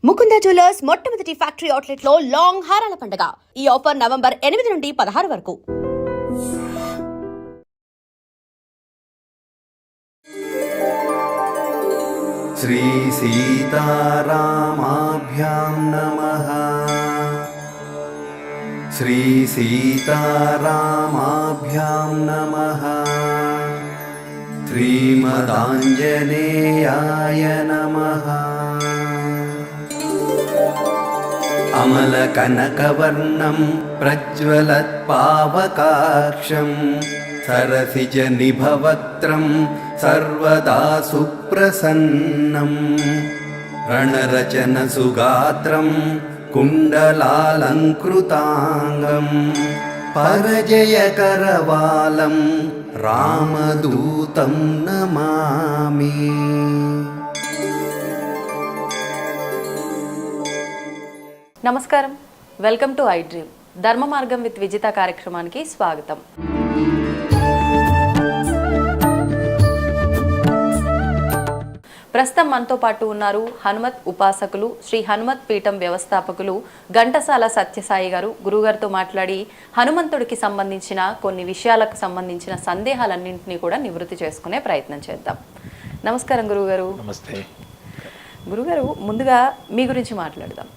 Mukunda jewellers మొట్టమొదటి factory outlet లో long హారాల పండుగ. ఈ ఆఫర్ నవంబర్ 8 నుండి 16 వరకు. శ్రీ సీతారామాభ్యాం నమః. శ్రీ సీతారామాభ్యాం నమః. శ్రీమదాంజనేయాయ నమః. అమలకనకవర్ణం ప్రజ్వలత్పావకాక్షం సరసిజనిభవక్త్రం సర్వదా సుప్రసన్నం. రణరచనసుగాత్రం కుండలాలంకృతాంగం పరజయకరవాలం రామదూతం నమామి. నమస్కారం, వెల్కమ్ టు ఐ డ్రీమ్. ధర్మ మార్గం విత్ విజిత కార్యక్రమానికి స్వాగతం. ప్రస్తుతం మనతో పాటు ఉన్నారు హనుమత్ ఉపాసకులు, శ్రీ హనుమత్ పీఠం వ్యవస్థాపకులు ఘంటసాల సత్యసాయి గారు. గురుగారితో మాట్లాడి హనుమంతుడికి సంబంధించిన కొన్ని విషయాలకు సంబంధించిన సందేహాలన్నింటినీ కూడా నివృత్తి చేసుకునే ప్రయత్నం చేద్దాం. నమస్కారం గురుగారు. నమస్తే గురుగారు, ముందుగా మీ గురించి మాట్లాడదాం.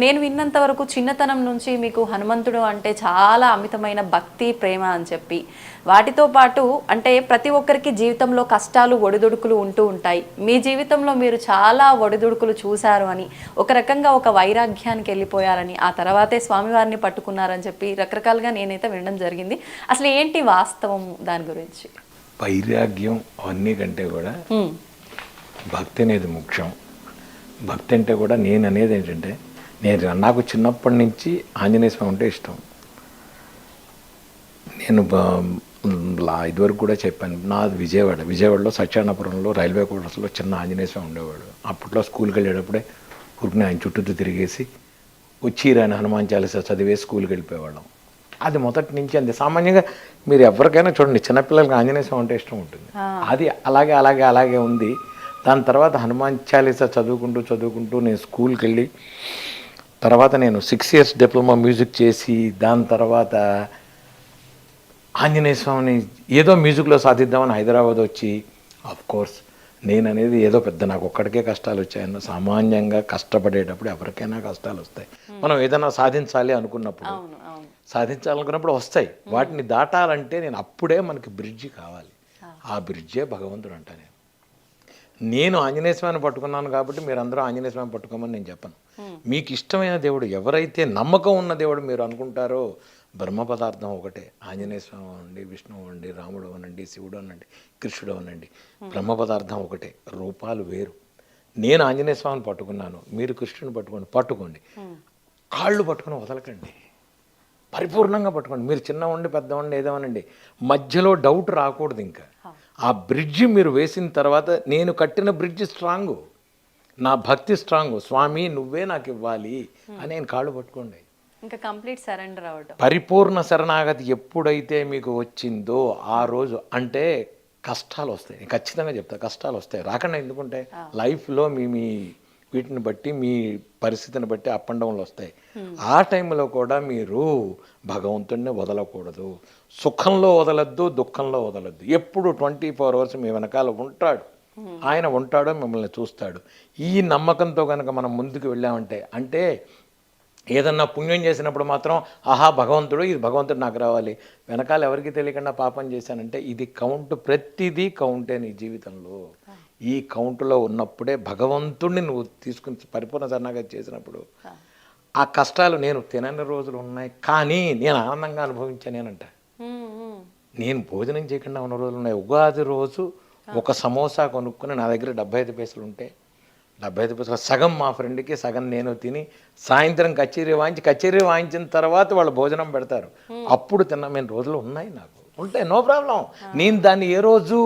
నేను విన్నంత వరకు చిన్నతనం నుంచి మీకు హనుమంతుడు అంటే చాలా అమితమైన భక్తి, ప్రేమ అని చెప్పి, వాటితో పాటు అంటే ప్రతి ఒక్కరికి జీవితంలో కష్టాలు, ఒడిదుడుకులు ఉంటూ ఉంటాయి. మీ జీవితంలో మీరు చాలా ఒడిదుడుకులు చూశారు అని, ఒక రకంగా ఒక వైరాగ్యానికి వెళ్ళిపోయారని, ఆ తర్వాతే స్వామివారిని పట్టుకున్నారని చెప్పి రకరకాలుగా నేనైతే వినడం జరిగింది. అసలు ఏంటి వాస్తవం దాని గురించి? వైరాగ్యం అవన్నీ కంటే కూడా భక్తి అనేది ముఖ్యం. భక్తి అంటే కూడా నేను అనేది ఏంటంటే, నాకు చిన్నప్పటి నుంచి ఆంజనేయ స్వామి అంటే ఇష్టం. నేను ఇదివరకు కూడా చెప్పాను, నాది విజయవాడలో సత్యానపురంలో రైల్వే క్వార్టర్స్లో చిన్న ఆంజనేయ స్వామి ఉండేవాడు. అప్పట్లో స్కూల్కి వెళ్ళేటప్పుడే ఊరికి ఆయన చుట్టూ తిరిగేసి వచ్చి ఆయన హనుమాన్ చాలీసా చదివేసి స్కూల్కి వెళ్ళిపోయేవాళ్ళం. అది మొదటి నుంచి అంతే. సామాన్యంగా మీరు ఎవరికైనా చూడండి, చిన్నపిల్లలకి ఆంజనేయ స్వామి అంటే ఇష్టం ఉంటుంది. అది అలాగే ఉంది. దాని తర్వాత హనుమాన్ చాలీసా చదువుకుంటూ నేను స్కూల్కి వెళ్ళి, తర్వాత నేను 6 years డిప్లొమా మ్యూజిక్ చేసి, దాని తర్వాత ఆంజనేయ స్వామిని ఏదో మ్యూజిక్లో సాధిద్దామని హైదరాబాద్ వచ్చి, కోర్స్ నేను అనేది ఏదో పెద్ద నాకు ఒక్కడికే కష్టాలు వచ్చాయన్న, సామాన్యంగా కష్టపడేటప్పుడు ఎవరికైనా కష్టాలు వస్తాయి. మనం ఏదైనా సాధించాలనుకున్నప్పుడు వస్తాయి. వాటిని దాటాలంటే అప్పుడే మనకి బ్రిడ్జి కావాలి. ఆ బ్రిడ్జే భగవంతుడు అంట. నేను ఆంజనేయ స్వామిని పట్టుకున్నాను కాబట్టి మీరందరూ ఆంజనేయ స్వామిని పట్టుకోమని నేను చెప్పను. మీకు ఇష్టమైన దేవుడు, ఎవరైతే నమ్మకం ఉన్న దేవుడు మీరు అనుకుంటారో, బ్రహ్మ పదార్థం ఒకటే. ఆంజనేయ స్వామి అనండి, విష్ణువు అనండి, రాముడు అనండి, శివుడు అనండి, కృష్ణుడు అనండి, బ్రహ్మ పదార్థం ఒకటే, రూపాలు వేరు. నేను ఆంజనేయ స్వామిని పట్టుకున్నాను, మీరు కృష్ణుని పట్టుకోండి. కాళ్ళు పట్టుకుని వదలకండి, పరిపూర్ణంగా పట్టుకోండి. మీరు చిన్నవండి పెద్దవండి ఏదేమనండి, మధ్యలో డౌట్ రాకూడదు. ఇంకా ఆ బ్రిడ్జి మీరు వేసిన తర్వాత, నేను కట్టిన బ్రిడ్జి స్ట్రాంగు, నా భక్తి స్ట్రాంగు, స్వామి నువ్వే నాకు ఇవ్వాలి అని నేను కాళ్ళు పట్టుకోండి. ఇంకా కంప్లీట్ సరెండర్ అవ్వడం, పరిపూర్ణ శరణాగతి ఎప్పుడైతే మీకు వచ్చిందో ఆ రోజు అంటే కష్టాలు వస్తాయి. నేను ఖచ్చితంగా చెప్తా, కష్టాలు వస్తాయి. రాకుండా ఎందుకుంటే లైఫ్లో మీ వీటిని బట్టి, మీ పరిస్థితిని బట్టి అప్ అండ్ డౌన్లు వస్తాయి. ఆ టైంలో కూడా మీరు భగవంతుడిని వదలకూడదు. సుఖంలో వదలద్దు, దుఃఖంలో వదలద్దు. ఎప్పుడు 24 hours మీ వెనకాల ఉంటాడు. ఆయన ఉంటాడో మిమ్మల్ని చూస్తాడు. ఈ నమ్మకంతో కనుక మనం ముందుకు వెళ్ళామంటే, అంటే ఏదన్నా పుణ్యం చేసినప్పుడు మాత్రం ఆహా భగవంతుడు, ఇది భగవంతుడు నాకు రావాలి, వెనకాల ఎవరికి తెలియకుండా పాపం చేశానంటే ఇది కౌంట్, ప్రతిదీ కౌంటే నీ జీవితంలో. ఈ కౌంటులో ఉన్నప్పుడే భగవంతుడిని నువ్వు తీసుకుని పరిపూర్ణ శరణాగతి చేసినప్పుడు ఆ కష్టాలు, నేను తినని రోజులు ఉన్నాయి కానీ నేను ఆనందంగా అనుభవించానేనంట. నేను భోజనం చేయకుండా ఉన్న రోజులు ఉన్నాయి. ఉగాది రోజు ఒక సమోసా కొనుక్కుని నా దగ్గర 75 పైసలు ఉంటే, 75 పైసలు సగం మా ఫ్రెండ్కి, సగం నేను తిని, సాయంత్రం కచేరీ వాయించిన తర్వాత వాళ్ళు భోజనం పెడతారు, అప్పుడు తిన్న రోజులు ఉన్నాయి. నాకు ఉంటాయి, నో ప్రాబ్లం. నేను దాన్ని ఏ రోజు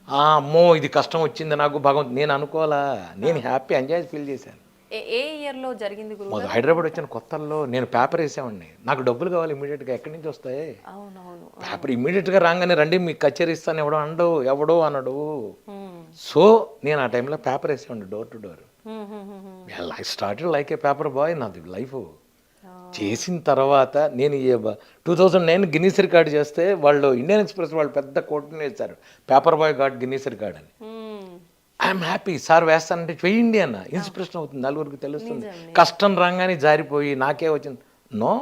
అమ్మో ఇది కష్టం వచ్చింది నాకు భగవంతు నేను అనుకోవాలా, నేను హ్యాపీ ఎంజాయ్ ఫీల్ చేశాను. ఏ ఇయర్లో జరిగింది? హైదరాబాద్ వచ్చిన కొత్తల్లో నేను పేపర్ వేసామండి. నాకు డబ్బులు కావాలి ఇమీడియట్గా, ఎక్కడి నుంచి వస్తాయి పేపర్? ఇమీడియట్గా రాగానే రండి మీకు కచేరీ ఇస్తాను ఎవడో అనడు. సో నేను ఆ టైంలో పేపర్ వేసేవాడిని door to door. I started like a paper boy నాది లైఫ్. చేసిన తర్వాత నేను 2009 గిన్నీస్ రికార్డ్ చేస్తే వాళ్ళు ఇండియన్ ఎక్స్ప్రెస్ వాళ్ళు పెద్ద కోట్ని వేశారు, paper boy got Guinness record అని. ఐఎమ్ హ్యాపీ సార్ వేస్తానంటే చెయ్యండి అన్న, ఇన్స్పిరేషన్ అవుతుంది, నలుగురికి తెలుస్తుంది. కష్టం రాగానే జారిపోయి నాకే వచ్చింది నో.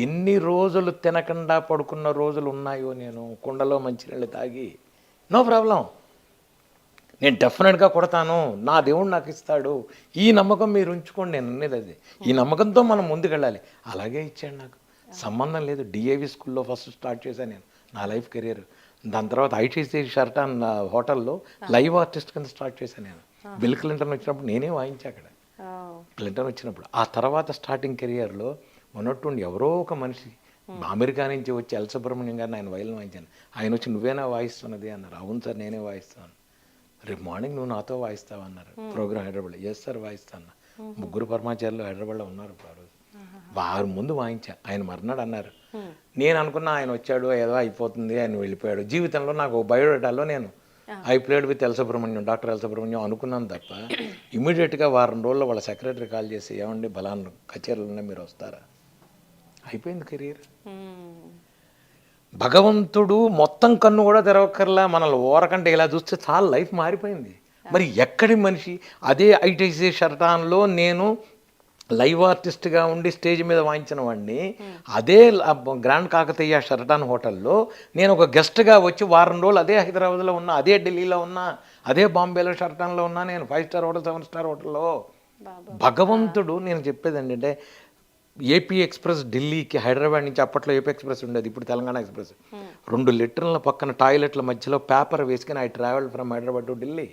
ఎన్ని రోజులు తినకుండా పడుకున్న రోజులు ఉన్నాయో నేను కుండలో మంచినీళ్ళు తాగి, నో ప్రాబ్లం, నేను డెఫినెట్గా కొడతాను, నా దేవుడు నాకు ఇస్తాడు, ఈ నమ్మకం మీరు ఉంచుకోండి. నేను అనేది అది, ఈ నమ్మకంతో మనం ముందుకెళ్ళాలి. అలాగే ఇచ్చాడు నాకు, సంబంధం లేదు. డిఏవి స్కూల్లో ఫస్ట్ స్టార్ట్ చేశాను నేను నా లైఫ్ కెరియర్. దాని తర్వాత ఐటీసీ షర్టాన్ హోటల్లో లైవ్ ఆర్టిస్ట్ కింద స్టార్ట్ చేశాను నేను. బిల్ క్లింటన్ వచ్చినప్పుడు నేనే వాయించా అక్కడ, క్లింటన్ వచ్చినప్పుడు. ఆ తర్వాత స్టార్టింగ్ కెరియర్లో ఉన్నట్టుండి ఎవరో ఒక మనిషి అమెరికా నుంచి వచ్చి ఎల్ సుబ్రహ్మణ్యం గారిని ఆయన వైలిన్ వాయించాను. ఆయన వచ్చి నువ్వేనా వాయిస్తున్నది అన్నారు. అవును సార్ నేనే వాయిస్తాను. రేపు మార్నింగ్ నువ్వు నాతో వాయిస్తావు అన్నారు. ప్రోగ్రామ్ హైదరాబాద్లో. ఎస్ సార్ వాయిస్తాను. ముగ్గురు పరమాచార్యులు హైదరాబాద్లో ఉన్నారు ఆ రోజు. వారు ముందు వాయించా. ఆయన మర్నాడు అన్నారు. నేను అనుకున్నా ఆయన వచ్చాడు ఏదో అయిపోతుంది, ఆయన వెళ్ళిపోయాడు. జీవితంలో నాకు బయోడేటాలో నేను I played with L Subrahmanyam, doctor L Subrahmanyam అనుకున్నాను తప్ప ఇమీడియట్గా వారం రోజుల్లో వాళ్ళ సెక్రటరీ కాల్ చేసి ఏమండి బలాన్ని కచేరీలు ఉన్నాయి మీరు వస్తారా, అయిపోయింది కెరీర్. భగవంతుడు మొత్తం కన్ను కూడా తెరవక్కర్లా, మనల్ని ఓరకంటే ఇలా చూస్తే చాలా లైఫ్ మారిపోయింది. మరి ఎక్కడి మనిషి అదే ఐటీసీ షర్టాన్లో నేను లైవ్ ఆర్టిస్ట్గా ఉండి స్టేజ్ మీద వాయించిన వాడిని, అదే గ్రాండ్ కాకతీయ షర్టాన్ హోటల్లో నేను ఒక గెస్ట్గా వచ్చి వారం రోజులు అదే హైదరాబాద్లో ఉన్నా, అదే ఢిల్లీలో ఉన్నా, అదే బాంబేలో షర్టాన్లో ఉన్నా, నేను 5 స్టార్ హోటల్ 7 స్టార్ హోటల్లో. భగవంతుడు, నేను చెప్పేది ఏంటంటే ఏపీ ఎక్స్ప్రెస్ ఢిల్లీకి హైదరాబాద్ నుంచి, అప్పట్లో ఏపీ ఎక్స్ప్రెస్ ఉండేది, ఇప్పుడు తెలంగాణ ఎక్స్ప్రెస్, 2 లీటర్ల పక్కన టాయిలెట్ల మధ్యలో పేపర్ వేసుకుని I travel from Hyderabad to Delhi.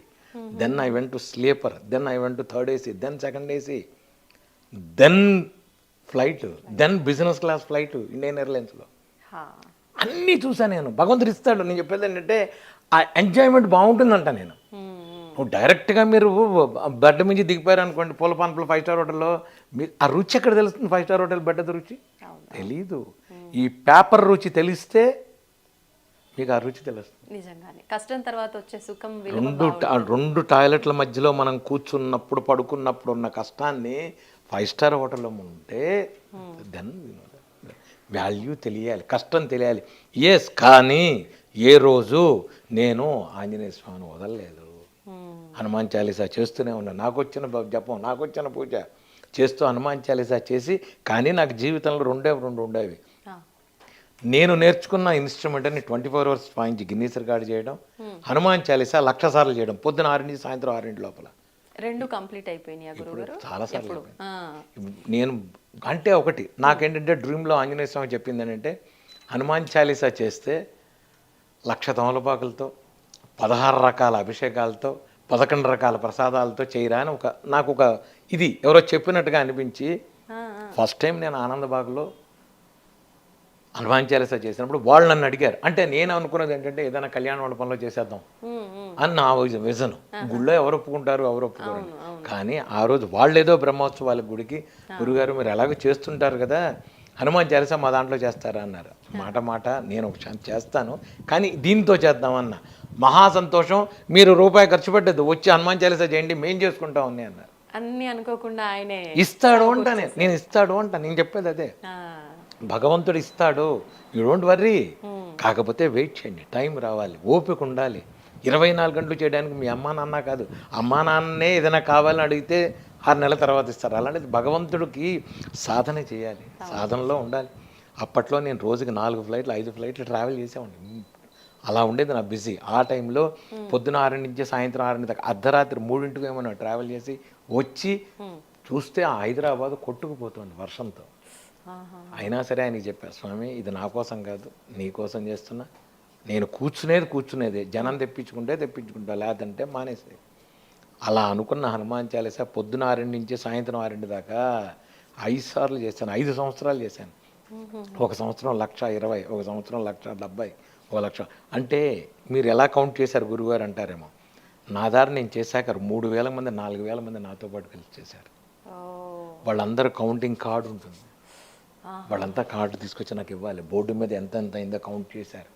Then I went to sleeper, then I went to 3rd AC, then 2nd AC, then flight, then business class flight Indian ఎయిర్లైన్స్లో. అన్నీ చూసాను నేను. భగవంతుడు ఇస్తాడు. నేను చెప్పేది ఏంటంటే ఆ ఎంజాయ్మెంట్ బాగుంటుందంట. నేను డైరెక్ట్గా మీరు బెడ్ నుంచి దిగిపోయారు అనుకోండి పూలపాన్పులో 5 స్టార్ హోటల్లో, మీరు ఆ రుచి ఎక్కడ తెలుస్తుంది? 5 స్టార్ హోటల్ బెడ్ రుచి తెలీదు. ఈ పేపర్ రుచి తెలిస్తే మీకు ఆ రుచి తెలుస్తుంది. నిజంగానే కష్టం తర్వాత వచ్చే సుఖం. 2 టాయిలెట్ల మధ్యలో మనం కూర్చున్నప్పుడు పడుకున్నప్పుడు ఉన్న కష్టాన్ని 5 స్టార్ హోటల్లో ఉంటే దెన్ వాల్యూ తెలియాలి, కష్టం తెలియాలి. ఎస్, కానీ ఏ రోజు నేను ఆంజనేయ స్వామిని వదలలేదు. హనుమాన్ చాలీసా చేస్తూనే ఉన్నాను. నాకు వచ్చిన జపం, నాకు వచ్చిన పూజ చేస్తూ హనుమాన్ చాలీసా చేసి, కానీ నాకు జీవితంలో 2 ఉండేవి. నేను నేర్చుకున్న ఇన్స్ట్రుమెంట్ అని 24 hours వాయించి గిన్నీస్ రికార్డ్ చేయడం, హనుమాన్ చాలీసా 1,00,000 సార్లు చేయడం, పొద్దున 6 నుంచి సాయంత్రం 6 లోపల. 2 కంప్లీట్ అయిపోయినాయి గురుగారు? చాలాసార్లు. నేను అంటే ఒకటి నాకేంటంటే డ్రీమ్లో ఆంజనేయ స్వామి చెప్పింది ఏంటంటే హనుమాన్ చాలీసా చేస్తే 1,00,000 తమలపాకులతో 16 రకాల అభిషేకాలతో 11 రకాల ప్రసాదాలతో చేయరా అని నాకు ఒక ఇది ఎవరో చెప్పినట్టుగా అనిపించి ఫస్ట్ టైం నేను ఆనందబాగ్లో హనుమాన్ చాలీసా చేసినప్పుడు వాళ్ళు నన్ను అడిగారు. అంటే నేను అనుకున్నది ఏంటంటే ఏదైనా కళ్యాణ మండపంలో చేసేద్దాం అని నా విజన్. గుళ్ళో ఎవరు ఒప్పుకుంటారు, ఎవరు ఒప్పుకోరు. కానీ ఆ రోజు వాళ్ళు ఏదో బ్రహ్మోత్సవాల గుడికి, గురుగారు మీరు ఎలాగో చేస్తుంటారు కదా హనుమాన్ చాలీసా మా దాంట్లో చేస్తారా అన్నారు. మాట నేను ఒక చేస్తాను, కానీ దీంతో చేద్దామన్న. మహా సంతోషం, మీరు రూపాయి ఖర్చు పెట్టద్దు, వచ్చి హనుమాన్ చాలీసా చేయండి, మేం చేసుకుంటా ఉన్నాయి అన్నారు. అన్ని అనుకోకుండా ఆయనే ఇస్తాడు అంట. నేను ఇస్తాడు అంట. నేను చెప్పేది అదే, భగవంతుడు ఇస్తాడు, యూ డోంట్ వర్రీ. కాకపోతే వెయిట్ చేయండి, టైం రావాలి, ఓపిక ఉండాలి. 24 గంటలు చేయడానికి మీ అమ్మా నాన్న కాదు, అమ్మా నాన్నే ఏదైనా కావాలని అడిగితే 6 నెలల తర్వాత ఇస్తారు. అలాంటిది భగవంతుడికి సాధన చేయాలి, సాధనలో ఉండాలి. అప్పట్లో నేను రోజుకి 4 ఫ్లైట్లు 5 ఫ్లైట్లు ట్రావెల్ చేసేవాడిని. అలా ఉండేది నా బిజీ. ఆ టైంలో పొద్దున 6 నుంచి సాయంత్రం 6 దాకా, అర్ధరాత్రి 3 ఏమో ట్రావెల్ చేసి వచ్చి చూస్తే ఆ హైదరాబాద్ కొట్టుకుపోతుంది వర్షంతో. అయినా సరే ఆయనకి చెప్పా, స్వామి ఇది నా కోసం కాదు, నీ కోసం చేస్తున్నా. నేను కూర్చునేదే, జనం తెప్పించుకుంటా, లేదంటే మానేసే. అలా అనుకున్న హనుమాన్ చాలీసా పొద్దున 6 నుంచి సాయంత్రం 6 దాకా 5 సార్లు చేశాను. 5 సంవత్సరాలు చేశాను. ఒక సంవత్సరం 1,20,000, ఒక సంవత్సరం 1,70,000, 1,00,000. అంటే మీరు ఎలా కౌంట్ చేశారు గురుగారు అంటారేమో. నా దారి నేను చేశాక 3,000 మంది 4,000 మంది నాతో పాటు కలిసి చేశారు. వాళ్ళందరూ కౌంటింగ్ కార్డు ఉంటుంది, వాళ్ళంతా కార్డు తీసుకొచ్చి నాకు ఇవ్వాలి. బోర్డు మీద ఎంత అయిందో కౌంట్ చేశారు.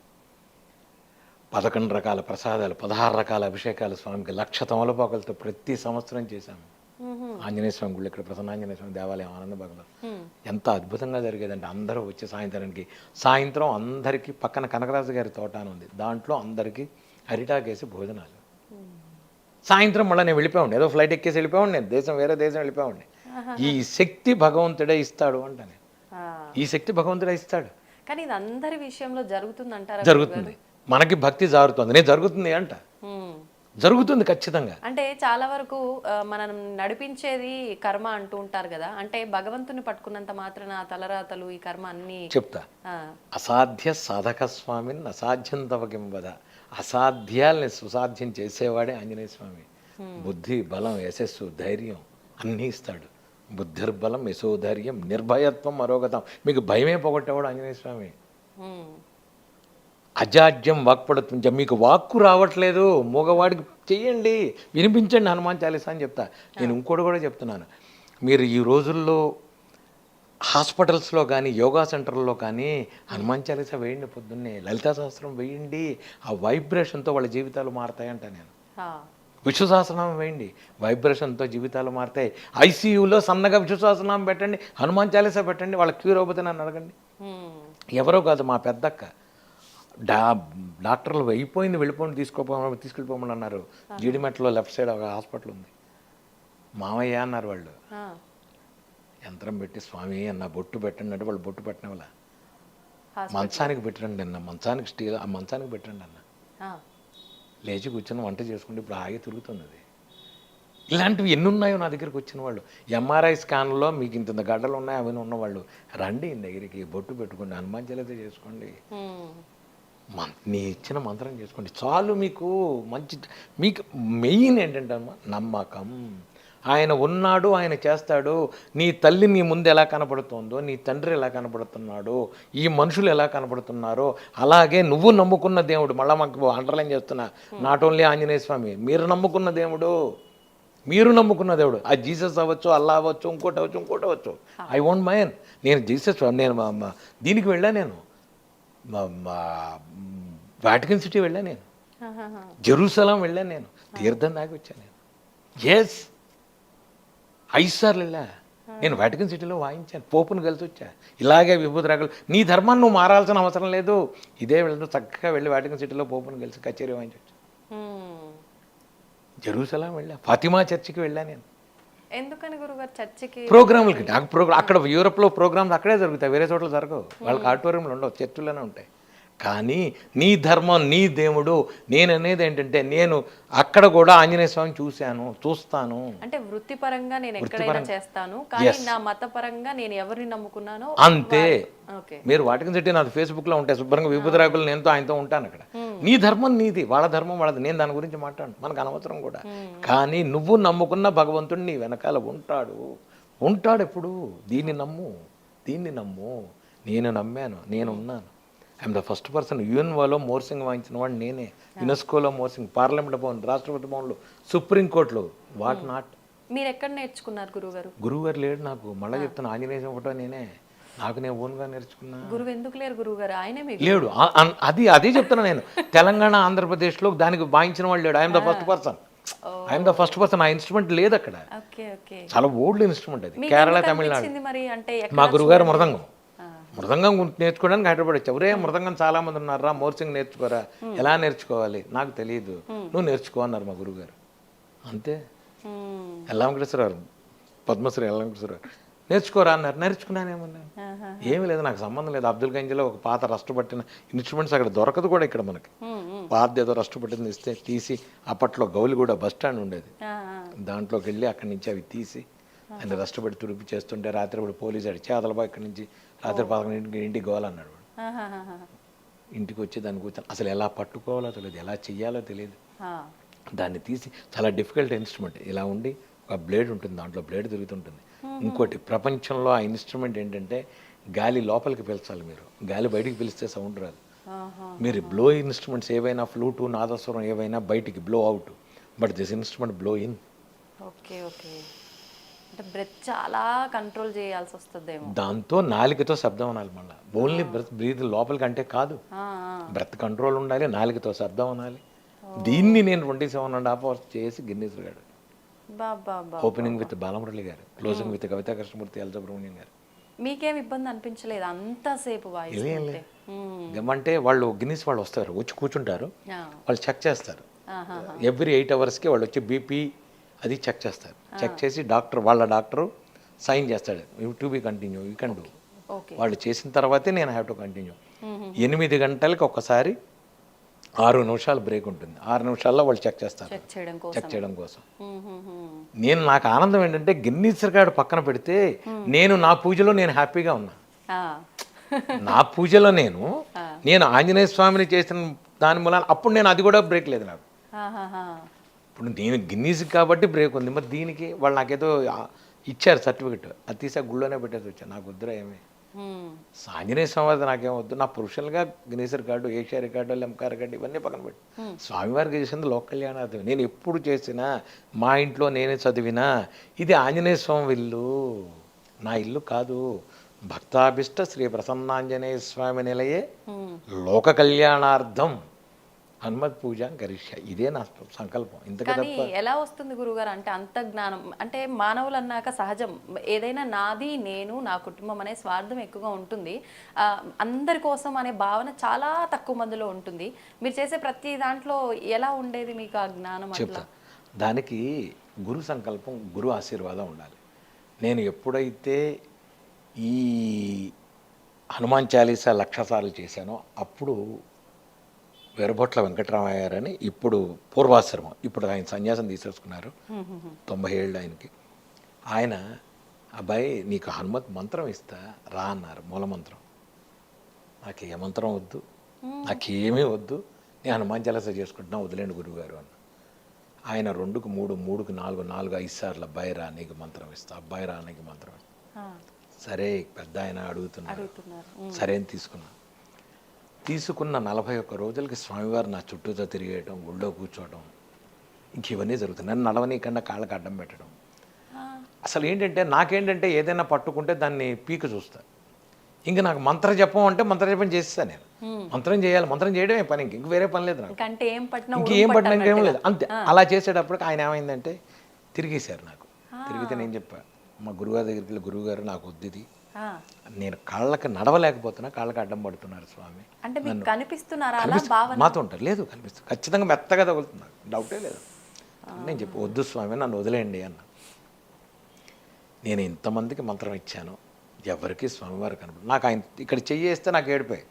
11 రకాల ప్రసాదాలు, 16 రకాల అభిషేకాలు స్వామికి, 1,00,000 తమలపాకులతో ప్రతి సంవత్సరం చేశాము. ఆంజనేయ స్వామి గుళ్ళు ఇక్కడ ప్రసన్నాంజనేయ స్వామి దేవాలయం ఆనందబాగ్లో ఎంత అద్భుతంగా జరిగేదంటే అందరూ వచ్చి సాయంత్రం అందరికీ పక్కన కనకరాజు గారి తోట అని ఉంది, దాంట్లో అందరికీ అరిటాకేసి భోజనాలు. సాయంత్రం మళ్ళీ నేను వెళ్ళిపోయాను, ఏదో ఫ్లైట్ ఎక్కేసి వెళ్ళిపోయాను, నేను వేరే దేశం వెళ్ళిపోయాను. ఈ శక్తి భగవంతుడే ఇస్తాడు అంట నేను, ఈ శక్తి భగవంతుడే ఇస్తాడు. కానీ ఇది అందరి విషయంలో జరుగుతుంది అంటారా? జరుగుతుంది, మనకి భక్తి జారుతుంది, నేను జరుగుతుంది అంట, జరుగుతుంది ఖచ్చితంగా. అంటే చాలా వరకు మనం నడిపించేది కర్మ అంటూ ఉంటారు కదా, అంటే భగవంతుని పట్టుకున్నంత మాత్రాన ఆ తలరాతలు ఈ కర్మ అన్ని చెప్తా. అసాధ్య సాధక స్వామిని అసాధ్యం తవకిం వద, అసాధ్యాల్ని సుసాధ్యం చేసేవాడే ఆంజనేయ స్వామి. బుద్ధి, బలం, యశస్సు, ధైర్యం అన్నీ ఇస్తాడు. బుద్ధిర్బలం, యశోధైర్యం, నిర్భయత్వం, అరోగతం. మీకు భయమే పోగొట్టేవాడు ఆంజనేయ స్వామి. అజాడ్యం వాక్పడుతుంది, మీకు వాక్కు రావట్లేదు, మూగవాడికి చెయ్యండి, వినిపించండి హనుమాన్ చాలీసా అని చెప్తా. నేను ఇంకోటి కూడా చెప్తున్నాను, మీరు ఈ రోజుల్లో హాస్పిటల్స్లో కానీ యోగా సెంటర్లో కానీ హనుమాన్ చాలీసా వేయండి, పొద్దున్నే లలితా సహస్రం వేయండి, ఆ వైబ్రేషన్తో వాళ్ళ జీవితాలు మారతాయంట. నేను విష్ణు సహస్రనామం వేయండి, వైబ్రేషన్తో జీవితాలు మారుతాయి. ఐసీయూలో సన్నగా విష్ణు సహస్రనామం పెట్టండి, హనుమాన్ చాలీసా పెట్టండి, వాళ్ళ క్యూర్ అవుతుంది నన్ను అడగండి. ఎవరో కాదు, మా పెద్దక్క డాక్టర్లు అయిపోయింది, తీసుకెళ్ళిపోమని అన్నారు. జీడిమెట్లో లెఫ్ట్ సైడ్ ఒక హాస్పిటల్ ఉంది, మామయ్య అన్నారు వాళ్ళు. యంత్రం పెట్టి స్వామి అన్న బొట్టు పెట్టండి అంటే వాళ్ళు బొట్టు పెట్టిన వాళ్ళ మంచానికి పెట్టండి అన్న, మంచానికి స్టీల్ ఆ మంచానికి పెట్టండి అన్న. లేచి కూర్చొని వంట చేసుకుంటే ఇప్పుడు హాయిగా తిరుగుతుంది అది. ఇలాంటివి ఎన్ని ఉన్నాయో నా దగ్గరికి వచ్చిన వాళ్ళు. ఎంఆర్ఐ స్కాన్లో మీకు ఇంత గడ్డలు ఉన్నాయి అవన్నీ ఉన్నవాళ్ళు రండి దగ్గరికి, బొట్టు పెట్టుకోండి, హనుమాన్ చాలీసా చేసుకోండి, నీ ఇచ్చిన మంత్రం చేసుకోండి చాలు. మీకు మంచి, మీకు మెయిన్ ఏంటంటే నమ్మకం. ఆయన ఉన్నాడు, ఆయన చేస్తాడు. నీ తల్లి నీ ముందు ఎలా కనపడుతుందో, నీ తండ్రి ఎలా కనపడుతున్నాడో, ఈ మనుషులు ఎలా కనపడుతున్నారో, అలాగే నువ్వు నమ్ముకున్న దేవుడు, మళ్ళీ మాకు అండర్లైన్ చేస్తున్నా, నాట్ ఓన్లీ ఆంజనేయ స్వామి, మీరు నమ్ముకున్న దేవుడు, మీరు నమ్ముకున్న దేవుడు, ఆ జీసస్ అవ్వచ్చు, అల్లా అవ్వచ్చు, ఇంకోటి అవ్వచ్చు. I won't mind. నేను జీసస్, నేను దీనికి వెళ్ళా, నేను వాటికన్ సిటీ వెళ్ళా, నేను జెరూసలం వెళ్ళాను, నేను తీర్థం దాకా వచ్చాను, నేను 5 సార్లు వెళ్ళా. నేను వాటికన్ సిటీలో వాయించాను, పోపును కలిసి వచ్చా. ఇలాగే విభూతి రాగలు, నీ ధర్మాన్ని నువ్వు మారాల్సిన అవసరం లేదు, ఇదే వెళ్తూ చక్కగా వెళ్ళి వాటికన్ సిటీలో పోపును కలిసి కచేరీ వాయించవచ్చు. జెరూసలం వెళ్ళా, ఫాతిమా చర్చికి వెళ్ళా నేను. ఎందుకని గురుగారు చర్చికి? ప్రోగ్రాములకి. అక్కడ యూరోప్లో ప్రోగ్రామ్స్ అక్కడే జరుగుతాయి, వేరే చోట్ల జరగవు. వాళ్ళకి ఆడిటోరియంలు ఉండవు, చర్చిలోనే ఉంటాయి. కానీ నీ ధర్మం, నీ దేవుడు. నేను అనేది ఏంటంటే, నేను అక్కడ కూడా ఆంజనేయ స్వామిని చూస్తాను. అంటే వృత్తిపరంగా నేను ఎక్కడైనా చేస్తాను, కానీ నా మతపరంగా నేను ఎవరిని నమ్ముకున్నానో అంతే. మీరు వాటికన్ సిటీ నాది ఫేస్బుక్లో ఉంటాయి, శుభ్రంగా విభూతి రాకులు నేనుతో ఆయనతో ఉంటాను అక్కడ. నీ ధర్మం నీది, వాళ్ళ ధర్మం వాళ్ళది, నేను దాని గురించి మాట్లాడు, మనకు అనవసరం కూడా. కానీ నువ్వు నమ్ముకున్న భగవంతుడు నీ వెనకాల ఉంటాడు ఎప్పుడు. దీన్ని నమ్ము. నేను నమ్మాను, నేనున్నాను. I'm the first person. యుఎన్ఓలో మోర్సింగ్ వాయించిన వాడు నేనే, యునెస్కోలో మోర్సింగ్, పార్లమెంట్ భవన్, రాష్ట్రపతి భవన్లో, సుప్రీంకోర్టులో. What not. మీరు ఎక్కడ నేర్చుకున్నారు గురుగారు? గురువుగారు లేడు నాకు, మళ్ళీ చెప్తాను, ఆంజనేయ ఫోటో నేనే, నాకు నేను ఓన్గా నేర్చుకున్నా. గురువు ఎందుకు లేరు గురువుగారు? ఆయనే లేడు. అదే చెప్తున్నా నేను. తెలంగాణ, ఆంధ్రప్రదేశ్లో దానికి వాయించిన వాళ్ళు లేడు. I'm the first person. ఆ ఇన్స్ట్రుమెంట్ లేదు అక్కడ, చాలా ఓల్డ్ ఇన్స్ట్రుమెంట్ అది. కేరళ, తమిళనాడు. మా గురుగారు మృదంగం నేర్చుకోవడానికి హైదరాబాద్ వచ్చా. ఒరే మృదంగం చాలా మంది ఉన్నారా, మోర్సింగ్ నేర్చుకోరా, ఎలా నేర్చుకోవాలి నాకు తెలియదు, నువ్వు నేర్చుకో అన్నారు మా గురుగారు. అంతే. ఎల్లంకటేశ్వరరావు, పద్మశ్రీ ఎల్లంకటేశ్వరరావు నేర్చుకోరా అన్నారు, నేర్చుకున్నానేమన్నా. ఏమీ లేదు, నాకు సంబంధం లేదు. అబ్దుల్ గంజ్లో ఒక పాత రస్ట్ పట్టిన ఇన్స్ట్రుమెంట్స్ అక్కడ దొరకదు కూడా, ఇక్కడ మనకి పాత ఏదో రస్ట్ పట్టింది ఇస్తే తీసి, అప్పట్లో గౌలిగూడ బస్ స్టాండ్ ఉండేది, దాంట్లోకి వెళ్ళి అక్కడి నుంచి అవి తీసి ఆయన రష్టపడి తుడిపి చేస్తుంటే రాత్రి పోలీసు అడిచి అదలబా ఇక్కడి నుంచి రాత్రి 11 ఇంటికి గోవాలన్నాడు వాడు. ఇంటికి వచ్చి దాన్ని కూర్చొని అసలు ఎలా పట్టుకోవాలో తెలియదు, ఎలా చెయ్యాలో తెలియదు. దాన్ని తీసి, చాలా డిఫికల్ట్ ఇన్స్ట్రుమెంట్, ఇలా ఉండి ఒక బ్లేడ్ ఉంటుంది, దాంట్లో బ్లేడ్ తిరుగుతుంటుంది. ఇంకోటి ప్రపంచంలో ఆ ఇన్స్ట్రుమెంట్ ఏంటంటే, గాలి లోపలికి పీల్చాలి మీరు, గాలి బయటికి పీలిస్తే సౌండ్ రాదు. మీరు బ్లో ఇన్స్ట్రుమెంట్స్ ఏవైనా, ఫ్లూటు, నాదస్వరం ఏవైనా బయటికి blow out, but this instrument blow in. Okay. అంటే బ్రెత్ చాలా కంట్రోల్ చేయాల్సి వస్తుందేమో. దాంతో నాలికతో శబ్దం అనాలి, మళ్ళీ ఓన్లీ బ్రీత్ లోపలికి అంటే కాదు, బ్రెత్ కంట్రోల్ ఉండాలి, నాలికతో శబ్దం అనాలి. దీన్ని నేను 27.5 hours చేసి గిన్నీస్ రికార్డ్. బాబా opening with Balamurali garu, closing with Kavita Krishnamurthy, L Subramaniam garu. మీకేం ఇబ్బంది అనిపించలేదు అంతసేపు వాయిస్ ఏం లేదు. ఏమంటే వాళ్ళు గిన్నీస్ వాళ్ళు వస్తారు, వచ్చి కూర్చుంటారు, వాళ్ళు చెక్ చేస్తారు. ఎవ్రీ 8 అవర్స్కి వాళ్ళు వచ్చి బీపీ అది చెక్ చేస్తారు. చెక్ చేసి వాళ్ళ డాక్టర్ సైన్ చేస్తాడు, to be continue, you can do. వాళ్ళు చేసిన తర్వాతే నేను హ్యావ్ టు కంటిన్యూ. 8 గంటలకి ఒక్కసారి 6 నిమిషాలు బ్రేక్ ఉంటుంది. 6 నిమిషాల్లో వాళ్ళు చెక్ చేస్తారు, చెక్ చేయడం కోసం. నాకు ఆనందం ఏంటంటే గిన్నీస్ రికార్డు పక్కన పెడితే నేను నా పూజలో నేను హ్యాపీగా ఉన్నా. నా పూజలో నేను ఆంజనేయ స్వామిని చేసిన దాని మూలాన అప్పుడు నేను అది కూడా బ్రేక్ లేదు నాకు. ఇప్పుడు నేను గిన్నీస్ కాబట్టి బ్రేక్ ఉంది, మరి దీనికి వాళ్ళు నాకేదో ఇచ్చారు సర్టిఫికెట్, అది తీసా గుళ్ళోనే పెట్టేసి వచ్చాను. నాకు వద్దురా ఏమి ఆంజనేయ స్వామి నాకేం వద్దు. నా ప్రొఫెషనల్గా Guinness record, Asia record, Limca record ఇవన్నీ పక్కన పెట్టి స్వామివారికి చేసింది లోక కళ్యాణార్థం. నేను ఎప్పుడు చేసినా మా ఇంట్లో నేనే చదివినా ఇది ఆంజనేయ స్వామి ఇల్లు, నా ఇల్లు కాదు. భక్తాభిష్ట శ్రీ ప్రసన్నాంజనేయ స్వామి నిలయే లోక కళ్యాణార్థం హనుమత్ పూజ కరిష్య, ఇదే నా సంకల్పం. కానీ ఎలా వస్తుంది గురుగారు అంటే అంత జ్ఞానం? అంటే మానవులు అన్నాక సహజం ఏదైనా నాది, నేను, నా కుటుంబం అనే స్వార్థం ఎక్కువగా ఉంటుంది. అందరి కోసం అనే భావన చాలా తక్కువ మందిలో ఉంటుంది. మీరు చేసే ప్రతి దాంట్లో ఎలా ఉండేది మీకు ఆ జ్ఞానం? చెప్తా. దానికి గురు సంకల్పం, గురు ఆశీర్వాదం ఉండాలి. నేను ఎప్పుడైతే ఈ హనుమాన్ చాలీసా 1,00,000 సార్లు చేశానో అప్పుడు వెరబొట్ల వెంకటరామయ్య గారని, ఇప్పుడు పూర్వాశ్రమం, ఇప్పుడు ఆయన సన్యాసం తీసేసుకున్నారు, 90 ఏళ్ళు ఆయనకి. ఆయన అబ్బాయి నీకు హనుమత్ మంత్రం ఇస్తా రా అన్నారు, మూలమంత్రం. నాకు ఏ మంత్రం వద్దు, నాకేమీ వద్దు, నేను హనుమాన్ చాలీసా చేసుకుంటున్నా, వదిలేండి గురువుగారు అన్న. ఆయన 2కు 3, 3కు 4, 4, 5 సార్లు అబ్బాయి రా నీకు మంత్రం ఇస్తా, అబ్బాయి రా నీకు మంత్రం ఇస్తా. సరే పెద్ద ఆయన అడుగుతున్నారు, సరే అని తీసుకున్న 41 రోజులకి స్వామివారు నా చుట్టూతో తిరిగేయటం, గుళ్ళో కూర్చోవడం, ఇంక ఇవన్నీ జరుగుతుంది. నన్ను నడవనీకన్నా కాళ్ళకి అడ్డం పెట్టడం. అసలు నాకేంటంటే ఏదైనా పట్టుకుంటే దాన్ని పీక చూస్తా. ఇంక నాకు మంత్ర జపం అంటే మంత్ర జపం చేస్తా. నేను మంత్రం చేయాలి, మంత్రం చేయడమే పని, ఇంక వేరే పని లేదు నాకు, ఇంకేం పట్టినా ఇంకేం లేదు, అంతే. అలా చేసేటప్పటికి ఆయన ఏమైందంటే తిరిగేశారు నాకు. తిరిగితే నేను చెప్పా మా గురుగారి దగ్గరికి వెళ్ళి, గురువుగారు నాకు వద్దు, నేను కాళ్ళకి నడవలేకపోతున్నా, కాళ్ళకి అడ్డం పడుతున్నారు స్వామి, మాతో ఉంటారు. లేదు కనిపిస్తుంది, ఖచ్చితంగా మెత్తగా తగులుతున్నారు, డౌటే లేదు. నేను చెప్పి వద్దు స్వామి నన్ను వదిలేయండి అన్న. నేను ఇంతమందికి మంత్రం ఇచ్చాను, ఎవరికి స్వామివారు కనపడు. నాకు ఆయన ఇక్కడ చెయ్యి వేస్తే నాకు ఏడిపోయి,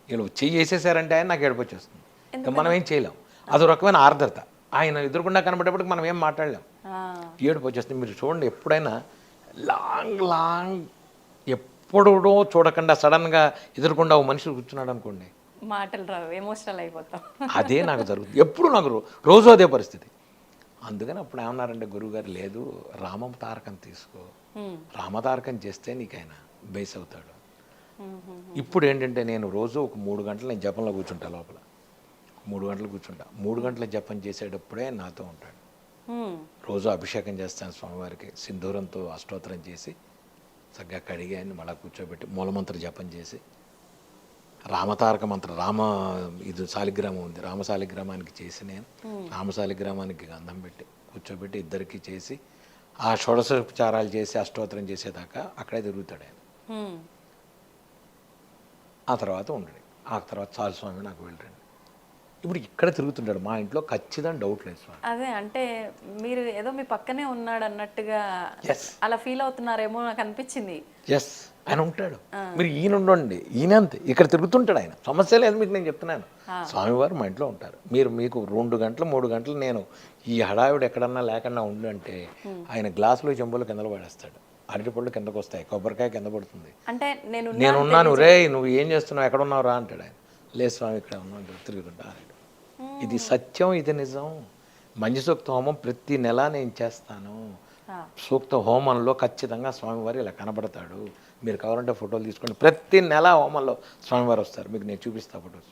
వీళ్ళు చెయ్యి వేసేసారంటే ఆయన నాకు ఏడిపోయి వస్తుంది. ఇంకా మనం ఏం చేయలేం, అదో రకమైన ఆర్ద్రత. ఆయన ఎదురుకుండా కనబడేప్పటికి మనం ఏం మాట్లాడలేం, ఏడుపు వచ్చేస్తుంది. మీరు చూడండి, ఎప్పుడైనా లాంగ్ ఎప్పుడో చూడకుండా సడన్గా ఎదురుకుండా ఓ మనిషి కూర్చున్నాడు అనుకోండి, మాటలు రావు, ఎమోషనల్ అయిపోతాం. అదే నాకు జరుగుతుంది ఎప్పుడు, నాకు రోజు అదే పరిస్థితి. అందుకని అప్పుడు ఏమన్నారంటే గురువుగారు, లేదు రామ తారకం తీసుకో, రామతారకం చేస్తే నీకైనా బేస్ అవుతాడు. ఇప్పుడు ఏంటంటే నేను రోజు ఒక 3 గంటలు నేను జపంలో కూర్చుంటా, లోపల 3 గంటలు కూర్చుంటా. 3 గంటల జపం చేసేటప్పుడే నాతో ఉంటాడు. రోజు అభిషేకం చేస్తాను స్వామివారికి, సింధూరంతో అష్టోత్తరం చేసి చక్కగా కడిగి ఆయన మళ్ళీ కూర్చోబెట్టి మూలమంత్ర జపం చేసి, రామతారక మంత్రం, ఇది శాలిగ్రామం ఉంది, రామశాలిగ్రామానికి చేసి నేను రామశాలిగ్రామానికి గంధం పెట్టి కూర్చోబెట్టి ఇద్దరికి చేసి ఆ షోడశోపచారాలు చేసి అష్టోత్తరం చేసేదాకా అక్కడే తిరుగుతాడు ఆయన. ఆ తర్వాత ఉండడు, ఆ తర్వాత చాలు స్వామి నాకు వెళ్ళండి. ఇప్పుడు ఇక్కడ తిరుగుతుంటాడు మా ఇంట్లో, ఖచ్చితంగా డౌట్ లేదు స్వామి. అదే అంటే మీరు ఏదో మీ పక్కనే ఉన్నాడు అన్నట్టుగా అలా ఫీల్ అవుతున్నారేమో నాకు అనిపించింది. ఎస్, ఆయన ఉంటాడు. మీరు ఈయన ఉండండి, ఈయన అంతే ఇక్కడ తిరుగుతుంటాడు ఆయన, సమస్య లేదు మీకు. నేను చెప్తున్నాను, స్వామివారు మా ఇంట్లో ఉంటారు. మీకు 2 గంటలు 3 గంటలు నేను ఈ హడావిడి ఎక్కడన్నా లేకుండా ఉండంటే ఆయన గ్లాసులో చెంబులు కిందలు పడేస్తాడు, అరటిపళ్ళు కిందకు వస్తాయి, కొబ్బరికాయ కింద పడుతుంది. అంటే నేనున్నాను, రే నువ్వు ఏం చేస్తున్నావు, ఎక్కడ ఉన్నావు రా అంటాడు ఆయన. లేదు స్వామి ఇక్కడ ఉన్నాడు, తిరుగుతుంటా. ఇది సత్యం, ఇది నిజం. మంజు సూక్త హోమం ప్రతి నెల నేను చేస్తాను. సూక్త హోమంలో ఖచ్చితంగా స్వామివారు ఇలా కనబడతాడు. మీరు కావాలంటే ఫోటోలు తీసుకోండి, ప్రతి నెల హోమంలో స్వామివారు వస్తారు, మీకు నేను చూపిస్తా ఫోటోస్.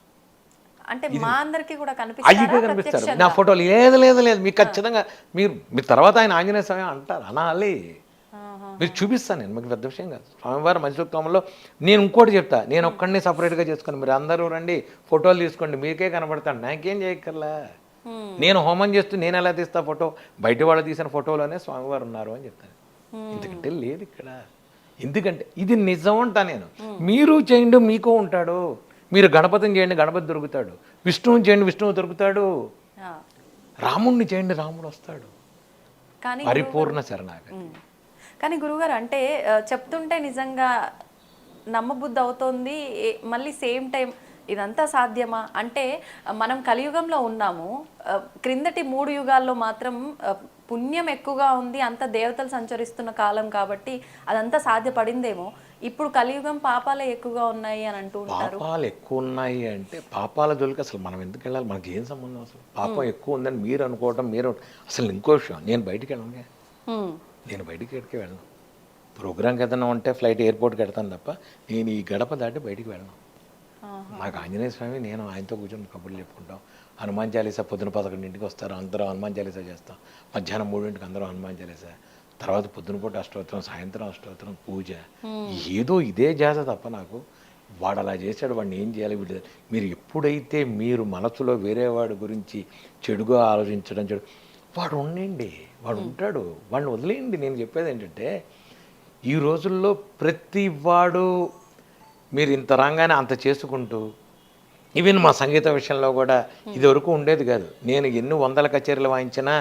అంటే మా అందరికీ కూడా కనిపిస్తారు నా ఫోటోలు. లేదు మీకు ఖచ్చితంగా మీరు తర్వాత ఆయన ఆంజనేయ స్వామి అంటారు, అనాలి. మీరు చూపిస్తాను నేను, మీకు పెద్ద విషయం కాదు. స్వామివారు మంచి సూక్తంలో నేను ఇంకోటి చెప్తా, నేను ఒక్కడిని సపరేట్గా చేసుకుని మీరు అందరూ రండి ఫోటోలు తీసుకోండి, మీకే కనబడతాను, నాకేం చేయక్కర్లా. నేను హోమం చేస్తూ నేను ఎలా తీస్తా ఫోటో, బయట వాళ్ళు తీసిన ఫోటోలోనే స్వామివారు ఉన్నారు అని చెప్తాను. ఎందుకంటే లేదు ఇక్కడ. ఎందుకంటే ఇది నిజం అంటా నేను. మీరు చేయండి మీకు ఉంటాడు, మీరు గణపతిని చేయండి గణపతి దొరుకుతాడు, విష్ణువుని చేయండి విష్ణువు దొరుకుతాడు, రాముణ్ణి చేయండి రాముడు వస్తాడు. కానీ పరిపూర్ణ శరణాగతి. కానీ గురుగారు అంటే చెప్తుంటే నిజంగా నమ్మబుద్ధి అవుతోంది. మళ్ళీ సేమ్ టైం ఇదంతా సాధ్యమా అంటే మనం కలియుగంలో ఉన్నాము. క్రిందటి 3 యుగాల్లో మాత్రం పుణ్యం ఎక్కువగా ఉంది, అంత దేవతలు సంచరిస్తున్న కాలం కాబట్టి అదంతా సాధ్యపడిందేమో. ఇప్పుడు కలియుగం పాపాలే ఎక్కువగా ఉన్నాయి అని అంటూ ఉంటారు. పాపాలు ఎక్కువ ఉన్నాయి అంటే పాపాల జోలికి అసలు మనం ఎందుకు వెళ్ళాలి? మనకి ఏం సంబంధం అసలు? పాపం ఎక్కువ ఉందని మీరు అనుకోవటం, మీరు అసలు ఇంకో విషయం, నేను బయటికి వెళ్ళను, నేను బయటికి ఎక్కడికి వెళ్ళను. ప్రోగ్రామ్కి ఏదైనా ఉంటే ఫ్లైట్ ఎయిర్పోర్ట్కి వెళ్తాను తప్ప నేను ఈ గడప దాటి బయటికి వెళ్ళను. నాకు ఆంజనేయ స్వామి, నేను ఆయనతో కూర్చొని కబుర్లు చెప్పుకుంటాం. హనుమాన్ చాలీసా పొద్దున 11ంటికి వస్తారు, అందరూ హనుమాన్ చాలీసా చేస్తాం. మధ్యాహ్నం 3ంటికి అందరూ హనుమాన్ చాలీసా, తర్వాత పొద్దున పూట అష్టోత్తరం, సాయంత్రం అష్టోత్తరం, పూజ. ఏదో ఇదే జాత తప్ప నాకు వాడు అలా చేశాడు, వాడిని ఏం చేయాలి వీడు. మీరు ఎప్పుడైతే మీరు మనసులో వేరే వాడి గురించి చెడుగా ఆలోచించడం వాడు ఉండండి, వాడు ఉంటాడు, వాడిని వదిలేయండి. నేను చెప్పేది ఏంటంటే ఈ రోజుల్లో ప్రతి వాడు మీరు ఇంత రాగానే అంత చేసుకుంటూ, ఈవెన్ మా సంగీత విషయంలో కూడా ఇదివరకు ఉండేది కాదు. నేను ఎన్ని 100 కచేరీలు వాయించినా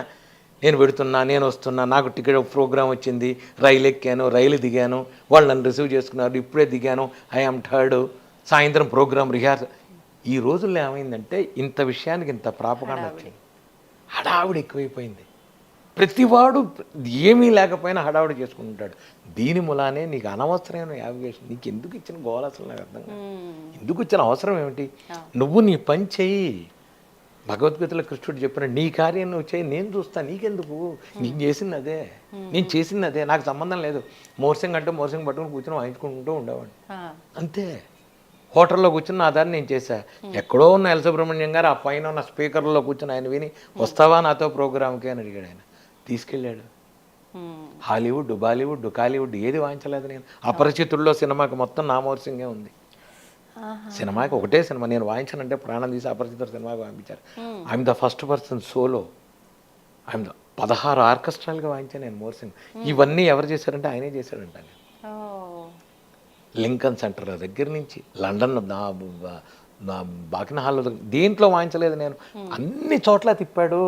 నేను పెడుతున్నా, నేను వస్తున్నా, నాకు టికెట్ ప్రోగ్రామ్ వచ్చింది, రైలు ఎక్కాను, రైలు దిగాను, వాళ్ళు నన్ను రిసీవ్ చేసుకున్నారు, ఇప్పుడే దిగాను, ఐఆమ్ థర్డ్, సాయంత్రం ప్రోగ్రామ్ రిహార్సల్. ఈ రోజుల్లో ఏమైందంటే ఇంత విషయానికి ఇంత ప్రాపకాండ వచ్చింది, హడావుడి ఎక్కువైపోయింది. ప్రతివాడు ఏమీ లేకపోయినా హడావుడి చేసుకుంటాడు. దీని మూలానే నీకు అనవసరమైన యావిగేషన్, నీకు ఎందుకు ఇచ్చిన గోల అసలు నాకు అర్థం కాదు. ఎందుకు ఇచ్చిన అవసరం ఏమిటి? నువ్వు నీ పని చెయ్యి. భగవద్గీతలో కృష్ణుడు చెప్పిన నీ కార్యం నువ్వు చేయి, నేను చూస్తా, నీకెందుకు? నేను చేసింది అదే, నేను చేసింది అదే, నాకు సంబంధం లేదు. మోర్సింగ్ అంటే మోర్సింగ్ పట్టుకుని కూర్చొని వాయించుకుంటూ ఉండేవాడిని అంతే. హోటల్లో కూర్చుని నా దాన్ని నేను చేశా. ఎక్కడో ఉన్న ఎల్ సుబ్రహ్మణ్యం గారు ఆ పైన ఉన్న స్పీకర్లో కూర్చొని ఆయన విని వస్తావా నాతో ప్రోగ్రామ్కి అని అడిగాడు. ఆయన తీసుకెళ్ళాడు. హాలీవుడ్, బాలీవుడ్, కాలీవుడ్ ఏది వాయించలేదు నేను. అపరిచితుల్లో సినిమాకి మొత్తం నా మోర్సింగే ఉంది. సినిమాకి ఒకటే సినిమా నేను వాయించానంటే ప్రాణం తీసి అపరిచితుల సినిమాకి వాయించారు. I'm the first person solo. I'm the 16 ఆర్కెస్ట్రాలుగా వాయించాను నేను మోర్సింగ్. ఇవన్నీ ఎవరు చేశారంటే ఆయనే చేశాడంట. లింకన్ సెంటర్ దగ్గర నుంచి లండన్ నా బాకిన హాల్లో దేంట్లో వాయించలేదు నేను, అన్ని చోట్ల తిప్పాడు.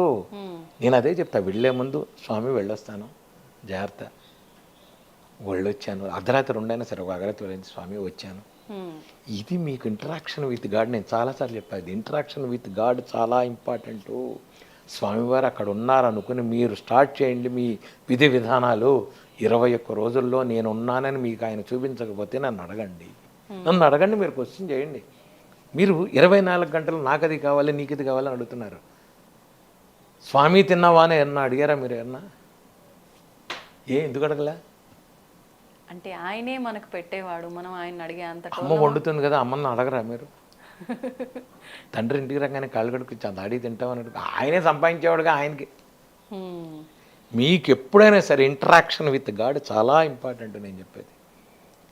నేను అదే చెప్తా, వెళ్ళే ముందు స్వామి వెళ్ళొస్తాను జాగ్రత్త, వెళ్ళొచ్చాను, అర్ధరాత్రి 2 అయినా సరే ఒక అర్ధరాత్రి వెళ్ళింది స్వామి వచ్చాను. ఇది మీకు ఇంటరాక్షన్ విత్ గాడ్. నేను చాలాసార్లు చెప్పాను, ఇంటరాక్షన్ విత్ గాడ్ చాలా ఇంపార్టెంట్. స్వామివారు అక్కడ ఉన్నారనుకుని మీరు స్టార్ట్ చేయండి మీ విధి విధానాలు. 21 రోజుల్లో నేను ఉన్నానని మీకు ఆయన చూపించకపోతే నన్ను అడగండి, మీరు క్వశ్చన్ చేయండి. మీరు 24 గంటలు నాకు అది కావాలి నీకు ఇది కావాలని అడుగుతున్నారు. స్వామి తిన్నావా అని ఏమన్నా అడిగారా మీరు? ఏమన్నా ఎందుకు అడగలే? అంటే ఆయనే మనకు పెట్టేవాడు, మనం ఆయన అడిగే అంత. అమ్మ వండుతుంది కదా, అమ్మని అడగరా మీరు? తండ్రి ఇంటికి రాగానే కాళ్ళు కడుక్కు దాడి తింటామని అడుగు. ఆయనే సంపాదించేవాడుగా ఆయనకి. మీకు ఎప్పుడైనా సరే ఇంటరాక్షన్ విత్ గాడ్ చాలా ఇంపార్టెంట్. నేను చెప్పేది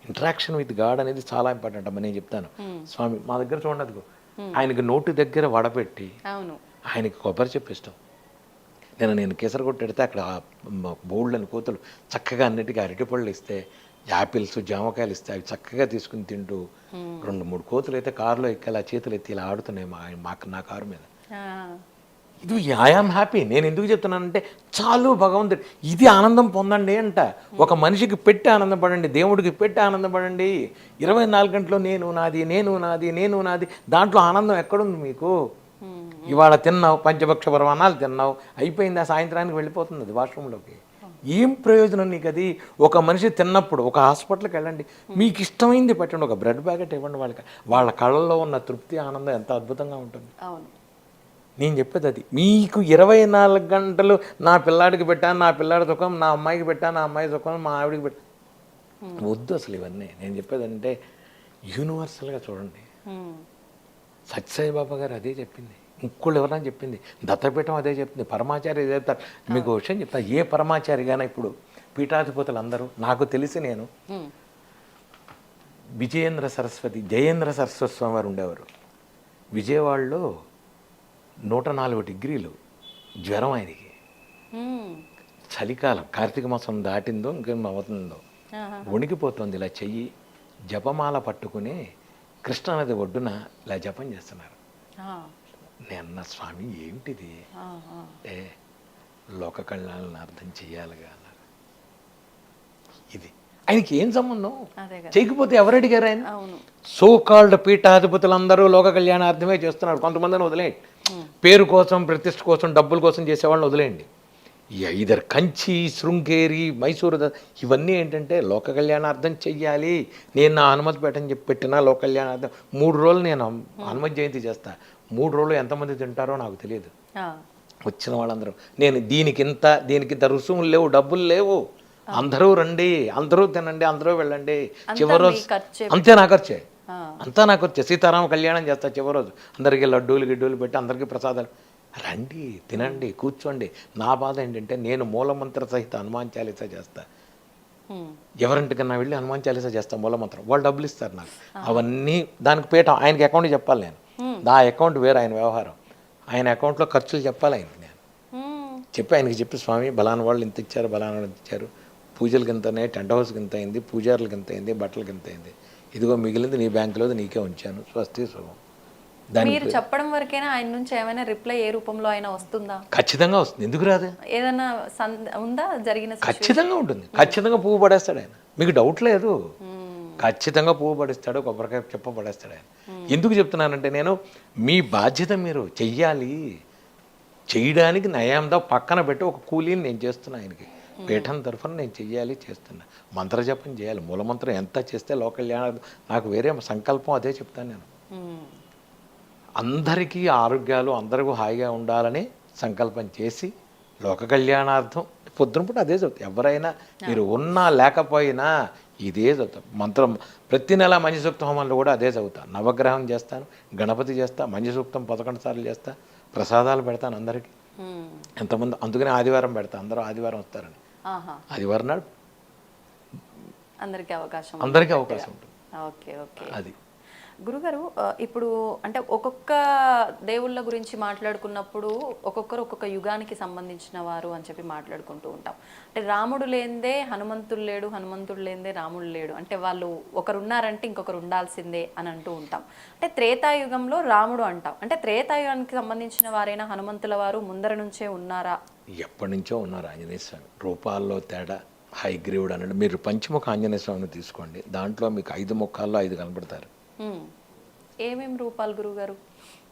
ఇంటరాక్షన్ విత్ గాడ్ అనేది చాలా ఇంపార్టెంట్ అమ్మ. నేను చెప్తాను, స్వామి మా దగ్గర చూడదు, ఆయనకి నోటి దగ్గర వడపెట్టి ఆయనకి కొబ్బరి చెప్పిస్తాం. నేను కేసరి కొట్టెడితే అక్కడ బోల్డ్ని కోతులు చక్కగా అన్నిటికీ అరటిపళ్ళు ఇస్తే, యాపిల్స్ జామకాయలు ఇస్తే అవి చక్కగా తీసుకుని తింటూ 2-3 కోతులు అయితే కారులో ఎక్కాలి, ఆ చేతులు ఎత్తి ఇలా ఆడుతున్నాయి నా కారు మీద. ఇది ఐఆమ్ హ్యాపీ. నేను ఎందుకు చెప్తున్నానంటే చాలు భగవంతుడు ఇది ఆనందం పొందండి అంట. ఒక మనిషికి పెట్టి ఆనందపడండి, దేవుడికి పెట్టి ఆనందపడండి. 24 గంటలు నేను నాది దాంట్లో ఆనందం ఎక్కడుంది మీకు? ఇవాళ తిన్నావు, పంచభక్ష పరమాణాలు తిన్నావు, అయిపోయింది, ఆ సాయంత్రానికి వెళ్ళిపోతుంది అది వాష్రూమ్లోకి. ఏం ప్రయోజనం నీకు అది? ఒక మనిషి తిన్నప్పుడు ఒక హాస్పిటల్కి వెళ్ళండి, మీకు ఇష్టమైంది పెట్టండి, ఒక బ్రెడ్ ప్యాకెట్ ఇవ్వండి వాళ్ళకి. వాళ్ళ కళ్ళల్లో ఉన్న తృప్తి ఆనందం ఎంత అద్భుతంగా ఉంటుంది. నేను చెప్పేది అది. మీకు 24 గంటలు నా పిల్లాడికి పెట్టాను, నా పిల్లాడి సుఖం, నా అమ్మాయికి పెట్టాను, నా అమ్మాయి సుఖం, మా ఆవిడికి పెట్టాను, వద్దు అసలు ఇవన్నీ. నేను చెప్పేది అంటే యూనివర్సల్గా చూడండి. సత్యసాయిబాబా గారు అదే చెప్పింది, ఇంకోళ్ళు ఎవరైనా చెప్పింది, దత్తపీఠం అదే చెప్పింది, పరమాచార్య ఇదే చెప్తారు. మీకు విషయం చెప్తా, ఏ పరమాచారిగానే ఇప్పుడు పీఠాధిపతులు అందరూ నాకు తెలిసి, నేను జయేంద్ర సరస్వతి స్వామి వారు ఉండేవారు విజయవాడలో. 104 డిగ్రీలు జ్వరం ఆయనకి. చలికాలం, కార్తీక మాసం దాటిందో ఇంకేం అవుతుందో, వణికిపోతుంది. ఇలా చెయ్యి జపమాల పట్టుకుని కృష్ణానది ఒడ్డున ఇలా జపం చేస్తున్నారు. నేను స్వామి ఏమిటిది అంటే లోక కళ్యాణాలను అర్థం చెయ్యాలిగా అన్నారు. ఇది ఆయనకి ఏం సంబంధం? చేయకపోతే ఎవరు అడిగారు ఆయన? సో కాల్డ్ పీఠాధిపతులందరూ లోక కళ్యాణార్థమే చేస్తున్నారు. కొంతమందిని వదిలేయండి, పేరు కోసం ప్రతిష్ఠ కోసం డబ్బుల కోసం చేసేవాళ్ళని వదిలేయండి. ఇదర్ కంచి, శృంగేరి, మైసూరు ఇవన్నీ ఏంటంటే లోక కళ్యాణార్థం చెయ్యాలి. నేను నా హనుమతి పెట్టని చెప్పి పెట్టినా లోక కళ్యాణార్థం 3 రోజులు నేను హనుమతి జయంతి చేస్తా. 3 రోజులు ఎంతమంది తింటారో నాకు తెలియదు. వచ్చిన వాళ్ళందరూ నేను దీనికింత రుసుములు లేవు, డబ్బులు లేవు, అందరూ రండి, అందరూ తినండి, అందరూ వెళ్ళండి. చివరి రోజు అంతే నా ఖర్చే, అంతా నా ఖర్చే. సీతారామ కళ్యాణం చేస్తా చివరి రోజు, అందరికీ లడ్డూలు గిడ్డూలు పెట్టి అందరికీ ప్రసాదాలు, రండి తినండి కూర్చోండి. నా బాధ ఏంటంటే నేను మూలమంత్ర సహిత హనుమాన్ చాలీసా చేస్తా. ఎవరింటికన్నా వెళ్ళి హనుమాన్ చాలీసా చేస్తా మూలమంత్రం, వాళ్ళు డబ్బులు ఇస్తారు నాకు. అవన్నీ దానికి పీఠ ఆయనకి అకౌంట్ చెప్పాలి నేను, నా అకౌంట్ వేరు, ఆయన వ్యవహారం, ఆయన అకౌంట్లో ఖర్చులు చెప్పాలి ఆయనకి. నేను ఆయనకి చెప్పి స్వామి బలానా వాళ్ళు ఇంత ఇచ్చారు, బలానా వాళ్ళు ఇచ్చారు, పూజలకి ఇంతనే, టెంట్ హౌస్కి ఇంత అయింది, పూజారులకి ఇంత అయింది, బట్టలకి ఇంత అయింది, ఇదిగో మిగిలింది నీ బ్యాంకులో నీకే ఉంచాను, స్వస్తి శుభం. మీరు చెప్పడం వరకైనా ఆయన నుంచి ఏమైనా రిప్లై ఏ రూపంలో అయినా వస్తుందా? ఖచ్చితంగా వస్తుంది, ఎందుకు రాదు? ఏదైనా ఉందా జరిగిన? ఖచ్చితంగా ఉంటుంది, ఖచ్చితంగా పువ్వు పడేస్తాడు ఆయన, మీకు డౌట్ లేదు. ఖచ్చితంగా పువ్వు పడేస్తాడు, కొబ్బరికాయ చెప్ప పడేస్తాడు ఆయన. ఎందుకు చెప్తున్నానంటే నేను మీ బాధ్యత మీరు చెయ్యాలి, చేయడానికి నయాందా పక్కన పెట్టి ఒక కూలీని నేను చేస్తున్నా ఆయనకి, పీఠం తరఫున నేను చెయ్యాలి, చేస్తున్నా. మంత్రజపం చేయాలి, మూలమంత్రం ఎంత చేస్తే లోక కళ్యాణం, నాకు వేరే సంకల్పం అదే చెప్తాను నేను. అందరికీ ఆరోగ్యాలు, అందరికీ హాయిగా ఉండాలని సంకల్పం చేసి లోక కళ్యాణార్థం పొద్దునపూట అదే చదువుతాం. ఎవరైనా మీరు ఉన్నా లేకపోయినా ఇదే చదువుతాం. మంత్రం ప్రతి నెల మంచి సూక్త హోమంలో కూడా అదే చదువుతాను. నవగ్రహం చేస్తాను, గణపతి చేస్తా, మంచి సూక్తం 11 సార్లు చేస్తా, ప్రసాదాలు పెడతాను అందరికీ. ఎంతమంది, అందుకనే ఆదివారం పెడతా, అందరూ ఆదివారం వస్తారని. ఆదివారం నాడు అందరికీ అవకాశం ఉంటుంది. అది గురుగారు, ఇప్పుడు అంటే ఒక్కొక్క దేవుళ్ళ గురించి మాట్లాడుకున్నప్పుడు ఒక్కొక్కరు ఒక్కొక్క యుగానికి సంబంధించిన వారు అని చెప్పి మాట్లాడుకుంటూ ఉంటాం. అంటే రాముడు లేనిదే హనుమంతుడు లేడు, హనుమంతుడు లేనిదే రాముడు లేడు, అంటే వాళ్ళు ఒకరు ఉన్నారంటే ఇంకొకరు ఉండాల్సిందే అని అంటూ ఉంటాం. అంటే త్రేతాయుగంలో రాముడు అంటాం, అంటే త్రేతాయుగానికి సంబంధించిన వారైనా హనుమంతుల వారు ముందర నుంచే ఉన్నారా? ఎప్పటి నుంచో ఉన్నారు ఆంజనేయ స్వామి. రూపాల్లో తేడా, హైగ్రీవుడు అన్నాడు. మీరు పంచముఖ ఆంజనేయ స్వామిని తీసుకోండి, దాంట్లో మీకు 5 ముఖాల్లో 5 కనబడతారు. ఏమేం రూపాలు గురుగారు?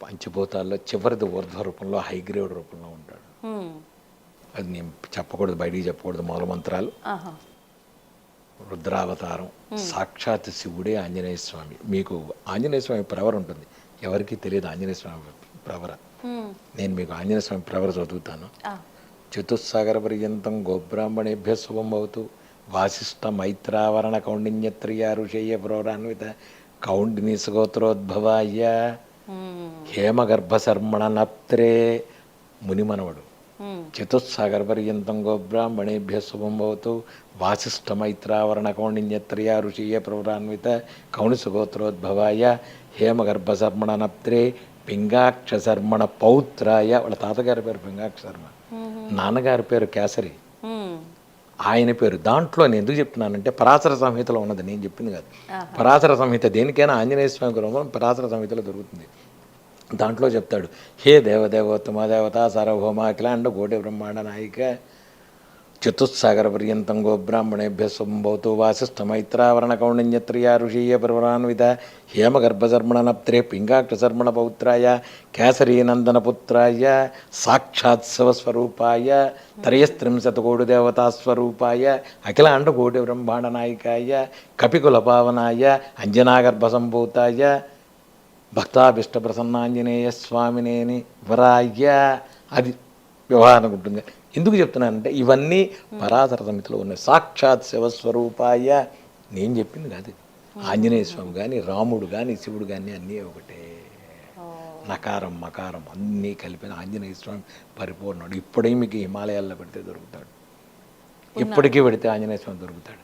పంచభూతాల్లో చివరిది ఊర్ధ్వ రూపంలో, హైగ్రీవుడు రూపంలో ఉంటాడు. అది నేను చెప్పకూడదు, బయటికి చెప్పకూడదు. మూలమంత్రాలు, రుద్రావతారం, సాక్షాత్ శివుడే ఆంజనేయ స్వామి. మీకు ఆంజనేయ స్వామి ప్రవర ఉంటుంది, ఎవరికి తెలియదు ఆంజనేయ స్వామి ప్రవర. నేను మీకు ఆంజనేయ స్వామి ప్రవర చదువుతాను. చతుస్సాగర పర్యంతం గోబ్రాహ్మణేభ్య శుభం భవతు. వాసిష్ఠ మైత్రావరణ కౌండిన్యత్రియ ఋషేయ ప్రోరాన్విత కౌండిని సుగోత్రోద్భవాయ హేమగర్భశర్మణ నప్త్రే. మునిమనవడు. చతుస్సాగర పర్యంతం గోబ్రాహ్మణేభ్య శుభం భవతు. వాసిష్ఠ మైత్రావరణ కౌండిన్యత్రియ ఋషీయ ప్రోరాన్విత కౌండి సుగోత్రోద్భవాయ హేమగర్భశర్మణ నప్త్రే పింగాక్ష శర్మణ పౌత్రాయ. వాళ్ళ తాతగారి పేరు పింగాక్ష శర్మ, నాన్నగారి పేరు కేసరి, ఆయన పేరు. దాంట్లో నేను ఎందుకు చెప్తున్నానంటే పరాశర సంహితలో ఉన్నది, నేను చెప్పింది కాదు. పరాశర సంహిత దేనికైనా ఆంజనేయ స్వామి గురించి పరాశర సంహితలో దొరుకుతుంది. దాంట్లో చెప్తాడు, హే దేవదేవోత్తమ దేవత సార్వభౌమ అఖిలాండ కోటి బ్రహ్మాండ నాయిక చతుస్సాగర పర్యంతం గోబ్రాహ్మణేభ్య సంభవతు. వాసిష్ఠ మైత్రావరణ కౌండిన్యత్రియ ఋషీయ ప్రవరాన్విత హేమగర్భశర్మణ నప్త్రే పింగాక్ష శర్మణ పౌత్రాయ కేసరీనందన పుత్రాయ సాక్షాత్ శివస్వరూపాయ త్రయస్త్రింశతకోటి దేవతాస్వరూపాయ అఖిలాండ కోటి బ్రహ్మాండ నాయకాయ కపికుల పావనాయ అంజనాగర్భ సంభూతాయ భక్తాభిష్ట ప్రసన్నాంజనేయ స్వామినేని వరాయ. అది వ్యవహారం ఉంటుంది. ఎందుకు చెప్తున్నానంటే ఇవన్నీ పరాశర సమితిలో ఉన్నాయి. సాక్షాత్ శివస్వరూపాయ, నేను చెప్పింది కాదు. ఆంజనేయ స్వామి కానీ, రాముడు కానీ, శివుడు కానీ అన్నీ ఒకటే. నకారం మకారం అన్నీ కలిపిన ఆంజనేయ స్వామి పరిపూర్ణుడు. ఇప్పుడే మీకు హిమాలయాల్లో పెడితే దొరుకుతాడు, ఇప్పటికీ పెడితే ఆంజనేయ స్వామి దొరుకుతాడు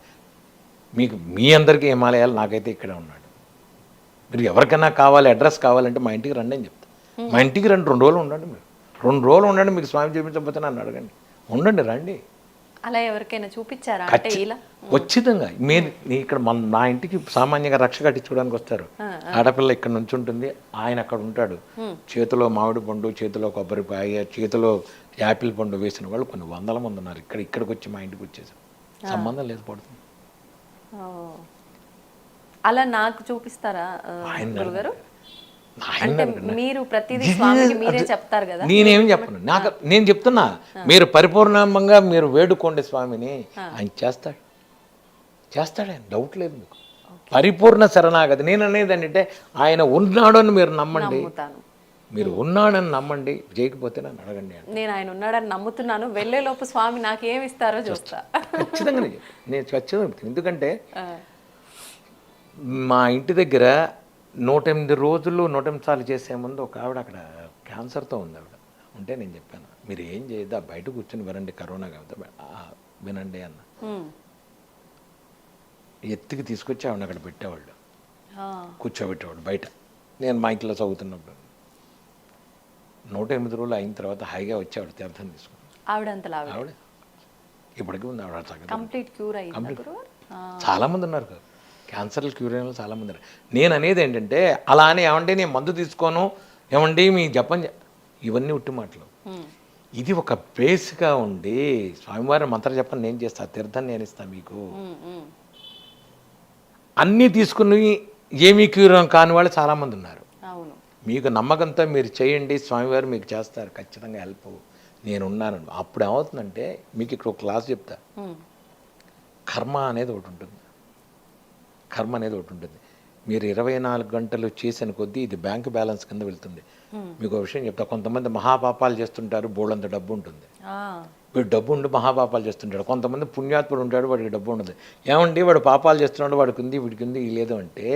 మీకు. మీ అందరికీ హిమాలయాలు, నాకైతే ఇక్కడే ఉన్నాడు. మీరు ఎవరికైనా కావాలి, అడ్రస్ కావాలంటే మా ఇంటికి రండి అని చెప్తా. మా ఇంటికి రండి, 2 రోజులు ఉండండి, మీరు 2 రోజులు ఉండండి, మీకు స్వామి చూపించకపోతే నన్ను అడగండి, ఉండండి, రండి. అలా ఎవరికైనా చూపించారా అంటే ఇలా ఖచ్చితంగా మీరు ఇక్కడ నా ఇంటికి సామాన్యంగా రక్ష కట్టించుకోవడానికి వస్తారు. ఆడపిల్ల ఇక్కడ నుంచి ఉంటుంది, ఆయన అక్కడ ఉంటాడు, చేతిలో మామిడి పండు, చేతిలో కొబ్బరికాయ, చేతిలో యాపిల్ పండు వేసిన వాళ్ళు కొన్ని వందల మంది ఉన్నారు. ఇక్కడికి వచ్చి మా ఇంటికి వచ్చేసారు, సంబంధం లేదు పడుతుంది. అలా నాకు చూపిస్తారా గురుగారు? ఆయన మీరు ప్రతిదీ స్వామికి మీరే చెప్తారు కదా. నేనేం చెప్పను, నేను చెప్తున్నా, మీరు పరిపూర్ణంగా మీరు వేడుకోండి స్వామిని, ఆయన చేస్తాడు ఆయన, డౌట్ లేదు మీకు. పరిపూర్ణ శరణాగతి. నేను అనేది ఏంటంటే ఆయన ఉన్నాడని మీరు నమ్మండి, మీరు ఉన్నాడని నమ్మండి, చేయకపోతే నన్ను అడగండి. నేను ఆయన ఉన్నాడని నమ్ముతున్నాను, వెళ్ళేలోపు స్వామి నాకేమి ఇస్తారో చూస్తా. ఖచ్చితంగా నేను ఖచ్చితంగా. ఎందుకంటే మా ఇంటి దగ్గర 108 రోజులు 108 సార్లు చేసే ముందు ఒక ఆవిడ అక్కడ క్యాన్సర్తో ఉంది. ఆవిడ ఉంటే నేను చెప్పాను, మీరు ఏం చేయద్దా, బయట కూర్చొని వినండి, కరోనా కాబట్టి వినండి అన్న. ఎత్తికి తీసుకొచ్చి ఆవిడ అక్కడ పెట్టేవాళ్ళు, కూర్చోబెట్టేవాడు బయట. నేను మా ఇంట్లో చదువుతున్నప్పుడు 108 రోజులు అయిన తర్వాత హాయిగా వచ్చి ఆవిడ తీర్థం తీసుకున్నాను. ఆవిడ ఇప్పటికీ ఉంది, ఆవిడ కంప్లీట్ క్యూర్ అయ్యింది. చాలామంది ఉన్నారు కదా క్యాన్సర్లు, క్యూర్ అయిన వాళ్ళు చాలామంది ఉన్నారు. నేను అనేది ఏంటంటే అలా అని ఏమంటే నేను మందు తీసుకోను, ఏమండి మీ జపం, ఇవన్నీ ఉట్టి మాటలు. ఇది ఒక బేస్గా ఉండి స్వామివారి మంత్ర జపం నేను చేస్తా, తీర్థం నేను ఇస్తాను మీకు. అన్నీ తీసుకుని ఏమీ క్యూర్ కాని వాళ్ళు చాలామంది ఉన్నారు. మీకు నమ్మకంతో మీరు చేయండి, స్వామివారు మీకు చేస్తారు ఖచ్చితంగా హెల్ప్, నేను ఉన్నాను. అప్పుడు ఏమవుతుందంటే మీకు ఇక్కడ ఒక క్లాస్ చెప్తా, కర్మ అనేది ఒకటి ఉంటుంది. మీరు 24 గంటలు చేసిన కొద్దీ ఇది బ్యాంక్ బ్యాలెన్స్ కింద వెళ్తుంది. మీకు ఒక విషయం చెప్తా, కొంతమంది మహాపాపాలు చేస్తుంటారు, బోళ్ళంత డబ్బు ఉంటుంది, వీడు డబ్బు ఉండి మహాపాపాలు చేస్తుంటాడు. కొంతమంది పుణ్యాత్ముడు ఉంటాడు, వాడికి డబ్బు ఉండదు. ఏమండి వాడు పాపాలు చేస్తున్నాడు, వాడికి ఉంది, వీడికి ఉంది, లేదు అంటే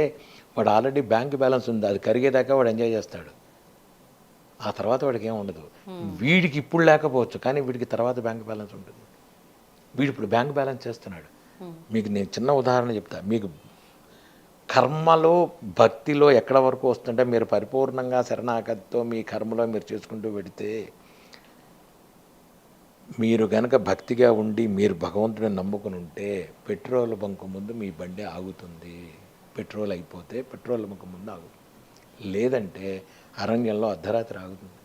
వాడు ఆల్రెడీ బ్యాంక్ బ్యాలెన్స్ ఉంది, అది కరిగేదాకా వాడు ఎంజాయ్ చేస్తాడు, ఆ తర్వాత వాడికి ఏం ఉండదు. వీడికి ఇప్పుడు లేకపోవచ్చు, కానీ వీడికి తర్వాత బ్యాంక్ బ్యాలెన్స్ ఉంటుంది. వీడు ఇప్పుడు బ్యాంక్ బ్యాలెన్స్ చేస్తున్నాడు. మీకు నేను చిన్న ఉదాహరణ చెప్తా. మీకు కర్మలో భక్తిలో ఎక్కడ వరకు వస్తుంటే మీరు పరిపూర్ణంగా శరణాగతితో మీ కర్మలో మీరు చేసుకుంటూ పెడితే, మీరు గనక భక్తిగా ఉండి మీరు భగవంతుడిని నమ్ముకుని ఉంటే పెట్రోల్ బంకు ముందు మీ బండి ఆగుతుంది. పెట్రోల్ అయిపోతే పెట్రోల్ బంకు ముందు ఆగుతుంది, లేదంటే అరణ్యంలో అర్ధరాత్రి ఆగుతుంది.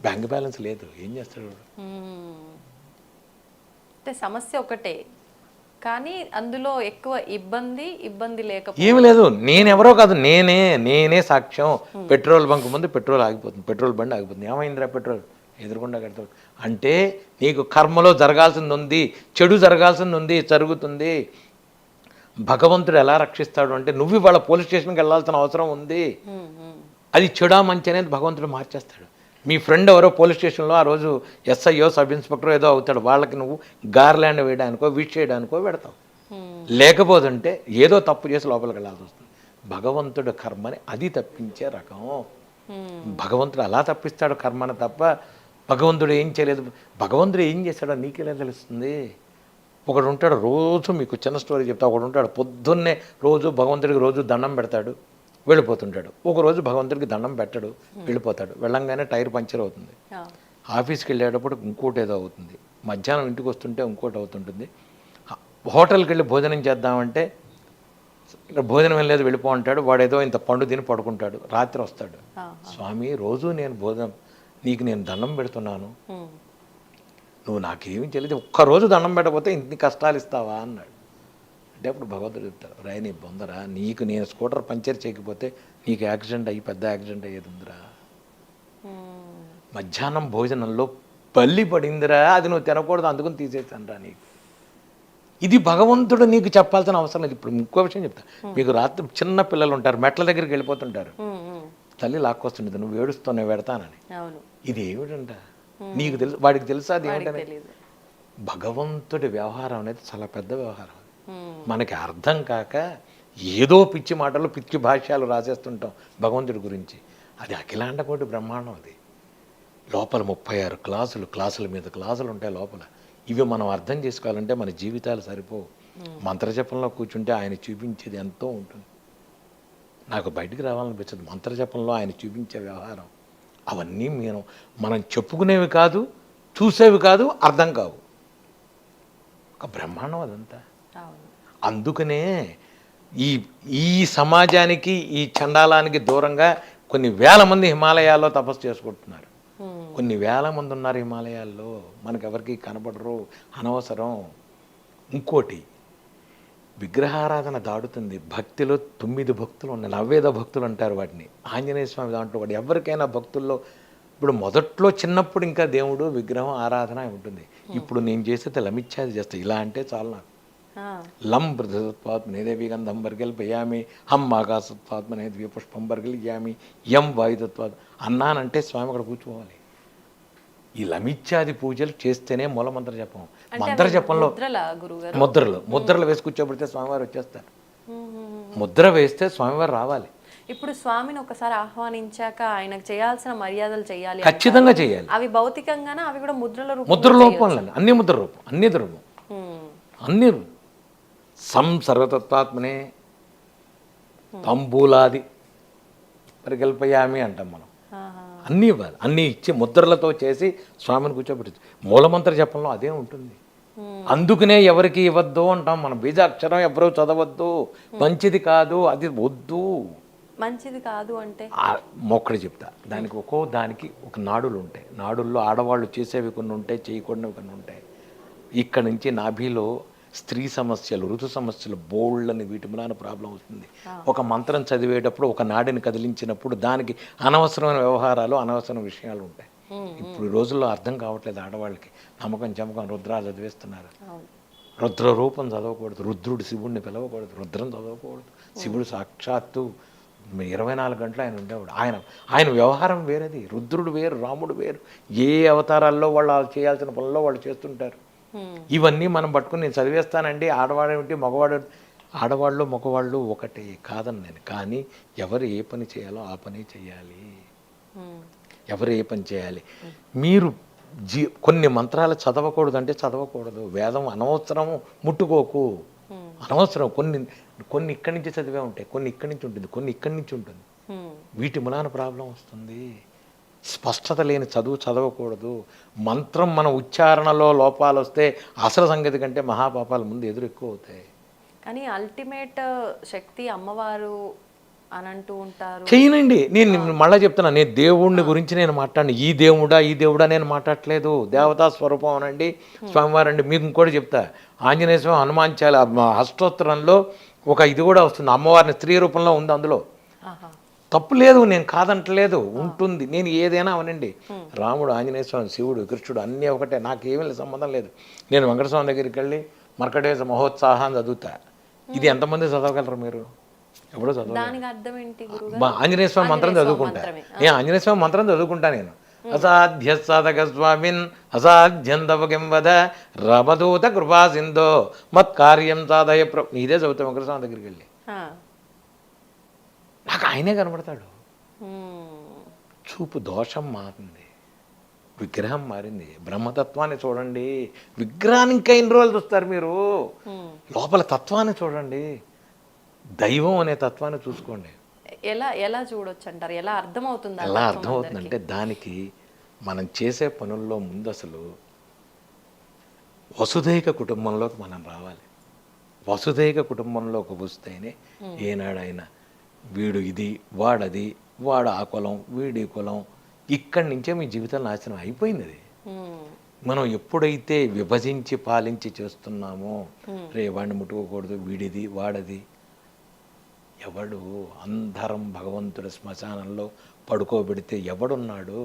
బ్యాంక్ బ్యాలెన్స్ లేదు, ఏం చేస్తాడు? సమస్య ఒకటే, కానీ అందులో ఎక్కువ ఇబ్బంది లేకపోతే ఏమి లేదు. నేనెవరో కాదు, నేనే సాక్ష్యం. పెట్రోల్ బంక్ ముందు పెట్రోల్ ఆగిపోతుంది, పెట్రోల్ బండి ఆగిపోతుంది. ఏమైందిరా పెట్రోల్ ఎదురుకుండా కడతాడు అంటే నీకు కర్మలో జరగాల్సింది ఉంది, చెడు జరగాల్సింది ఉంది, జరుగుతుంది. భగవంతుడు ఎలా రక్షిస్తాడు అంటే నువ్వు ఇవాళ పోలీస్ స్టేషన్కి వెళ్ళాల్సిన అవసరం ఉంది, అది చెడా మంచి అనేది భగవంతుడు మార్చేస్తాడు. మీ ఫ్రెండ్ ఎవరో పోలీస్ స్టేషన్లో ఆ రోజు ఎస్ఐయో సబ్ ఇన్స్పెక్టర్ ఏదో అవుతాడు, వాళ్ళకి నువ్వు గార్లాండ్ వేయడానికో విష్ చేయడానికో పెడతావు. లేకపోతుంటే ఏదో తప్పు చేసి లోపలికి వెళ్ళాల్సి వస్తుంది. భగవంతుడు కర్మని అది తప్పించే రకం. భగవంతుడు అలా తప్పిస్తాడు కర్మని తప్ప భగవంతుడు ఏం చేయలేదు. భగవంతుడు ఏం చేశాడో నీకెలా తెలుస్తుంది? ఒకడు ఉంటాడు, రోజు మీకు చిన్న స్టోరీ చెప్తా. ఒకడు ఉంటాడు, పొద్దున్నే రోజు భగవంతుడికి రోజు దండం పెడతాడు, వెళ్ళిపోతుంటాడు. ఒకరోజు భగవంతుడికి దండం పెట్టడు, వెళ్ళిపోతాడు. వెళ్ళంగానే టైర్ పంచర్ అవుతుంది. ఆఫీస్కి వెళ్ళేటప్పుడు ఇంకోటి ఏదో అవుతుంది. మధ్యాహ్నం ఇంటికి వస్తుంటే ఇంకోటి అవుతుంటుంది. హోటల్కి వెళ్ళి భోజనం చేద్దామంటే ఇక్కడ భోజనం వెళ్ళలేదు, వెళ్ళిపో అంటాడు. వాడు ఏదో ఇంత పండు తిని పడుకుంటాడు. రాత్రి వస్తాడు, స్వామి రోజు నేను భోజనం నీకు నేను దండం పెడుతున్నాను, నువ్వు నాకేమీ తెలియదు, ఒక్కరోజు దండం పెట్టకపోతే ఇన్ని కష్టాలు ఇస్తావా అన్నాడు. అంటే అప్పుడు భగవంతుడు చెప్తారు, రాయి నీ బొందరా, నీకు నేను స్కూటర్ పంచర్ చేయకపోతే నీకు యాక్సిడెంట్ అయ్యి పెద్ద యాక్సిడెంట్ అయ్యేది ఉందిరా. మధ్యాహ్నం భోజనంలో బల్లి పడిందిరా, అది నువ్వు తినకూడదు, అందుకని తీసేసానురా నీకు. ఇది భగవంతుడు నీకు చెప్పాల్సిన అవసరం లేదు. ఇప్పుడు ఇంకో విషయం చెప్తా. మీకు రాత్రి చిన్న పిల్లలు ఉంటారు, మెట్ల దగ్గరికి వెళ్ళిపోతుంటారు, తల్లి లాక్కొస్తుంటుంది, నువ్వు ఏడుస్తావు నేను పెడతానని. ఇది ఏమిటంట నీకు తెలుసు, వాడికి తెలుసా అది ఏమిటనే? భగవంతుడి వ్యవహారం అనేది చాలా పెద్ద వ్యవహారం. మనకి అర్థం కాక ఏదో పిచ్చి మాటలు పిచ్చి భాష్యాలు రాసేస్తుంటాం భగవంతుడి గురించి. అది అఖిలాండ కోటి బ్రహ్మాండం. అది లోపల 36 క్లాసుల మీద క్లాసులు ఉంటాయి లోపల. ఇవి మనం అర్థం చేసుకోవాలంటే మన జీవితాలు సరిపోవు. మంత్రజపంలో కూర్చుంటే ఆయన చూపించేది ఎంతో ఉంటుంది. నాకు బయటికి రావాలనిపించదు. మంత్రజపంలో ఆయన చూపించే వ్యవహారం అవన్నీ మనం చెప్పుకునేవి కాదు, చూసేవి కాదు, అర్థం కావు. ఒక బ్రహ్మాండం అదంతా. అవును. అందుకనే ఈ ఈ సమాజానికి, ఈ చండాలానికి దూరంగా కొన్ని వేల మంది హిమాలయాల్లో తపస్సు చేసుకుంటున్నారు. కొన్ని వేల మంది ఉన్నారు హిమాలయాల్లో, మనకెవరికి కనపడరు, అనవసరం. ఇంకోటి, విగ్రహారాధన దాడుతుంది. భక్తిలో 9 భక్తులు ఉన్నాయి, నవ్వేద భక్తులు అంటారు వాటిని. ఆంజనేయ స్వామి దాంట్లో వాడు ఎవరికైనా భక్తుల్లో ఇప్పుడు మొదట్లో చిన్నప్పుడు ఇంకా దేవుడు విగ్రహం ఆరాధన ఉంటుంది. ఇప్పుడు నేను చేసేది లమిచ్చాది చేస్తా. ఇలా అంటే చాలు నాకు. లం బృహత్పాత్మనే దేవి గంధం బర్గెల్ పయామి, హం ఆకాశత్పాత్మనే ద్వీయ పుష్పం బర్గెల్ యామి, యం వాయుతత్వాత్ అన్నానంటే స్వామి అక్కడ కూర్చోవాలి. ఈ లమిచ్చాది పూజలు చేస్తేనే మూలమంత్ర జపం. మంత్ర జపంలో ముద్రలు వేసి కూర్చోబెడితే స్వామివారు వచ్చేస్తారు. ముద్ర వేస్తే స్వామివారు రావాలి. ఇప్పుడు స్వామిని ఒకసారి ఆహ్వానించాక ఆయనకు చేయాల్సిన మర్యాదలు చేయాలి, ఖచ్చితంగా చేయాలి. అవి భౌతికంగానే, అవి కూడా ముద్ర రూపంలో, అన్ని ముద్ర రూపం, అన్ని రూపం, అన్ని సర్వతత్వాత్మనే తంబూలాది పరికల్పయామి అంటాం మనం. అన్నీ ఇవ్వాలి, అన్నీ ఇచ్చి ముద్రలతో చేసి స్వామిని కూర్చోబెట్టి మూలమంత్ర జపంలో అదే ఉంటుంది. అందుకనే ఎవరికి ఇవ్వద్దు అంటాం మనం. బీజాక్షరం ఎవరు చదవద్దు, మంచిది కాదు, అది వద్దు. మంచిది కాదు అంటే మొక్కడు చెప్తా. దానికి ఒక నాడులు ఉంటాయి. నాడుల్లో ఆడవాళ్ళు చేసేవి కొన్ని ఉంటాయి, చేయకూడనివి కొన్ని ఉంటాయి. ఇక్కడ నుంచి నాభిలో స్త్రీ సమస్యలు, ఋతు సమస్యలు బోల్డ్ని వీటి మూలాన ప్రాబ్లం అవుతుంది. ఒక మంత్రం చదివేటప్పుడు ఒక నాడిని కదిలించినప్పుడు దానికి అనవసరమైన వ్యవహారాలు, అనవసరమైన విషయాలు ఉంటాయి. ఇప్పుడు ఈ రోజుల్లో అర్థం కావట్లేదు ఆడవాళ్ళకి. నమ్మకం చమకం రుద్రాలు చదివేస్తున్నారు. రుద్ర రూపం చదవకూడదు, రుద్రుడు శివుడిని పిలవకూడదు, రుద్రం చదవకూడదు. శివుడు సాక్షాత్తు 24 గంటలు ఆయన ఉండేవాడు. ఆయన వ్యవహారం వేరేది. రుద్రుడు వేరు, రాముడు వేరు. ఏ అవతారాల్లో వాళ్ళు చేయాల్సిన పనుల్లో వాళ్ళు చేస్తుంటారు. ఇవన్నీ మనం పట్టుకుని నేను చదివేస్తానండి. ఆడవాడేమిటి, మగవాడు, ఆడవాళ్ళు మగవాళ్ళు ఒకటే కాదని నేను. కానీ ఎవరు ఏ పని చేయాలో ఆ పని చేయాలి. ఎవరు ఏ పని చేయాలి. మీరు కొన్ని మంత్రాలు చదవకూడదు అంటే చదవకూడదు. వేదం అనవసరం ముట్టుకోకు, అనవసరం. కొన్ని ఇక్కడి నుంచి చదివే ఉంటాయి, కొన్ని ఇక్కడి నుంచి ఉంటుంది, కొన్ని ఇక్కడి నుంచి ఉంటుంది. వీటి మూలాన ప్రాబ్లం వస్తుంది. స్పష్టత లేని చదువు చదవకూడదు. మంత్రం మన ఉచ్చారణలో లోపాలు వస్తే అసలు సంగతి కంటే మహాపాపాల ముందు ఎదురు ఎక్కువ అవుతాయి. కానీ అల్టిమేట్ శక్తి అమ్మవారు అని అంటూ ఉంటారు. చేయనండి. నేను మళ్ళీ చెప్తున్నా, నేను దేవుడిని గురించి నేను మాట్లాడిన. ఈ దేవుడా నేను మాట్లాడట్లేదు. దేవతా స్వరూపం అనండి, స్వామివారండి. మీకు ఇంకోటి చెప్తా. ఆంజనేయ స్వామి హనుమాన్చాల అష్టోత్తరంలో ఒక ఇది కూడా వస్తుంది. అమ్మవారిని స్త్రీ రూపంలో ఉంది అందులో. తప్పు లేదు, నేను కాదంటలేదు, ఉంటుంది. నేను ఏదైనా అవనండి. రాముడు, ఆంజనేయ స్వామి, శివుడు, కృష్ణుడు అన్నీ ఒకటే. నాకేమీ సంబంధం లేదు. నేను వెంకటస్వామి దగ్గరికి వెళ్ళి మర్కటేశ మహోత్సాహాన్ని చదువుతా. ఇది ఎంతమంది చదవగలరు మీరు? ఎప్పుడో చదవ. ఆంజనేయ స్వామి మంత్రం చదువుకుంటా. నేను ఆంజనేయ స్వామి మంత్రం చదువుకుంటా. నేను అసాధ్య సాధక స్వామిన్ అసాధ్యం తవకిం వద రమదూత కృపా సింధో మత్కార్యం సాధయ ఇదే చదువుతాం వెంకటస్వామి దగ్గరికి వెళ్ళి. నాకు ఆయనే కనబడతాడు. చూపు దోషం మారింది, విగ్రహం మారింది. బ్రహ్మతత్వాన్ని చూడండి. విగ్రహాన్ని ఇంకా ఎన్ని రోజులు చూస్తారు మీరు? లోపల తత్వాన్ని చూడండి. దైవం అనే తత్వాన్ని చూసుకోండి. ఎలా చూడొచ్చు అంటారు? ఎలా అర్థమవుతుంది? ఎలా అర్థమవుతుందంటే దానికి మనం చేసే పనుల్లో ముందు అసలు వసుధైక కుటుంబంలోకి మనం రావాలి. వసుధైక కుటుంబంలోకి వస్తేనే ఏనాడైనా వీడు ఇది, వాడది, వాడు ఆ కులం, వీడి కులం, ఇక్కడి నుంచే మీ జీవితం నాశనం అయిపోయింది. అది మనం ఎప్పుడైతే విభజించి పాలించి చేస్తున్నామో, రే వాడిని ముట్టుకోకూడదు, వీడిది వాడది. ఎవడు అందరం భగవంతుడి శ్మశానంలో పడుకోబెడితే ఎవడున్నాడు?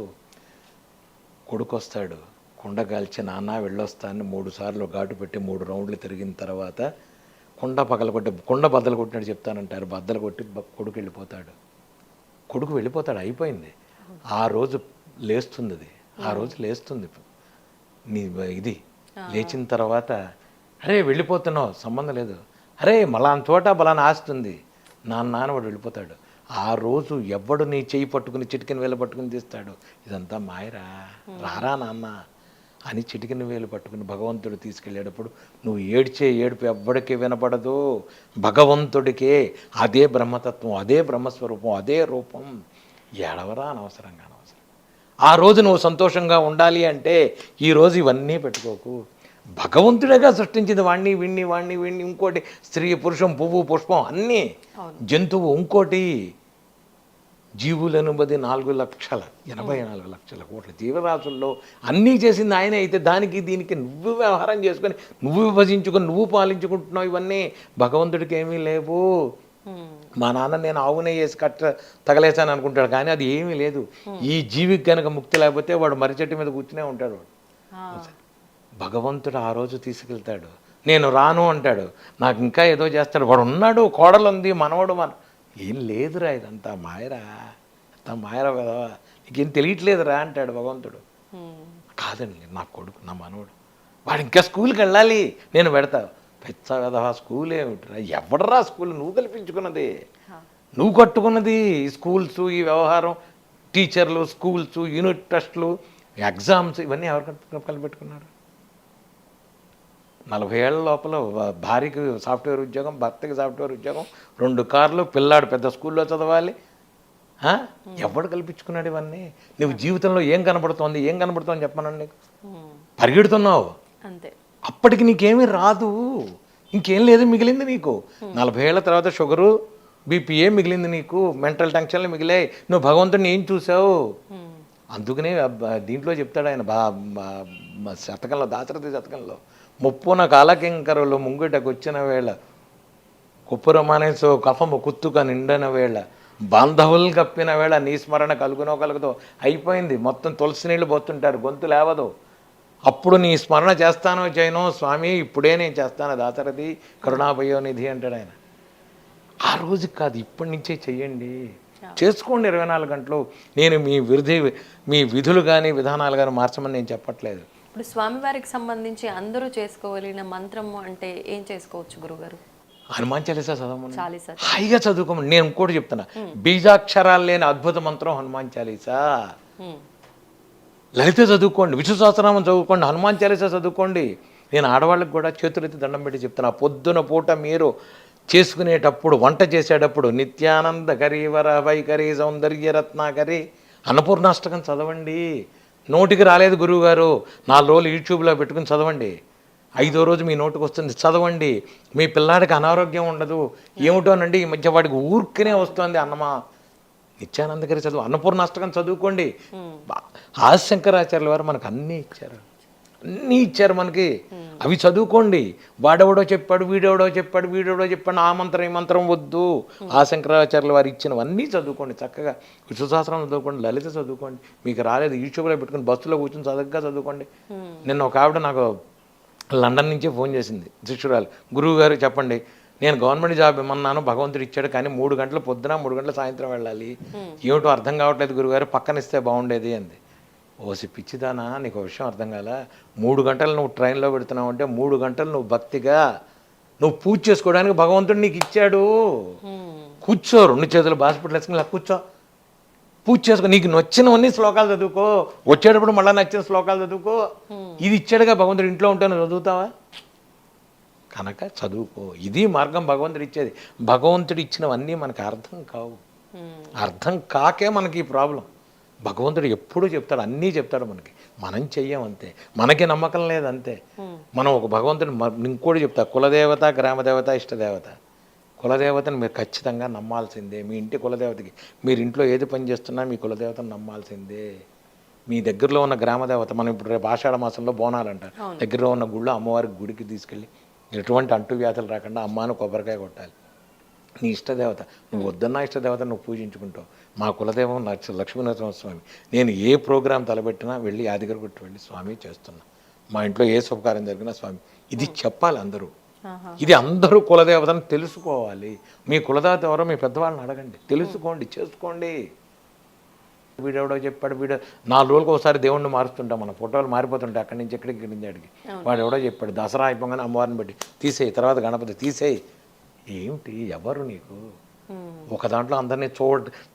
కొడుకొస్తాడు, కుండ కాల్చి నాన్న వెళ్ళొస్తానని 3 సార్లు ఘాటు పెట్టి 3 రౌండ్లు తిరిగిన తర్వాత కుండ బద్దలు కొట్టినట్టు చెప్తానంటారు. బద్దలు కొట్టి కొడుకు వెళ్ళిపోతాడు. అయిపోయింది. ఆ రోజు లేస్తుంది. అది ఆ రోజు లేస్తుంది. నీ ఇది లేచిన తర్వాత అరే వెళ్ళిపోతున్నావు, సంబంధం లేదు, అరే మలాన్ చోట బలాన్ని ఆస్తుంది, నాన్న వాడు వెళ్ళిపోతాడు. ఆ రోజు ఎవడు నీ చెయ్యి పట్టుకుని చిటికిన వేలు పట్టుకుని తీస్తాడు? ఇదంతా మాయరా, రారా నాన్న అని చిటికిన వేలు పట్టుకుని భగవంతుడు తీసుకెళ్ళేటప్పుడు నువ్వు ఏడ్చే ఏడుపు ఎవ్వడికి వినపడదు. భగవంతుడికే అదే బ్రహ్మతత్వం, అదే బ్రహ్మస్వరూపం, అదే రూపం. ఏడవరా అనవసరం. ఆ రోజు నువ్వు సంతోషంగా ఉండాలి అంటే ఈ రోజు ఇవన్నీ పెట్టుకోకు. భగవంతుడిగా సృష్టించింది వాణ్ణి వీణ్ణి ఇంకోటి స్త్రీ పురుషం పువ్వు పుష్పం అన్నీ జంతువు ఇంకోటి జీవులను బది 4,84 లక్షల కోట్ల జీవరాశుల్లో అన్నీ చేసింది ఆయనే. అయితే దానికి దీనికి నువ్వు వ్యవహారం చేసుకొని నువ్వు విభజించుకొని నువ్వు పాలించుకుంటున్నావు. ఇవన్నీ భగవంతుడికి ఏమీ లేవు. మా నాన్న నేను ఆవునే వేసి తగలేసాను అనుకుంటాడు, కానీ అది ఏమీ లేదు. ఈ జీవికి కనుక ముక్తి లేకపోతే వాడు మర్రి చెట్టు మీద కూర్చునే ఉంటాడు. వాడు భగవంతుడు ఆ రోజు తీసుకెళ్తాడు. నేను రాను అంటాడు, నాకు ఇంకా ఏదో చేస్తాడు. వాడు ఉన్నాడు, కోడలు ఉంది, మనవడు ఏం లేదురా, ఇదంతా మాయరా, అంతా మాయరా కదా, నీకేం తెలియట్లేదురా అంటాడు భగవంతుడు. కాదండి, నా కొడుకు, నా మనవడు, వాడు ఇంకా స్కూల్కి వెళ్ళాలి, నేను పెడతా. పెద్ద కదా స్కూల్ ఏమిటిరా, ఎవడరా స్కూల్? నువ్వు కల్పించుకున్నది, నువ్వు కట్టుకున్నది. ఈ స్కూల్స్, ఈ వ్యవహారం, టీచర్లు, స్కూల్స్, యూనిట్ టెస్టులు, ఎగ్జామ్స్, ఇవన్నీ ఎవరు కలిపెట్టుకున్నారు? 40 ఏళ్ల లోపల భార్యకి సాఫ్ట్వేర్ ఉద్యోగం, భర్తకి సాఫ్ట్వేర్ ఉద్యోగం, 2 కార్లు, పిల్లాడు పెద్ద స్కూల్లో చదవాలి. ఎవడు కల్పించుకున్నాడు ఇవన్నీ? నువ్వు జీవితంలో ఏం కనబడుతోంది చెప్పమనండి. నీకు పరిగెడుతున్నావు అంతే. అప్పటికి నీకేమీ రాదు, ఇంకేం లేదు మిగిలింది నీకు. 40 ఏళ్ల తర్వాత షుగరు, బీపీఏ మిగిలింది నీకు, మెంటల్ టెన్షన్లు మిగిలాయి. నువ్వు భగవంతుడిని ఏం చూసావు? అందుకనే దీంట్లో చెప్తాడు ఆయన శతకంలో, దాశరథి శతకంలో, ముప్పున కాలకింకరులు ముంగిటకు వచ్చిన వేళ, కుప్పురమానేసో కఫము కుత్తుక నిండన వేళ, బాంధవులు కప్పిన వేళ, నీ స్మరణ కలుగునో కలుగుతో. అయిపోయింది మొత్తం, తులసి నీళ్ళు పోతుంటారు, గొంతు లేవదు. అప్పుడు నీ స్మరణ చేస్తానో చేయనో, స్వామి ఇప్పుడే నేను చేస్తాను, దాశరథి కరుణాభయోనిధి అంటాడు ఆయన. ఆ రోజు కాదు, ఇప్పటి నుంచే చెయ్యండి, చేసుకోండి 24 గంటలు. నేను మీ విధులు కానీ విధానాలు కానీ మార్చమని నేను చెప్పట్లేదు. ఇప్పుడు స్వామివారికి సంబంధించి అందరూ చేసుకోగలిగిన మంత్రము అంటే ఏం చేసుకోవచ్చు గురుగారు? హనుమాన్ చాలీసా చదవమని, చాలీసా హాయిగా చదువుకోమని. నేను ఇంకోటి చెప్తున్నా, బీజాక్షరాలు లేని అద్భుత మంత్రం హనుమాన్ చాలీసా. లలిత చదువుకోండి, విష్ణు సహస్రనామం చదువుకోండి, హనుమాన్ చాలీసా చదువుకోండి. నేను ఆడవాళ్ళకి కూడా చేతులెత్తి దండం పెట్టి చెప్తున్నా, పొద్దున పూట మీరు చేసుకునేటప్పుడు, వంట చేసేటప్పుడు, నిత్యానంద కరీవర వైఖరి సౌందర్య రత్నాకరి అన్నపూర్ణాష్టకం చదవండి. నోటికి రాలేదు గురువుగారు, 4 రోజులు యూట్యూబ్లో పెట్టుకుని చదవండి. 5వ రోజు మీ నోటికి వస్తుంది, చదవండి. మీ పిల్లాడికి అనారోగ్యం ఉండదు. ఏమిటోనండి ఈ మధ్య వాడికి ఊరికనే వస్తుంది అన్నమా, నిత్యానంద గారి చదువు, అన్నపూర్ణాష్టకం చదువుకోండి. ఆదిశంకరాచార్యుల వారు మనకు అన్నీ ఇచ్చారు మనకి, అవి చదువుకోండి. వాడెవడో చెప్పాడు, వీడెవడో చెప్పాడు, ఆ మంత్రం ఈ మంత్రం వద్దు. ఆ శంకరాచార్యుల వారు ఇచ్చినవన్నీ చదువుకోండి. చక్కగా విష్ణు సహస్రనామం చదువుకోండి, లలిత చదువుకోండి. మీకు రాలేదు యూట్యూబ్లో పెట్టుకుని బస్సులో కూర్చొని చక్కగా చదువుకోండి. నిన్న ఒక ఆవిడ నాకు లండన్ నుంచే ఫోన్ చేసింది, శిష్యురాలు, గురువు గారు చెప్పండి, నేను గవర్నమెంట్ జాబ్ ఇమ్మన్నాను, భగవంతుడు ఇచ్చాడు, కానీ 3 గంటలు పొద్దున 3 గంటల సాయంత్రం వెళ్ళాలి, ఏమిటో అర్థం కావట్లేదు గురువుగారు, పక్కన ఇస్తే బాగుండేది అంది. ఓసి పిచ్చిదానా, నీకు విషయం అర్థం కాల. 3 గంటలు నువ్వు ట్రైన్లో పెడుతున్నావు అంటే 3 గంటలు నువ్వు భక్తిగా నువ్వు పూజ చేసుకోవడానికి భగవంతుడు నీకు ఇచ్చాడు. కూర్చో, 2 చేతులు బాస్పిటల్ వేసుకుని ఇలా కూర్చో, పూజ చేసుకో. నీకు నచ్చినవన్నీ శ్లోకాలు చదువుకో, వచ్చేటప్పుడు మళ్ళీ నచ్చిన శ్లోకాలు చదువుకో. ఇది ఇచ్చాడుగా భగవంతుడు, ఇంట్లో ఉంటాను చదువుతావా? కనుక చదువుకో, ఇది మార్గం భగవంతుడు ఇచ్చేది. భగవంతుడు ఇచ్చినవన్నీ మనకు అర్థం కావు, అర్థం కాకే మనకి ఈ ప్రాబ్లం. భగవంతుడు ఎప్పుడూ చెప్తాడు, అన్నీ చెప్తాడు మనకి, మనం చెయ్యం అంతే, మనకి నమ్మకం లేదు అంతే. మనం ఒక భగవంతుడు ఇంకోటి చెప్తా, కులదేవత, గ్రామదేవత, ఇష్టదేవత. కులదేవతను మీరు ఖచ్చితంగా నమ్మాల్సిందే. మీ ఇంటి కులదేవతకి, మీరు ఇంట్లో ఏది పని చేస్తున్నా మీ కులదేవతను నమ్మాల్సిందే. మీ దగ్గరలో ఉన్న గ్రామదేవత, మనం ఇప్పుడు రేపు ఆషాఢ మాసంలో బోనాలు అంటారు, దగ్గరలో ఉన్న గుళ్ళో అమ్మవారి గుడికి తీసుకెళ్ళి ఎటువంటి అంటువ్యాధులు రాకుండా అమ్మాను కొబ్బరికాయ కొట్టాలి. నీ ఇష్టదేవత, నువ్వు వద్దన్నా ఇష్టదేవత నువ్వు పూజించుకుంటావు. మా కులదేవం లక్ష్మీనరసింహస్వామి. నేను ఏ ప్రోగ్రాం తలపెట్టినా వెళ్ళి యాదగిరిగుట్ట వెళ్ళి స్వామి చేస్తున్నా, మా ఇంట్లో ఏ శుభకార్యం జరిగినా స్వామి, ఇది చెప్పాలి అందరూ. ఇది అందరూ కులదేవతను తెలుసుకోవాలి. మీ కులదేవత ఎవరో మీ పెద్దవాళ్ళని అడగండి, తెలుసుకోండి, చేసుకోండి. వీడెవడో చెప్పాడు, 4 రోజులకు ఒకసారి దేవుణ్ణి మారుస్తుంటాం, మన ఫోటోలు మారిపోతుంటాయి, అక్కడి నుంచి ఇక్కడికి నుంచి అడిగి. వాడు ఎవడో చెప్పాడు, దసరా అయిపోగానే అమ్మవారిని పెట్టి తీసేయి, తర్వాత గణపతి తీసేయి. ఏమిటి, ఎవరు నీకు? ఒక దాంట్లో అందరినీ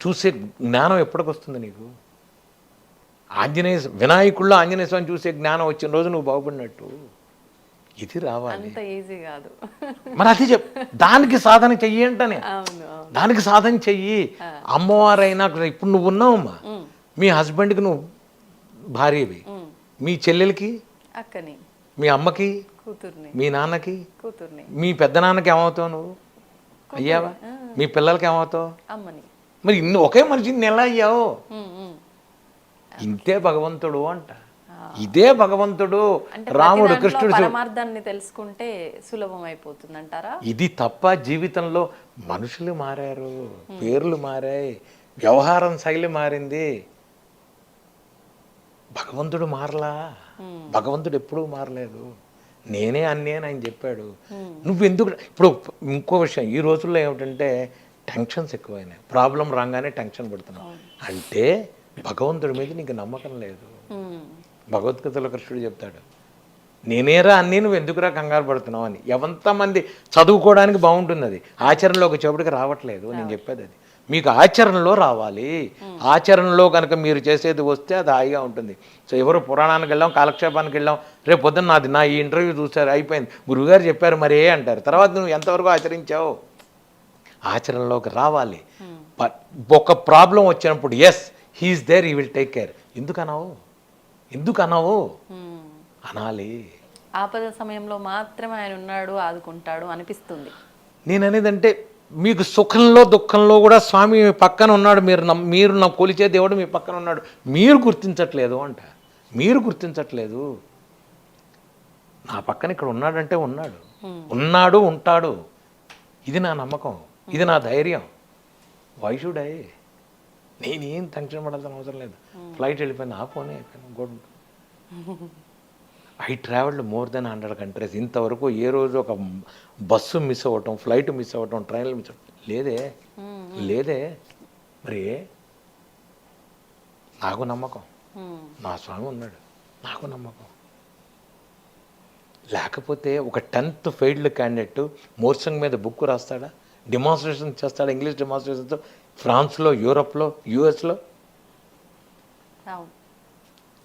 చూసే జ్ఞానం ఎప్పటికొస్తుంది నీకు? వినాయకుల్లో ఆంజనేయ స్వామిని చూసే జ్ఞానం వచ్చిన రోజు నువ్వు బాగుపడినట్టు. ఇది రావాలి, మరి అది దానికి సాధన చెయ్యి అంటనే, దానికి సాధన చెయ్యి. అమ్మవారైనా ఇప్పుడు నువ్వు ఉన్నావమ్మా, మీ హస్బెండ్కి నువ్వు భార్యవి, మీ చెల్లెలకి, అక్కని, మీ అమ్మకి, కూతుర్ని, మీ నాన్నకి, కూతుర్ని, మీ పెద్దనాన్నకి ఏమవుతావు నువ్వు? అయ్యావా? మీ పిల్లలకి ఏమవుతావు? అమ్మని. మరి ఇన్ని ఒకే మనిషిని ఎలా అయ్యావు? ఇంతే భగవంతుడు అంట. ఇదే భగవంతుడు. అంటే రాముడు, ప్రతి దాంట్లో కృష్ణుడు పరమార్థాన్ని తెలుసుకుంటే సులభం అయిపోతుంది అంటారా? ఇది తప్ప జీవితంలో మనుషులు మారారు, పేర్లు మారాయి, వ్యవహారం శైలి మారింది. భగవంతుడు మారలా. భగవంతుడు ఎప్పుడూ మారలేదు. నేనే అన్నీ అని ఆయన చెప్పాడు. నువ్వెందుకు ఇప్పుడు ఇంకో విషయం, ఈ రోజుల్లో ఏమిటంటే టెన్షన్స్ ఎక్కువైనాయి. ప్రాబ్లం రాగానే టెన్షన్ పడుతున్నావు అంటే భగవంతుడి మీద నీకు నమ్మకం లేదు. భగవద్గీతలో కృష్ణుడు చెప్తాడు, నేనేరా అన్నీ నువ్వు ఎందుకురా కంగారు పడుతున్నావు అని. ఎంతమంది చదువుకోవడానికి బాగుంటుంది, అది ఆచరణలోకి వచ్చేప్పటికి రావట్లేదు. నేను చెప్పేది అది, మీకు ఆచరణలో రావాలి. ఆచరణలో కనుక మీరు చేసేది వస్తే అది హాయిగా ఉంటుంది. సో ఎవరు పురాణానికి వెళ్ళాం, కాలక్షేపానికి వెళ్ళాం, రేపు పొద్దున్న నాది నా ఈ ఇంటర్వ్యూ చూసారు, అయిపోయింది, గురువుగారు చెప్పారు మరే అంటారు. తర్వాత నువ్వు ఎంతవరకు ఆచరించావు? ఆచరణలోకి రావాలి. ఒక ప్రాబ్లం వచ్చినప్పుడు yes he's there, he will take care. ఎందుకు అనావు అనాలి. ఆపద సమయంలో మాత్రమే ఆయన ఉన్నాడు, ఆదుకుంటాడు అనిపిస్తుంది. నేను అనేదంటే మీకు సుఖంలో దుఃఖంలో కూడా స్వామి పక్కన ఉన్నాడు. మీరు నా కొలిచే దేవుడు మీ పక్కన ఉన్నాడు. మీరు గుర్తించట్లేదు అంట. మీరు గుర్తించట్లేదు. నా పక్కన ఇక్కడ ఉన్నాడంటే ఉన్నాడు, ఉంటాడు. ఇది నా నమ్మకం, ఇది నా ధైర్యం. Why should I? నేనేం టెన్షన్ పడాల్సిన అవసరం లేదు. ఫ్లైట్ వెళ్ళిపోయింది, ఆ ఫోనే అయిపోయింది, good. I travelled more than 100 countries. ఇంతవరకు ఏ రోజు ఒక బస్సు మిస్ అవ్వటం, ఫ్లైట్ మిస్ అవ్వటం, ట్రైన్లు మిస్ అవ్వటం లేదే. మరి నాకు నమ్మకం, నా స్వామి ఉన్నాడు, నాకు నమ్మకం. లేకపోతే ఒక 10th ఫెయిల్డ్ క్యాండిడేట్ మోర్సంగ్ మీద బుక్ రాస్తాడా? డెమాన్స్ట్రేషన్ చేస్తాడా? ఇంగ్లీష్ డెమాన్స్ట్రేషన్తో ఫ్రాన్స్లో, యూరోప్లో, యూఎస్లో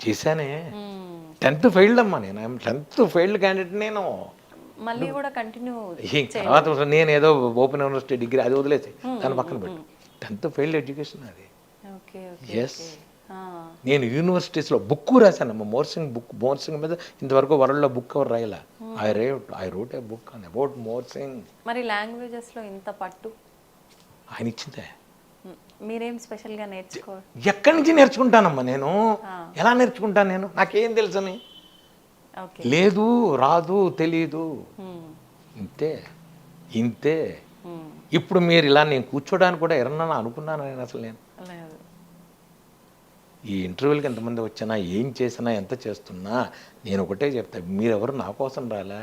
చేశానే. 10th ఫెయిల్డ్ అమ్మా. నేను 10th ఫెయిల్డ్ క్యాండిడేట్. నేను మళ్ళీ కూడా కంటిన్యూ తర్వాత నేను ఏదో ఓపెన్ యూనివర్సిటీ డిగ్రీ అది వదిలేసి దాని పక్కన పెట్టు. 10th ఫెయిల్డ్ ఎడ్యుకేషన్ అది. ఎస్, నేను యూనివర్సిటీస్లో బుక్ రాశానమ్మా. మోర్సింగ్ మీద ఇంతవరకు వరల్డ్లో బుక్ ఎవరు రాయలా. I wrote a book on about morsing. మరి లాంగ్వేజెస్లో ఇంత పట్టు ఆయన ఇచ్చిందే. మీరేం స్పెషల్గా నేర్చుకో? ఎక్కడి నుంచి నేర్చుకుంటానమ్మా నేను? ఎలా నేర్చుకుంటాను నేను? నాకేం తెలుసని లేదు, రాదు, తెలీదు. ఇంతే. ఇప్పుడు మీరు ఇలా నేను కూర్చోడానికి కూడా ఎవరన్నా అనుకున్నాను నేను? అసలు నేను ఈ ఇంటర్వ్యూలకి ఎంతమంది వచ్చినా, ఏం చేసినా, ఎంత చేస్తున్నా నేను ఒకటే చెప్తా, మీరెవరు నా కోసం రాలే.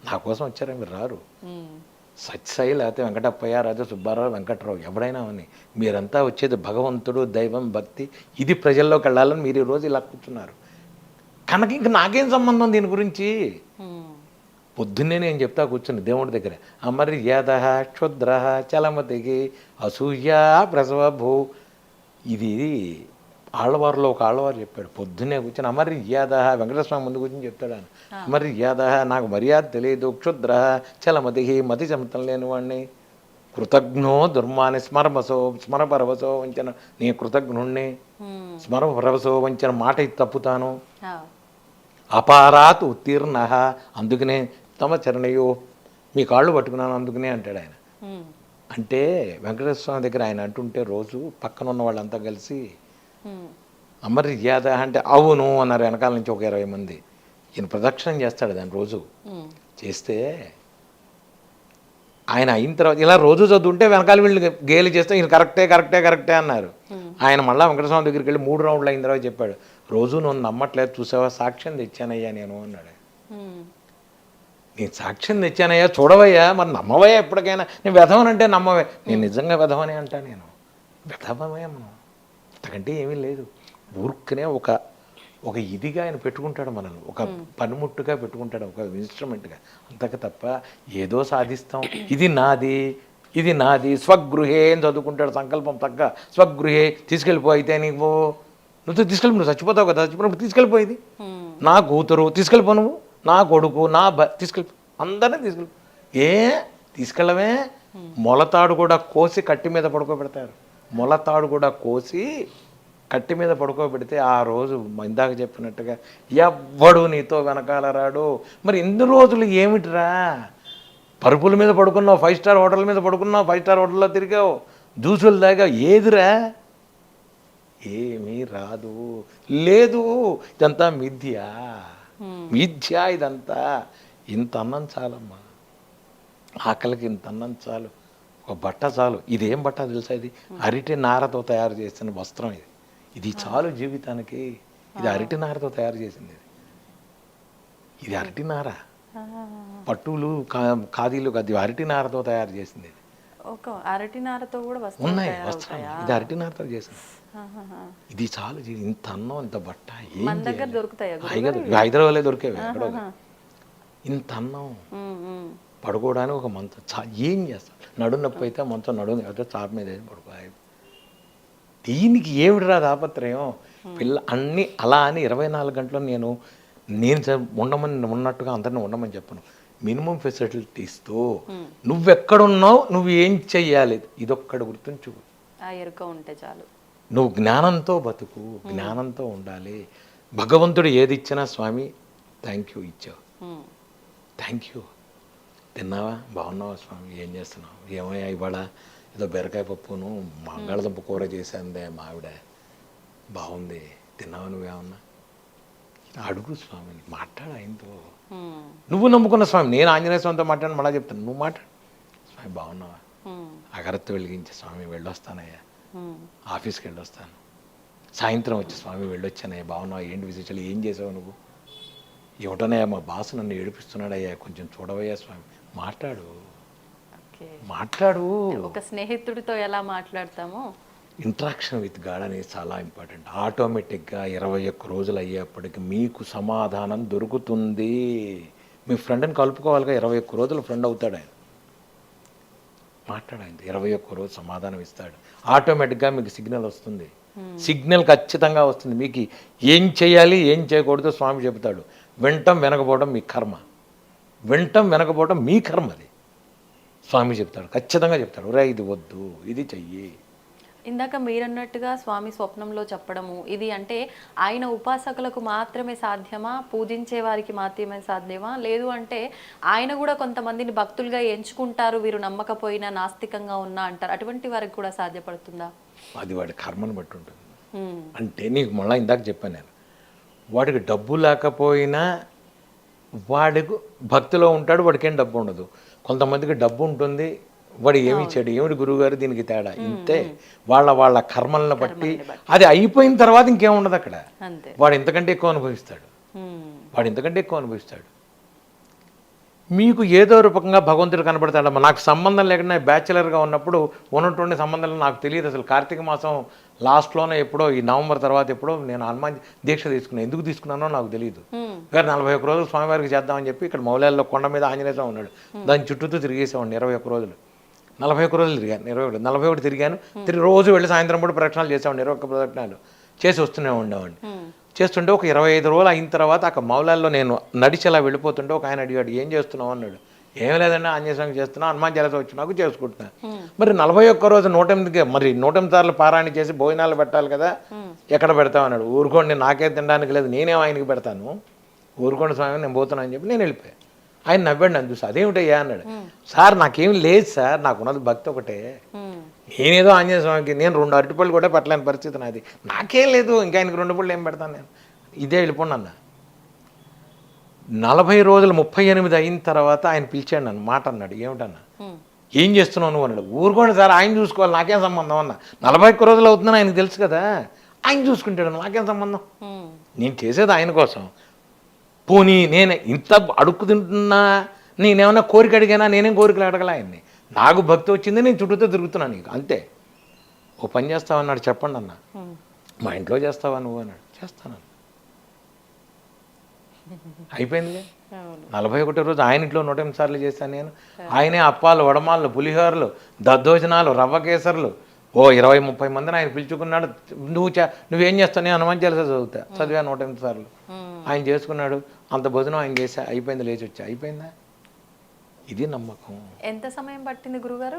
నా కోసం వచ్చారా? మీరు రారు. సత్యసాయి, లేకపోతే వెంకటప్పయ్య, రాజా సుబ్బారావు, వెంకట్రావు, ఎవడైనా అని మీరంతా వచ్చేది భగవంతుడు, దైవం, భక్తి, ఇది ప్రజల్లోకి వెళ్ళాలని మీరు ఈరోజు ఇలా కూర్చున్నారు కనుక ఇంక నాకేం సంబంధం దీని గురించి? పొద్దున్నే నేను చెప్తా కూర్చుని దేవుడి దగ్గర, అమర్యాద క్షుద్ర చలమతికి అసూయ ప్రసవభూ. ఇది ఆళ్ళవారులో ఒక ఆళ్ళవారు చెప్పాడు. పొద్దున్నే కూర్చొని అమర్యాద, వెంకటేశ్వర ముందు కూర్చొని చెప్తాడు ఆయన, అమర్యాద, నాకు మర్యాద తెలియదు, క్షుద్ర చలమతి, మతి చమతం లేని వాడిని, కృతజ్ఞో దుర్మాని స్మరపరవసో వంచన, నీ కృతజ్ఞుణ్ణి, స్మరపరవసో వంచన, మాట ఇది తప్పుతాను, అపారాత్ ఉత్తీర్ణ, అందుకనే తమ చరణయో, మీ కాళ్ళు పట్టుకున్నాను అందుకనే అంటాడు ఆయన. అంటే వెంకటేశ్వర స్వామి దగ్గర ఆయన అంటుంటే రోజు పక్కన ఉన్న వాళ్ళంతా కలిసి అమర్యాద అంటే అవును అన్నారు. వెనకాల నుంచి ఒక 20 మంది. ఈయన ప్రదక్షిణం చేస్తాడు దాన్ని రోజు. చేస్తే ఆయన అయిన తర్వాత ఇలా రోజు చదువుంటే వెనకాల వీళ్ళు గేలి చేస్తే ఈయన కరెక్టే అన్నారు. ఆయన మళ్ళీ వెంకటస్వామి దగ్గరికి వెళ్ళి 3 రౌండ్లు అయిన తర్వాత చెప్పాడు, రోజు నువ్వు నమ్మట్లేదు, చూసావా, సాక్ష్యం తెచ్చానయ్యా నేను అన్నాడు. నేను సాక్ష్యం తెచ్చానయ్యా, చూడవయ్యా, మరి నమ్మవయ్యా ఎప్పటికైనా. నేను వెధవనంటే నమ్మవే. నేను నిజంగా వెధవనే అంటా. నేను వెధవమే మనం, అంతకంటే ఏమీ లేదు. ఊరుకునే ఒక ఇదిగా ఆయన పెట్టుకుంటాడు మనల్ని, ఒక పనిముట్టుగా పెట్టుకుంటాడు, ఒక ఇన్స్ట్రుమెంట్గా, అంతకు తప్ప ఏదో సాధిస్తాం, ఇది నాది స్వగృహే అని చదువుకుంటాడు. సంకల్పం తగ్గ స్వగృహే, తీసుకెళ్ళిపో, అయితే నువ్వు తీసుకెళ్ళి చచ్చిపోతావు కదా, చచ్చిపోయినప్పుడు తీసుకెళ్ళిపోయేది. నా కూతురు తీసుకెళ్ళిపో, నువ్వు నా కొడుకు, నా తీసుకెళ్ళిపో, అందరినీ తీసుకెళ్ళిపో. తీసుకెళ్ళవే? మొలతాడు కూడా కోసి కట్టి మీద పడుకోబెడతారు. మొలతాడు కూడా కోసి కట్టి మీద పడుకోబెడితే ఆ రోజు ఇందాక చెప్పినట్టుగా ఎవ్వడు నీతో వెనకాల రాడు. మరి ఎన్ని రోజులు ఏమిటిరా? పరుపుల మీద పడుకున్నావు, 5 స్టార్ హోటల్ మీద పడుకున్నావు, 5 స్టార్ హోటల్లో తిరిగావు, జ్యూసులు తాగావు, ఏదిరా? ఏమీ రాదు. లేదు, ఇదంతా మిథ్య ఇదంతా. ఇంత అన్నం చాలమ్మా, ఆకలికి ఇంత అన్నం చాలు, ఒక బట్ట చాలు. ఇదేం బట్ట తెలుసా? ఇది అరటి నారతో తయారు చేసిన వస్త్రం. ఇది చాలు జీవితానికి. ఇది అరటి నారతో తయారు చేసింది. ఇది అరటి నార, పట్టులు ఖాదీలు, అది అరటి నారతో తయారు చేసింది. ఒక అరటి నారతో కూడా ఉన్నాయి వస్త్రాలు. ఇది అరటి నారతో చేసింది. ఇది చాలు. ఇంత అన్నం, ఇంత బట్ట మన దగ్గర దొరుకుతాయా? హైదరాబాద్లో దొరికేవి ఎక్కడో. ఇంత అన్నం, పడుకోవడానికి ఒక మంచం, ఏం చేస్తాం? నడుము నొప్పి అయితే మంచం, నడుము అయితే చాప మీద పడుకోవాలి. దీనికి ఏమిటిరా తాపత్రయం? అన్నీ అలా అని 24 గంటలు నేను ఉండమని ఉన్నట్టుగా అందరిని ఉండమని చెప్పను. మినిమం ఫెసిలిటీస్తో నువ్వెక్కడున్నావు, నువ్వు ఏం చెయ్యాలి, ఇదొక్కడు గుర్తుంచు. ఎరుక ఉంటే చాలు. నువ్వు జ్ఞానంతో బతుకు, జ్ఞానంతో ఉండాలి. భగవంతుడు ఏది ఇచ్చినా స్వామి థ్యాంక్ యూ ఇచ్చావు, థ్యాంక్ యూ. తిన్నావా, బాగున్నావా స్వామి, ఏం చేస్తున్నావు, ఏమయ్యా ఇవాళ ఏదో బెరకాయ పప్పును బంగాళదుంప కూర చేశాందే మావిడ, బాగుంది, తిన్నావా, నువ్వేమన్నా అడుగు స్వామిని, మాట్లాడు ఆయనతో. నువ్వు నమ్ముకున్న స్వామి, నేను ఆంజనేయ స్వామితో మాట్లాడి మళ్ళా చెప్తాను, నువ్వు మాట్లాడు. స్వామి బాగున్నావా, అగరత్తు వెలిగించే స్వామి, వెళ్ళొస్తానయ్యా, ఆఫీస్కి వెళ్ళొస్తాను, సాయంత్రం వచ్చి స్వామి వెళ్ళొచ్చానయ్యా, బాగున్నావా, ఏంటి విశేషాలు, ఏం చేసావు నువ్వు, ఏమిటోనయ్యా మా బాసు నన్ను ఏడిపిస్తున్నాడయ్యా, కొంచెం చూడవయ్యా స్వామి, మాట్లాడు. ఒక స్నేహితుడితో ఎలా మాట్లాడతామో ఇంట్రాక్షన్ విత్ గాడ్ అనేది చాలా ఇంపార్టెంట్. ఆటోమేటిక్గా 21 రోజులు అయ్యేప్పటికి మీకు సమాధానం దొరుకుతుంది. మీ ఫ్రెండ్ని కలుపుకోవాలిగా, 21 రోజులు ఫ్రెండ్ అవుతాడు ఆయన. మాట్లాడండి, 21 రోజు సమాధానం ఇస్తాడు. ఆటోమేటిక్గా మీకు సిగ్నల్ వస్తుంది, సిగ్నల్ ఖచ్చితంగా వస్తుంది. మీకు ఏం చేయాలి ఏం చేయకూడదు స్వామి చెబుతాడు. వినటం వినకపోవడం మీ కర్మ, వినటం వినకపోవడం మీ కర్మ, అది స్వామి చెప్తాడు, ఖచ్చితంగా చెప్తాడు. రే ఇది వద్దు, ఇది చెయ్యి. ఇందాక మీరన్నట్టుగా స్వామి స్వప్నంలో చెప్పడము, ఇది అంటే ఆయన ఉపాసకులకు మాత్రమే సాధ్యమా, పూజించే వారికి మాత్రమే సాధ్యమా, లేదు అంటే ఆయన కూడా కొంతమందిని భక్తులుగా ఎంచుకుంటారు, వీరు నమ్మకపోయినా నాస్తికంగా ఉన్నా అంటారు, అటువంటి వారికి కూడా సాధ్యపడుతుందా? అది వాడి కర్మను బట్టి ఉంటుంది. అంటే నీకు మళ్ళీ ఇందాక చెప్పాను నేను, వాడికి డబ్బు లేకపోయినా వాడికి భక్తిలో ఉంటాడు, వాడికి ఏం డబ్బు ఉండదు. కొంతమందికి డబ్బు ఉంటుంది, వాడు ఏమి ఇచ్చాడు, ఏమిటి గురువుగారు దీనికి తేడా, ఇంతే. వాళ్ళ కర్మలను బట్టి అది అయిపోయిన తర్వాత ఇంకేముండదు అక్కడ. వాడు ఇంతకంటే ఎక్కువ అనుభవిస్తాడు. మీకు ఏదో రూపంగా భగవంతుడు కనబడతాడమ్మా. నాకు సంబంధం లేకుండా బ్యాచిలర్గా ఉన్నప్పుడు ఉన్నటువంటి సంబంధాలు నాకు తెలియదు అసలు. కార్తీక మాసం లాస్ట్లోనే ఎప్పుడో, ఈ నవంబర్ తర్వాత ఎప్పుడో నేను హనుమాన్ దీక్ష తీసుకున్నాను. ఎందుకు తీసుకున్నానో నాకు తెలియదు. గారు 41 రోజులు స్వామివారికి చేద్దామని చెప్పి ఇక్కడ మౌలాల్లో కొండ మీద ఆంజనేయ స్వామి ఉన్నాడు, దాని చుట్టూతో తిరిగేసేవాడిని 21 రోజులు. 41 రోజులు తిరిగాను, 41 తిరిగాను. రోజు వెళ్ళి సాయంత్రం పూట ప్రదక్షిణాలు చేసేవాడిని, 21 ప్రదక్షిణాలు చేసి వస్తూనే ఉండేవాడిని. చేస్తుంటే ఒక 25 రోజులు అయిన తర్వాత అక్కడ మౌలాల్లో నేను నడిచేలా వెళ్ళిపోతుంటే ఒక ఆయన అడిగాడు, ఏం చేస్తున్నావు అన్నాడు. ఏం లేదండి, ఆంజనేయ స్వామి చేస్తున్నా, హనుమాన్ చాలీసా వచ్చి నాకు చేసుకుంటున్నా. మరి 41 రోజు 108 మరి 108 సార్లు పారాయణ చేసి భోజనాలు పెట్టాలి కదా, ఎక్కడ పెడతావు అన్నాడు. ఊరుకోండి, నాకే తినడానికి లేదు, నేనేం ఆయనకి పెడతాను, ఊరుకోండి స్వామి నేను పోతున్నా అని చెప్పి నేను వెళ్ళిపోయాను. ఆయన నవ్వాడు, నన్ను చూసి అదేమిటయ్యా అన్నాడు. సార్ నాకేం లేదు సార్, నాకున్నది భక్తి ఒకటే, నేనేదో ఆంజనేయ స్వామికి నేను 2 అరటిపళ్ళు కూడా పెట్టలేని పరిస్థితి నాది, నాకేం లేదు, ఇంకా ఆయనకి 2 పళ్ళు ఏం పెడతాను నేను, ఇదే వెళ్ళిపోండి అన్న. 40 రోజులు 38 అయిన తర్వాత ఆయన పిలిచాడు నన్ను, మాట అన్నాడు. ఏమిటన్నా, ఏం చేస్తున్నావు నువ్వు అన్నాడు. ఊరుకోండి సార్, ఆయన చూసుకోవాలి, నాకేం సంబంధం అన్న. 41 రోజులు అవుతుందని ఆయనకు తెలుసు కదా, ఆయన చూసుకుంటాడు, నాకేం సంబంధం, నేను చేసేది ఆయన కోసం. పోనీ నేను ఇంత అడుక్కు తింటున్నా, నేనేమన్నా కోరిక అడిగానా, నేనేం కోరికలు అడగల ఆయన్ని. నాకు భక్తి వచ్చింది, నేను చుట్టూతో తిరుగుతున్నాను నీకు అంతే. ఓ పని చేస్తావన్నాడు, చెప్పండి అన్న. మా ఇంట్లో చేస్తావా నువ్వు అన్నాడు. చేస్తానన్న. అయిపోయిందిగా. 41 రోజు ఆయన ఇంట్లో 108 సార్లు చేశాను నేను. ఆయనే అప్పాలు, వడమాళ్ళు, పులిహోరలు, దద్దోజనాలు, రవ్వ కేసర్లు, ఓ 20-30 మందిని ఆయన పిలుచుకున్నాడు. నువ్వేం చేస్తావు, నేను హనుమాన్ చాలీసా చదివా 108 సార్లు. ఆయన చేసుకున్నాడు, అంత భోజనం ఆయన చేసా, అయిపోయింది, లేచి వచ్చా, అయిపోయిందా. ఇది నమ్మకం. ఎంత సమయం పట్టింది గురుగారు?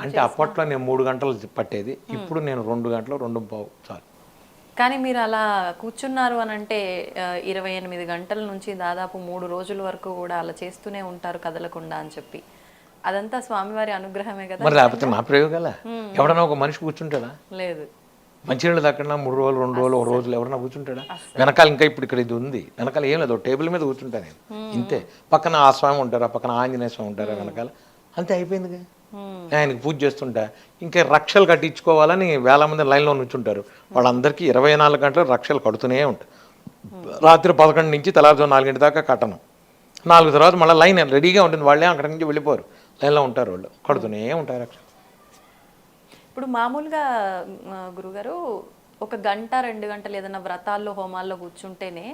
అంటే అప్పట్లో నేను 3 గంటలు పట్టేది, ఇప్పుడు నేను 2 గంటలు 2:15 చాలు. కానీ మీరు అలా కూర్చున్నారు అని అంటే 28 గంటల నుంచి దాదాపు 3 రోజుల వరకు కూడా అలా చేస్తూనే ఉంటారు కదలకుండా అని చెప్పి, అదంతా స్వామివారి అనుగ్రహమే కదా. మరి లేకపోతే నా ప్రయోగాల ఎవడన్నా ఒక మనిషి కూర్చుంటాడా? లేదు. మంచినీళ్ళు దక్కడా 3 రోజులు 2 రోజులు 1 రోజులు ఎవరన్నా కూర్చుంటాడా? వెనకాల ఇంకా ఇప్పుడు ఇక్కడ ఇది ఉంది, వెనకాల ఏం లేదు, టేబుల్ మీద కూర్చుంటా నేను ఇంతే. పక్కన ఆ స్వామి ఉంటారా, పక్కన ఆంజనేయ స్వామి ఉంటారా వెనకాల, అంతే అయిపోయిందిగా. ఆయనకి పూజ చేస్తుంటా, ఇంకా రక్షలు కట్టించుకోవాలని వేల మంది లైన్లో నుంచుంటారు. వాళ్ళందరికీ 24 గంటలు రక్షలు కడుతూనే ఉంటాయి. రాత్రి 11 నుంచి తెల్లారుజాము 4 దాకా కట్టను. 4 తర్వాత మళ్ళీ లైన్ రెడీగా ఉంటుంది, వాళ్ళే అక్కడి నుంచి వెళ్ళిపోరు, లైన్లో ఉంటారు, వాళ్ళు కడుతూనే ఉంటారు రక్షలు. ఇప్పుడు మామూలుగా గురుగారు 1 గంట 2 గంటలు ఏదైనా వ్రతాల్లో హోమాల్లో కూర్చుంటేనే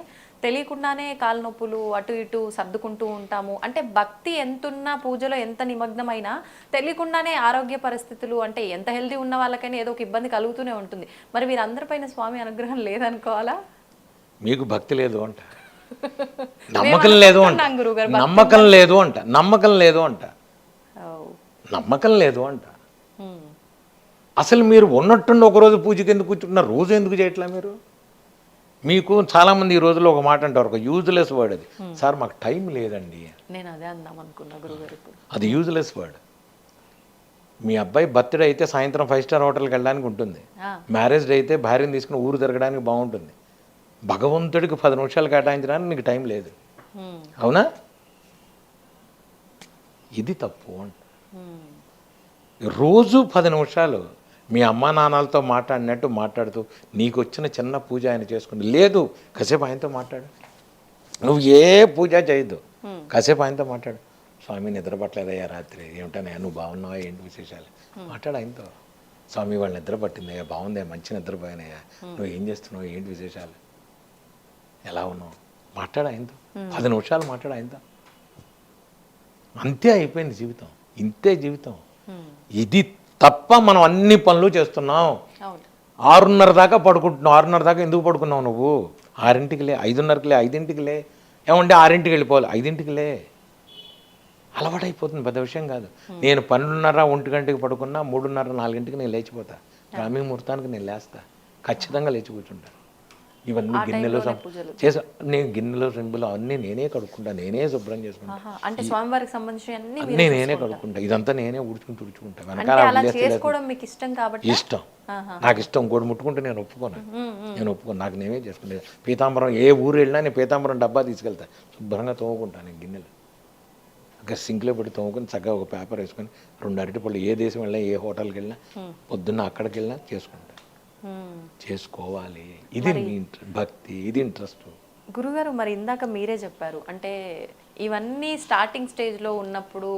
తెలియకుండానే కాళ్ళ నొప్పులు అటు ఇటు సర్దుకుంటూ ఉంటాము. అంటే భక్తి ఎంతున్నా, పూజలో ఎంత నిమగ్నమైనా తెలియకుండానే ఆరోగ్య పరిస్థితులు, అంటే ఎంత హెల్దీ ఉన్న వాళ్ళకైనా ఏదో ఒక ఇబ్బంది కలుగుతూనే ఉంటుంది. మరి వీరందరిపైన స్వామి అనుగ్రహం లేదనుకోవాలా? మీకు భక్తి లేదు అంట, నమ్మకం లేదు అంట, నమ్మకం లేదు అంట, నమ్మకం లేదు అంట, నమ్మకం లేదు అంట. అసలు మీరు ఉన్నట్టుండి ఒకరోజు పూజకి ఎందుకు కూర్చుంటున్నారు, రోజు ఎందుకు చేయట్లా మీరు? మీకు చాలామంది ఈ రోజుల్లో ఒక మాట అంటారు, ఒక యూజ్లెస్ వర్డ్ అది, సార్ మాకు టైం లేదండి. నేను అదే అందాం అనుకున్నా గురుగారు. అది యూజ్లెస్ వర్డ్. మీ అబ్బాయి బర్త్డే అయితే సాయంత్రం 5 స్టార్ హోటల్కి వెళ్ళడానికి ఉంటుంది, మ్యారేజ్ డే అయితే భార్యను తీసుకుని ఊరు తిరగడానికి బాగుంటుంది. భగవంతుడికి 10 నిమిషాలు కేటాయించడానికి నీకు టైం లేదు, అవునా? ఇది తప్పు అంట. రోజు 10 నిమిషాలు మీ అమ్మా నాన్నలతో మాట్లాడినట్టు మాట్లాడుతూ నీకు వచ్చిన చిన్న పూజ ఆయన చేసుకుంది. లేదు, కాసేపు ఆయనతో మాట్లాడు. నువ్వు ఏ పూజ చేయొద్దు, కాసేపు ఆయనతో మాట్లాడు. స్వామి నిద్రపట్టలేదయ్యా రాత్రి, ఏమిటనయ్యా నువ్వు బాగున్నావా, ఏంటి విశేషాలు మాట్లాడు ఆయనతో. స్వామి వాళ్ళు నిద్ర పట్టిందయ్యా, బాగుందయ్యా, మంచి నిద్రపోయినాయా, నువ్వు ఏం చేస్తున్నావు, ఏంటి విశేషాలు, ఎలా ఉన్నావు, మాట్లాడు ఆయనతో. 10 నిమిషాలు మాట్లాడు ఆయనతో. అంతే అయిపోయింది జీవితం, ఇంతే జీవితం. ఇది తప్ప మనం అన్ని పనులు చేస్తున్నాం. 6:30 దాకా పడుకుంటున్నావు. 6:30 దాకా ఎందుకు పడుకున్నావు నువ్వు? 6ంటికి లే, 5:30కి లే, 5ంటికి లే, ఏమంటే 6ంటికి వెళ్ళిపోవాలి, 5ంటికి లే. అలవాటైపోతుంది, పెద్ద విషయం కాదు. నేను 12:30 1 గంటకి పడుకున్నా 3:30 4ంటికి నేను లేచిపోతా. గ్రామీణ ముహూర్తానికి నేను లేస్తా, ఖచ్చితంగా లేచి కూర్చుంటా. ఇవన్నీ గిన్నెలు చేసా, నేను గిన్నెలు సెంబులు అన్నీ నేనే కడుక్కుంటా, నేనే శుభ్రం చేసుకుంటా, అంటే స్వామివారికి సంబంధించి అన్నీ నేనే కడుక్కుంటా. ఇదంతా నేనే తుడుచుకుంటా. వెనకాల ఇష్టం, నాకు ఇష్టం. ఇంకోటి ముట్టుకుంటే నేను ఒప్పుకోను, నాకు నేనే చేసుకుంటా. పీతాంబరం ఏ ఊరు వెళ్ళినా నేను పీతాంబరం డబ్బా తీసుకెళ్తా, శుభ్రంగా తోముకుంటాను. నేను గిన్నెలు ఇంకా సింక్లో పెట్టి తోముకొని చక్కగా ఒక పేపర్ వేసుకొని 2 అరటిపళ్ళు, ఏ దేశం వెళ్ళినా ఏ హోటల్కి వెళ్ళినా పొద్దున్న అక్కడికి వెళ్ళినా చేసుకుంటా. చేసుకోవాలి, ఇది భక్తి, ఇది ఇంట్రెస్ట్. గురుగారు మరి ఇందాక మీరే చెప్పారు, అంటే ఇవన్నీ స్టార్టింగ్ స్టేజ్లో ఉన్నప్పుడు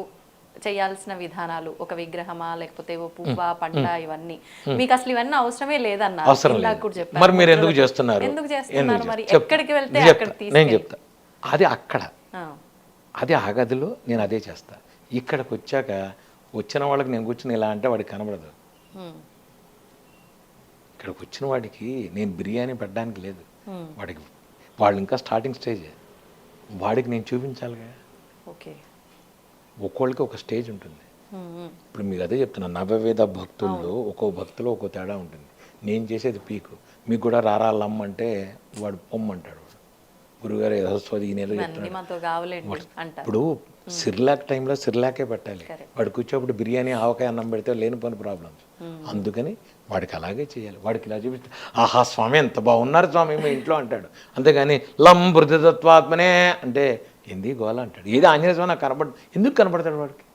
చేయాల్సిన విధానాలు, ఒక విగ్రహమా లేకపోతే పువ్వా పండ్ల, ఇవన్నీ మీకు అసలు ఇవన్నీ అవసరమే లేదన్నారు. మరి మీరు ఎందుకు చేస్తున్నారు? మరి ఎక్కడికి వెళ్తే అక్కడికి నేను చెప్తా. అది అక్కడ, అది ఆ గదిలో నేను అదే చేస్తా. ఇక్కడికి వచ్చాక వచ్చిన వాళ్ళకి నేను కూర్చుని ఇలా అంటే వాడికి కనబడదు. ఇక్కడికి వచ్చిన వాడికి నేను బిర్యానీ పెట్టడానికి లేదు, వాడికి వాళ్ళు ఇంకా స్టార్టింగ్ స్టేజ్, వాడికి నేను చూపించాలిగా. ఒక్కోళ్ళకి ఒక స్టేజ్ ఉంటుంది. ఇప్పుడు మీకు అదే చెప్తున్నా, నవవేద భక్తుల్లో ఒక్కో భక్తులు ఒక్కో తేడా ఉంటుంది. నేను చేసేది పీకు, మీకు కూడా రారాలమ్మ అంటే వాడు పొమ్మంటాడు. గురుగారు యశస్వతి ఈ నెల చెప్తున్నాడు. ఇప్పుడు సిర్లాక్ టైంలో సిర్లాకే పెట్టాలి, వాడు కూర్చోప్పుడు బిర్యానీ ఆవకాయ అన్నం పెడితే లేని పని ప్రాబ్లమ్స్. అందుకని వాడికి అలాగే చేయాలి. వాడికి ఇలా చూపిస్తే ఆహా స్వామి ఎంత బాగున్నారు స్వామి మీ ఇంట్లో అంటాడు. అంతేగాని లం బృతితత్వాత్మనే అంటే ఏంది గోల అంటాడు. ఏది ఆంజనేయ స్వామి నాకు ఎందుకు కనపడతాడు వాడికి?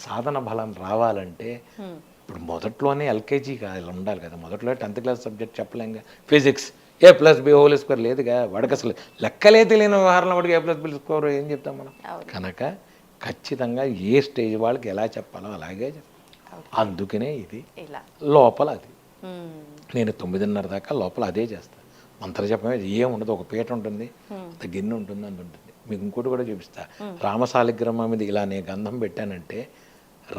సాధన బలం రావాలంటే ఇప్పుడు మొదట్లోనే ఎల్కేజీ ఉండాలి కదా, మొదట్లో 10th class subject చెప్పలేంగా. Physics A+B² లేదుగా, వాడికి అసలు లెక్కలే తెలియని వ్యవహారంలో వాడికి A+B² ఏం చెప్తాం మనం? కనుక ఖచ్చితంగా ఏ స్టేజ్ వాళ్ళకి ఎలా చెప్పాలో అలాగే చెప్పాలి. అందుకనే ఇది లోపల అది నేను 9:30 దాకా లోపల అదే చేస్తాను. మంత్రజపమే ఏముండదు, ఒక పీట ఉంటుంది, ఒక గిన్నె ఉంటుంది, అంత ఉంటుంది. మీకు ఇంకోటి కూడా చూపిస్తా. రామశాలిగ్రామం మీద ఇలా నేను గంధం పెట్టానంటే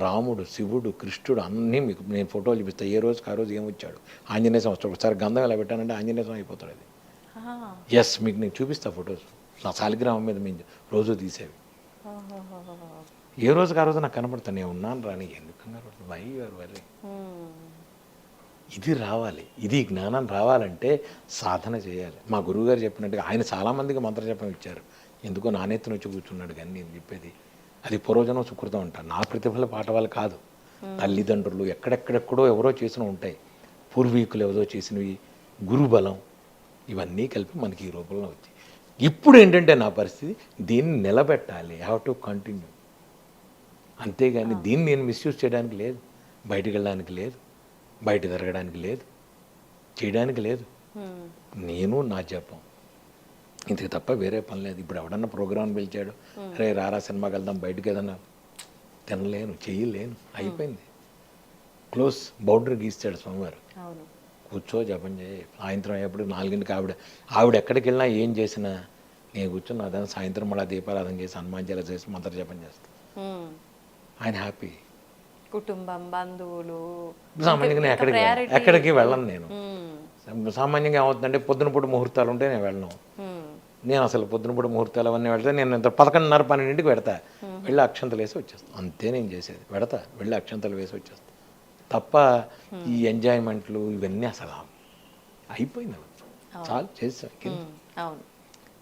రాముడు, శివుడు, కృష్ణుడు అన్నీ మీకు నేను ఫోటోలు చూపిస్తాను. ఏ రోజుకి ఆ రోజు ఏమొచ్చాడు. ఆంజనేయ స్వామి వస్తాడు. ఒకసారి గంధం ఎలా పెట్టానంటే ఆంజనేయ స్వామి అయిపోతాడు. అది ఎస్, మీకు నేను చూపిస్తా ఫొటోస్. నా శాలిగ్రామం మీద మేము రోజు తీసేవి. ఏ రోజుకి ఆ రోజు నాకు కనపడతాను. నేను ఉన్నాను రాని ఎందుకు కనపడుతుంది. వై యువర్ వరీ ఇది రావాలి, ఇది జ్ఞానం రావాలంటే సాధన చేయాలి. మా గురువుగారు చెప్పినట్టుగా ఆయన చాలామందికి మంత్రజపం ఇచ్చారు, ఎందుకో నాణ్యతను వచ్చి కూర్చున్నాడు. కానీ నేను చెప్పేది అది పూర్వజనం సుకృతం అంట, నా ప్రతిఫల పాట వాళ్ళు కాదు. తల్లిదండ్రులు ఎక్కడెక్కడెక్కడో ఎవరో చేసిన ఉంటాయి, పూర్వీకులు ఎవరో చేసినవి, గురుబలం, ఇవన్నీ కలిపి మనకి ఈ రూపంలో వచ్చాయి. ఇప్పుడు ఏంటంటే నా పరిస్థితి, దీన్ని నిలబెట్టాలి, హ్యావ్ టు కంటిన్యూ. అంతేగాని దీన్ని నేను మిస్యూజ్ చేయడానికి లేదు, బయటికి వెళ్ళడానికి లేదు, బయట తిరగడానికి లేదు, చేయడానికి లేదు. నేను నా జపం ఇంతకు తప్ప వేరే పని లేదు. ఇప్పుడు ఎవడన్నా ప్రోగ్రామ్ పిలిచాడు, రే రారా సినిమాకి వెళ్దాం, బయటకు ఏదన్నా తినలేను, చేయలేను, అయిపోయింది. క్లోజ్ బౌండరీ గీస్తాడు స్వామివారు. కూర్చో జపం చేయి. సాయంత్రం అయ్యేప్పుడు 4ంటికి ఆవిడ ఎక్కడికి వెళ్ళినా ఏం చేసినా నేను కూర్చొని అదని సాయంత్రం మళ్ళీ దీపారాధన చేసి హనుమాన్ చేసి మంత్ర జపం చేస్తాను. ఆయన హ్యాపీ. కుటుంబం, బంధువులు, సామాన్యంగా ఎక్కడికి వెళ్ళను నేను. సామాన్యంగా ఏమవుతుందంటే పొద్దున పూట ముహూర్తాలు ఉంటే నేను వెళ్ళను. నేను అసలు పొద్దున పూట ముహూర్తాలు అవన్నీ వెళ్తే నేను 11:30, 12ంటికి పెడతా, వెళ్ళి అక్షంతలు వేసి వచ్చేస్తాను. అంతే నేను చేసేది, పెడతా వెళ్ళి అక్షంతలు వేసి వచ్చేస్తాను తప్ప ఈ ఎంజాయ్మెంట్లు ఇవన్నీ అసలు అయిపోయింది. చాలు చేసాను.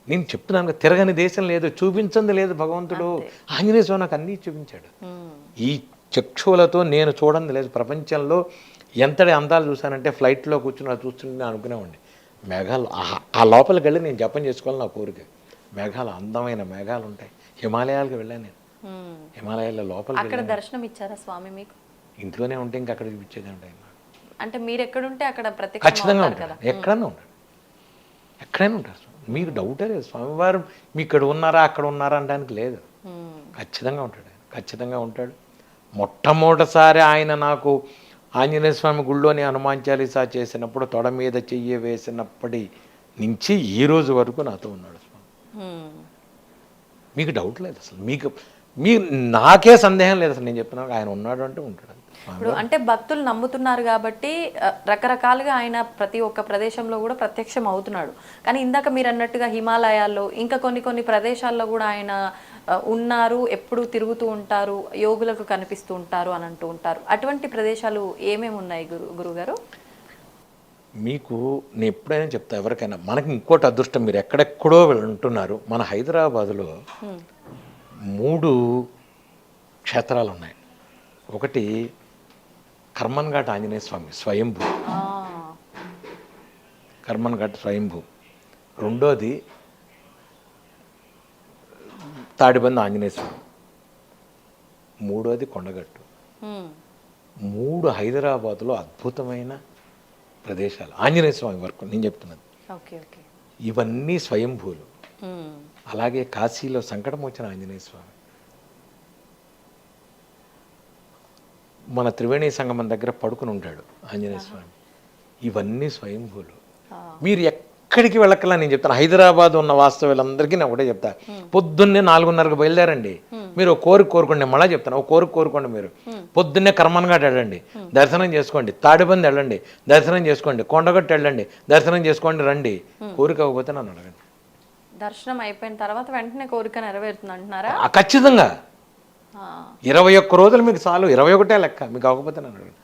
నేను చెప్తున్నాను, తిరగని దేశం లేదు, చూపించింది లేదు భగవంతుడు. ఆంజనేయ స్వామి నాకు అన్నీ చూపించాడు. ఈ చక్షువులతో నేను చూడండి లేదు. ప్రపంచంలో ఎంతటి అందాలు చూశానంటే ఫ్లైట్లో కూర్చుని అది చూస్తుంటే నేను అనుకునేవాడిని, మేఘాలు ఆ లోపలికి వెళ్ళి నేను జపం చేసుకోవాలి నా కోరిక. మేఘాలు, అందమైన మేఘాలు ఉంటాయి. హిమాలయాలకు వెళ్ళాను నేను, హిమాలయాల లోపలికి. అక్కడ దర్శనం ఇచ్చారా స్వామి మీకు? ఇంట్లోనే ఉంటే ఇంకా అక్కడ చూపించేది ఉంటాయి. అంటే మీరు ఎక్కడుంటే అక్కడ ఖచ్చితంగా ఉంటాడు, ఎక్కడన్నా ఉంటాడు, ఎక్కడైనా ఉంటారు. మీకు డౌటే లేదు, స్వామివారు మీ ఇక్కడ ఉన్నారా అక్కడ ఉన్నారా అనడానికి లేదు. ఖచ్చితంగా ఉంటాడు, ఖచ్చితంగా ఉంటాడు. మొట్టమొదటిసారి ఆయన నాకు ఆంజనేయ స్వామి గుళ్ళోని హనుమాన్ చాలీసా చేసినప్పుడు తొడ మీద చెయ్యి వేసినప్పటి నుంచి ఈ రోజు వరకు నాతో ఉన్నాడు స్వామి. మీకు డౌట్ లేదు అసలు, మీకు నాకే సందేహం లేదు అసలు. నేను చెప్పిన ఆయన ఉన్నాడు అంటే ఉంటాడు. ఇప్పుడు అంటే భక్తులు నమ్ముతున్నారు కాబట్టి రకరకాలుగా ఆయన ప్రతి ఒక్క ప్రదేశంలో కూడా ప్రత్యక్షం అవుతున్నాడు. కానీ ఇందాక మీరు అన్నట్టుగా హిమాలయాల్లో ఇంకా కొన్ని ప్రదేశాల్లో కూడా ఆయన ఉన్నారు, ఎప్పుడు తిరుగుతూ ఉంటారు, యోగులకు కనిపిస్తూ ఉంటారు అని అంటూ ఉంటారు. అటువంటి ప్రదేశాలు ఏమేమి ఉన్నాయి గురుగారు? మీకు నేను ఎప్పుడైనా చెప్తా ఎవరికైనా, మనకి ఇంకోటి అదృష్టం, మీరు ఎక్కడెక్కడో ఉంటున్నారు. మన హైదరాబాదులో 3 క్షేత్రాలు ఉన్నాయి. ఒకటి కర్మన్ ఘాట్ ఆంజనేయ స్వామి స్వయంభూ, కర్మన్ ఘాట్ స్వయంభూ. రెండోది తాడిబంది ఆంజనేయ స్వామి. మూడోది కొండగట్టు. 3 హైదరాబాదులో అద్భుతమైన ప్రదేశాలు ఆంజనేయ స్వామి వరకు నేను చెప్తున్నది. ఇవన్నీ స్వయంభూలు. అలాగే కాశీలో సంకటమోచన ఆంజనేయ స్వామి, మన త్రివేణి సంగమం దగ్గర పడుకుని ఉంటాడు ఆంజనేయ స్వామి. ఇవన్నీ స్వయంభూలు. మీరు ఎక్కడికి వెళ్ళకల్లా నేను చెప్తాను, హైదరాబాద్ ఉన్న వాస్తవులందరికీ నేను ఒకటే చెప్తా, పొద్దున్నే 4:30కు బయలుదేరండి. మీరు ఒక కోరిక కోరుకోండి, మళ్ళీ చెప్తాను, ఒక కోరిక కోరుకోండి. మీరు పొద్దున్నే కర్మన్ఘాట్ వెళ్ళండి, దర్శనం చేసుకోండి. తాడిబంది వెళ్ళండి, దర్శనం చేసుకోండి. కొండగట్టు వెళ్ళండి, దర్శనం చేసుకోండి, రండి. కోరిక అవ్వకపోతే నన్ను అడగండి. దర్శనం అయిపోయిన తర్వాత వెంటనే కోరిక నెరవేరుతుంది అంటున్నారా? ఖచ్చితంగా. 21 రోజులు మీకు చాలు, 21 లెక్క. మీకు అవ్వకపోతే నన్ను అడగండి.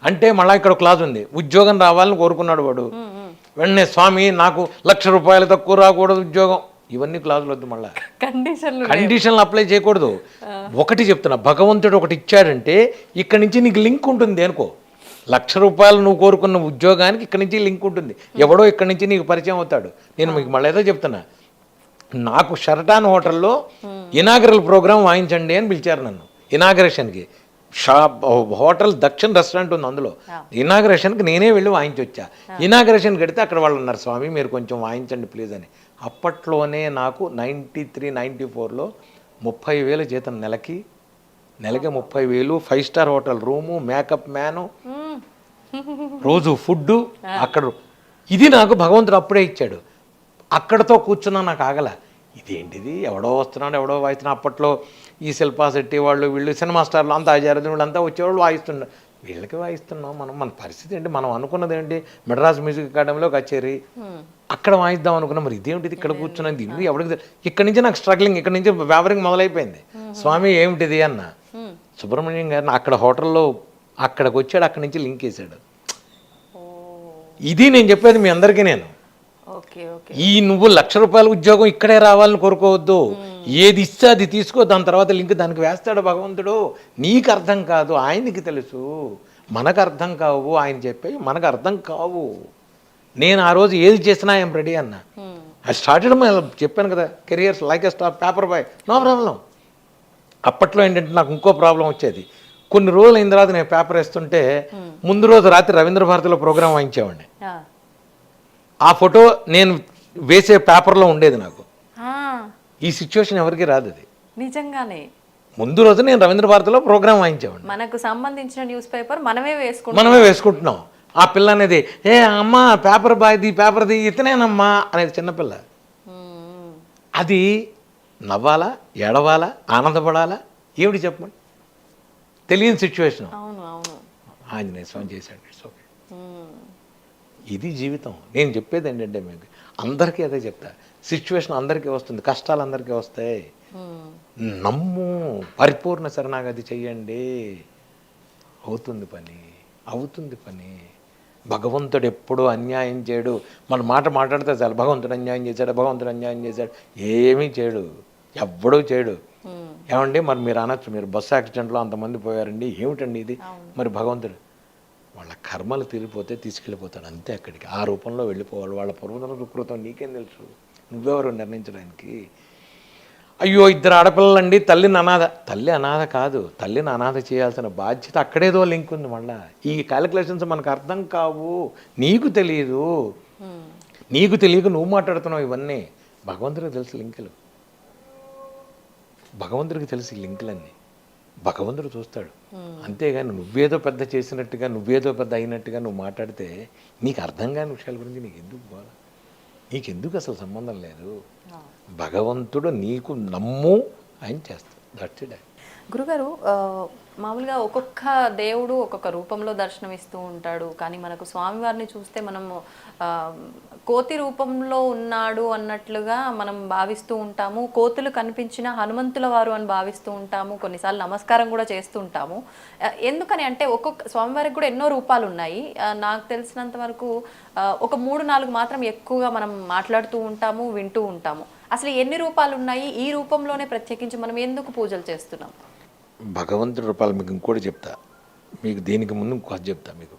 అంటే మళ్ళీ ఇక్కడ క్లాస్ ఉంది, ఉద్యోగం రావాలని కోరుకున్నాడు వాడు, వెంటనే స్వామి నాకు ₹1,00,000 తక్కువ రాకూడదు ఉద్యోగం, ఇవన్నీ క్లాసులు వద్దు. మళ్ళీ కండిషన్లు అప్లై చేయకూడదు. ఒకటి చెప్తున్నా, భగవంతుడు ఒకటి ఇచ్చాడంటే ఇక్కడి నుంచి నీకు లింక్ ఉంటుంది. దేనికో ₹1,00,000 నువ్వు కోరుకున్న ఉద్యోగానికి ఇక్కడి నుంచి లింక్ ఉంటుంది. ఎవడో ఇక్కడి నుంచి నీకు పరిచయం అవుతాడు. నేను మీకు మళ్ళీ ఏదో చెప్తున్నా, నాకు షర్టాన్ హోటల్లో ఇనాగరల్ ప్రోగ్రామ్ వాయించండి అని పిలిచారు నన్ను ఇనాగరేషన్కి. హోటల్ దక్షిణ రెస్టారెంట్ ఉంది, అందులో ఇనాగరేషన్కి నేనే వెళ్ళి వాయించొచ్చా. ఇనాగరేషన్కి వెడితే అక్కడ వాళ్ళు అన్నారు, స్వామి మీరు కొంచెం వాయించండి ప్లీజ్ అని. అప్పట్లోనే నాకు 93, 94లో 30,000 జీతం, నెలకి 30,000, 5 star hotel room, makeup man, రోజు ఫుడ్డు అక్కడ. ఇది నాకు భగవంతుడు అప్పుడే ఇచ్చాడు. అక్కడతో కూర్చున్నా నాకు ఆగల. ఇదేంటిది, ఎవడో వస్తున్నాడు, ఎవడో వాయిస్తున్నాడు. అప్పట్లో ఈ శిల్పా శెట్టి వాళ్ళు వీళ్ళు సినిమా స్టార్లు అంతా ఆచార్యులు వీళ్ళంతా వచ్చేవాళ్ళు వాయిస్తున్నారు. వీళ్ళకి వాయిస్తున్నాం మనం. మన పరిస్థితి ఏంటి, మనం అనుకున్నది ఏంటి, మెడ్రాస్ మ్యూజిక్ అకాడమీలో కచేరీ, అక్కడ వాయిద్దాం అనుకున్నాం. మరి ఇదేమిటిది, ఇక్కడ కూర్చున్నది, ఇది ఎవరికి. ఇక్కడి నుంచి నాకు స్ట్రగ్లింగ్, ఇక్కడి నుంచి వ్యాపారం మొదలైపోయింది. స్వామి ఏమిటిది అన్న. సుబ్రహ్మణ్యం గారిని అక్కడ హోటల్లో అక్కడికి వచ్చాడు, అక్కడి నుంచి లింక్ వేసాడు. ఇది నేను చెప్పేది మీ అందరికీ నేను. Okay okay. ఈ నువ్వు ₹1,00,000 ఉద్యోగం ఇక్కడే రావాలని కోరుకోవద్దు. ఏది ఇస్తే అది తీసుకో, దాని తర్వాత లింక్ దానికి వేస్తాడు భగవంతుడు. నీకు అర్థం కాదు, ఆయనకి తెలుసు. మనకు అర్థం కావు, ఆయన చెప్పేవి మనకు అర్థం కావు. నేను ఆ రోజు ఏది చేసినా ఐఎమ్ రెడీ అన్న. ఐ స్టార్టెడ్ చెప్పాను కదా, careers like a star paper boy, no problem. అప్పట్లో ఏంటంటే నాకు ఇంకో ప్రాబ్లం వచ్చేది. కొన్ని రోజులు అయిన తర్వాత నేను పేపర్ వేస్తుంటే ముందు రోజు రాత్రి రవీంద్ర భారతిలో ప్రోగ్రాం వాయించేవాడిని. ఆ ఫోటో నేను వేసే పేపర్లో ఉండేది. నాకు ఈ సిచ్యువేషన్ ఎవరికి రాదు. అది నిజంగానే ముందు రోజు నేను రవీంద్ర భారతిలో ప్రోగ్రాం వాయించేవాడిని. మనకు సంబంధించిన న్యూస్ పేపర్ మనమే వేసుకుంటున్నాం. ఆ పిల్ల అనేది ఏ అమ్మ పేపర్ బాయ్ది పేపర్ది ఇతనేనమ్మా అనేది చిన్నపిల్ల. అది నవ్వాలా, ఏడవాలా, ఆనందపడాలా, ఏమిటి చెప్పండి, తెలియని సిచ్యువేషన్. ఆంజనేయ స్వామి చేశాడు, ఇట్స్ ఓకే. ఇది జీవితం. నేను చెప్పేది ఏంటంటే మీకు అందరికీ అదే చెప్తా, సిచ్యువేషన్ అందరికీ వస్తుంది, కష్టాలు అందరికీ వస్తాయి. నమ్ము, పరిపూర్ణ శరణాగతి చెయ్యండి, అవుతుంది పని. భగవంతుడు ఎప్పుడూ అన్యాయం చేయడు. మన మాట మాట్లాడితే చాలు, భగవంతుడు అన్యాయం చేశాడు, ఏమీ చేయడు, ఎవ్వడూ చేయడు. ఏమండి మరి మీరు అనొచ్చు, మీరు బస్సు యాక్సిడెంట్లో అంతమంది పోయారండి, ఏమిటండి ఇది? మరి భగవంతుడు వాళ్ళ కర్మలు తీరిపోతే తీసుకెళ్ళిపోతాడు అంతే, అక్కడికి ఆ రూపంలో వెళ్ళిపోవాలి. వాళ్ళ పూర్వజన్మ సుకృతం నీకేం తెలుసు, నువ్వెవరు నిర్ణయించడానికి? అయ్యో 2 ఆడపిల్లలండి, తల్లి అనాథ కాదు, తల్లిని అనాథ చేయాల్సిన బాధ్యత అక్కడేదో లింక్ ఉంది. మళ్ళా ఈ క్యాలిక్యులేషన్స్ మనకు అర్థం కావు, నీకు తెలియదు, నీకు తెలియక నువ్వు మాట్లాడుతున్నావు ఇవన్నీ. భగవంతుడికి తెలుసు లింకులు, భగవంతుడికి తెలుసు ఈ లింకులన్నీ, భగవంతుడు చూస్తాడు. అంతేగాని నువ్వేదో పెద్ద చేసినట్టుగా, నువ్వేదో పెద్ద అయినట్టుగా నువ్వు మాట్లాడితే నీకు అర్థం కాని విషయాల గురించి నీకెందుకు అసలు సంబంధం లేదు. భగవంతుడు నీకు నమ్ము, ఆయన చేస్తాడు, దట్స్ ఇట్. గురుగారు, మామూలుగా ఒక్కొక్క దేవుడు ఒక్కొక్క రూపంలో దర్శనమిస్తూ ఉంటాడు. కానీ మనకు స్వామివారిని చూస్తే మనము కోతి రూపంలో ఉన్నాడు అన్నట్లుగా మనం భావిస్తూ ఉంటాము. కోతులు కనిపించిన హనుమంతుల వారు అని భావిస్తూ ఉంటాము. కొన్నిసార్లు నమస్కారం కూడా చేస్తూ ఉంటాము. ఎందుకని అంటే ఒక్కొక్క స్వామివారికి కూడా ఎన్నో రూపాలు ఉన్నాయి. నాకు తెలిసినంత వరకు ఒక 3-4 మాత్రం ఎక్కువగా మనం మాట్లాడుతూ ఉంటాము, వింటూ ఉంటాము. అసలు ఎన్ని రూపాలు ఉన్నాయి? ఈ రూపంలోనే ప్రత్యేకించి మనం ఎందుకు పూజలు చేస్తున్నాం? భగవంతుడి రూపాలు మీకు ఇంకోటి చెప్తా, మీకు దీనికి ముందు ఇంకో చెప్తా. మీకు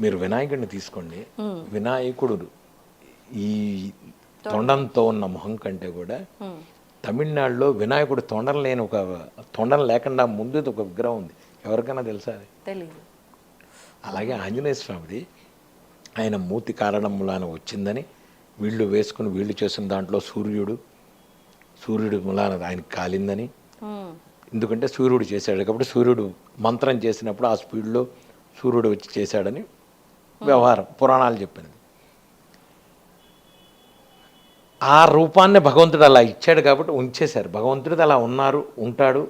మీరు వినాయకుడిని తీసుకోండి. వినాయకుడు ఈ తొండంతో ఉన్న మొహం కంటే కూడా తమిళనాడులో వినాయకుడు తొండం లేకుండా ముందు ఒక విగ్రహం ఉంది. ఎవరికైనా తెలుసా? తెలియదు. అలాగే ఆంజనేయ స్వామిది ఆయన మూతి కారణం మూలాన వచ్చిందని వీళ్ళు వేసుకుని వీళ్ళు చేసిన దాంట్లో సూర్యుడు మూలాన ఆయనకి కాలిందని. ఎందుకంటే సూర్యుడు చేశాడు కాబట్టి, సూర్యుడు మంత్రం చేసినప్పుడు ఆ స్పీడ్లో సూర్యుడు వచ్చి చేశాడని వ్యవహారం, పురాణాలు చెప్పినది. ఆ రూపాన్ని భగవంతుడు అలా ఇచ్చాడు కాబట్టి ఉంచేశారు. భగవంతుడు అలా ఉంటాడు,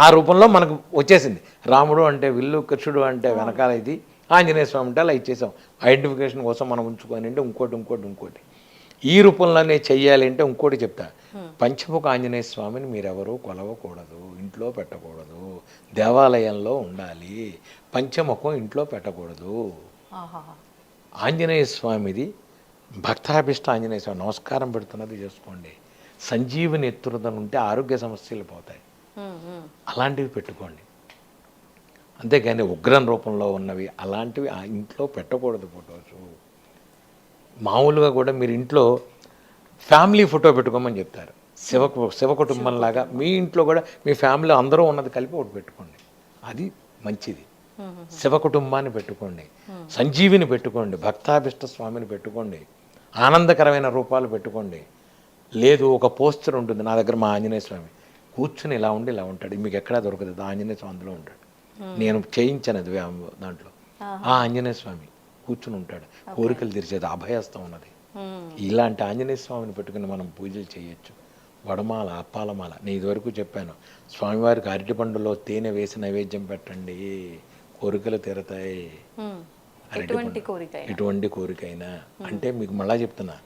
ఆ రూపంలో మనకు వచ్చేసింది. రాముడు అంటే విల్లు, కృష్ణుడు అంటే వెనకాల ఇది, ఆంజనేయ స్వామి అంటే అలా ఇచ్చేసాం. ఐడెంటిఫికేషన్ కోసం మనం ఉంచుకొని అంటే ఇంకోటి ఈ రూపంలోనే చెయ్యాలి అంటే ఇంకోటి చెప్తా. పంచముఖ ఆంజనేయ స్వామిని మీరెవరూ కొలవకూడదు, ఇంట్లో పెట్టకూడదు, దేవాలయంలో ఉండాలి. పంచముఖం ఇంట్లో పెట్టకూడదు. ఆంజనేయ స్వామిది భక్తాభిష్ట ఆంజనేయ స్వామి నమస్కారం పెడుతున్నది చేసుకోండి. సంజీవిని ఎత్తురుదని ఉంటే ఆరోగ్య సమస్యలు పోతాయి, అలాంటివి పెట్టుకోండి. అంతేగాని ఉగ్రం రూపంలో ఉన్నవి అలాంటివి ఆ ఇంట్లో పెట్టకూడదు. ఫొటోస్ మామూలుగా కూడా మీరు ఇంట్లో ఫ్యామిలీ ఫోటో పెట్టుకోమని చెప్తారు. శివ కుటుంబంలాగా మీ ఇంట్లో కూడా మీ ఫ్యామిలీ అందరూ ఉన్నది కలిపి ఒకటి పెట్టుకోండి, అది మంచిది. శివ కుటుంబాన్ని పెట్టుకోండి, సంజీవిని పెట్టుకోండి, భక్తాభిష్ట స్వామిని పెట్టుకోండి, ఆనందకరమైన రూపాలు పెట్టుకోండి. లేదు ఒక పోస్టర్ ఉంటుంది నా దగ్గర, మా ఆంజనేయ స్వామి కూర్చుని ఇలా ఉండి ఇలా ఉంటాడు, మీకు ఎక్కడా దొరకదు, ఆంజనేయ స్వామి అందులో ఉంటాడు. నేను చేయించాను దాంట్లో, ఆ ఆంజనేయ స్వామి కూర్చుని ఉంటాడు, కోరికలు తీర్చేది, అభయస్తం ఉన్నది. ఇలాంటి ఆంజనేయ స్వామిని పెట్టుకుని మనం పూజలు చేయొచ్చు. వడమాల, అప్పాలమాల, నేను ఇదివరకు చెప్పాను, స్వామివారికి అరటి పండులో తేనె వేసి నైవేద్యం పెట్టండి, కోరికలు తీరతాయి. ఎటువంటి కోరికైనా అంటే మీకు మళ్ళా చెప్తున్నా,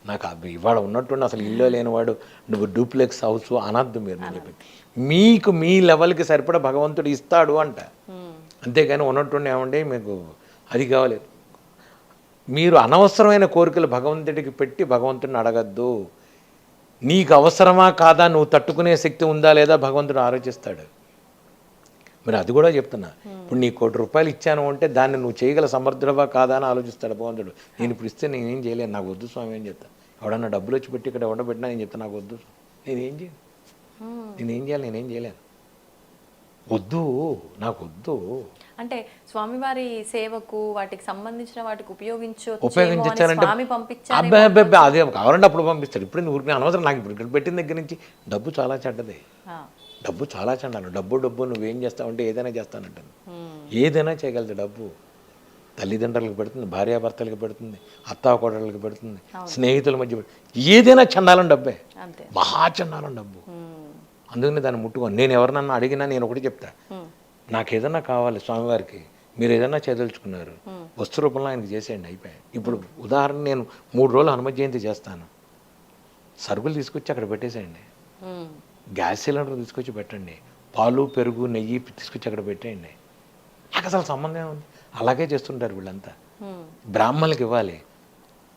నాకు ఇవాళ ఉన్నట్టుండి అసలు ఇల్లు లేనివాడు నువ్వు డూప్లెక్స్ హౌస్ అనద్దు మీరు. నేను చెప్పి మీకు మీ లెవెల్కి సరిపడా భగవంతుడు ఇస్తాడు అంట. అంతేగాని ఉన్నట్టుండి ఏమండి మీకు అది కావాలి. మీరు అనవసరమైన కోరికలు భగవంతుడికి పెట్టి భగవంతుడిని అడగద్దు. నీకు అవసరమా కాదా, నువ్వు తట్టుకునే శక్తి ఉందా లేదా భగవంతుడు ఆలోచిస్తాడు. మరి అది కూడా చెప్తున్నా. ఇప్పుడు నీ ₹1,00,00,000 ఇచ్చాను అంటే దాన్ని నువ్వు చేయగల సమర్థుడవా కాదా అని ఆలోచిస్తాడు భగవంతుడు. నేను ఇప్పుడు ఇస్తే నేనేం చేయలేను, నాకు వద్దు స్వామి అని చెప్తా. ఎవడన్నా డబ్బులు వచ్చి పెట్టి ఇక్కడ ఉండబెట్టినా నేను చెప్తా నాకు వద్దు, నేనేం చేయను, నేనేం చేయలేను, వద్దు, నాకు వద్దు. అంటే స్వామివారి సేవకు వాటికి సంబంధించిన వాటికి ఉపయోగించాలంటే స్వామి పంపించారు. అబ్బాయి అబ్బాయి అదే కావాలంటే అప్పుడు పంపిస్తాడు. ఇప్పుడు ఊరికి అనవసరం. నాకు ఇప్పుడు ఇక్కడ పెట్టిన దగ్గర నుంచి డబ్బు చాలా చెడ్డది, డబ్బు చాలా చెడ్డాను. డబ్బు నువ్వేం చేస్తావంటే ఏదైనా చేస్తానంటాను. ఏదైనా చేయగలదు డబ్బు. తల్లిదండ్రులకు పెడుతుంది, భార్యాభర్తలకు పెడుతుంది, అత్తాకోడళ్ళకి పెడుతుంది, స్నేహితుల మధ్య ఏదైనా చండాలం డబ్బే, మహా చండాలం డబ్బు. అందుకని దాన్ని ముట్టుకోను. నేను ఎవరినన్నా అడిగినా నేను ఒకటి చెప్తా, నాకు ఏదైనా కావాలి స్వామివారికి, మీరు ఏదైనా చేయదలుచుకున్నారు వస్తు రూపంలో ఆయనకి చేసేయండి, అయిపోయాయి. ఇప్పుడు ఉదాహరణ నేను 3 రోజులు హనుమ జయంతి చేస్తాను, సరుకులు తీసుకొచ్చి అక్కడ పెట్టేసేయండి, గ్యాస్ సిలిండర్ తీసుకొచ్చి పెట్టండి, పాలు పెరుగు నెయ్యి తీసుకొచ్చి అక్కడ పెట్టేయండి, నాకు అసలు సంబంధం ఉంది. అలాగే చేస్తుంటారు వీళ్ళంతా. బ్రాహ్మణులకి ఇవ్వాలి,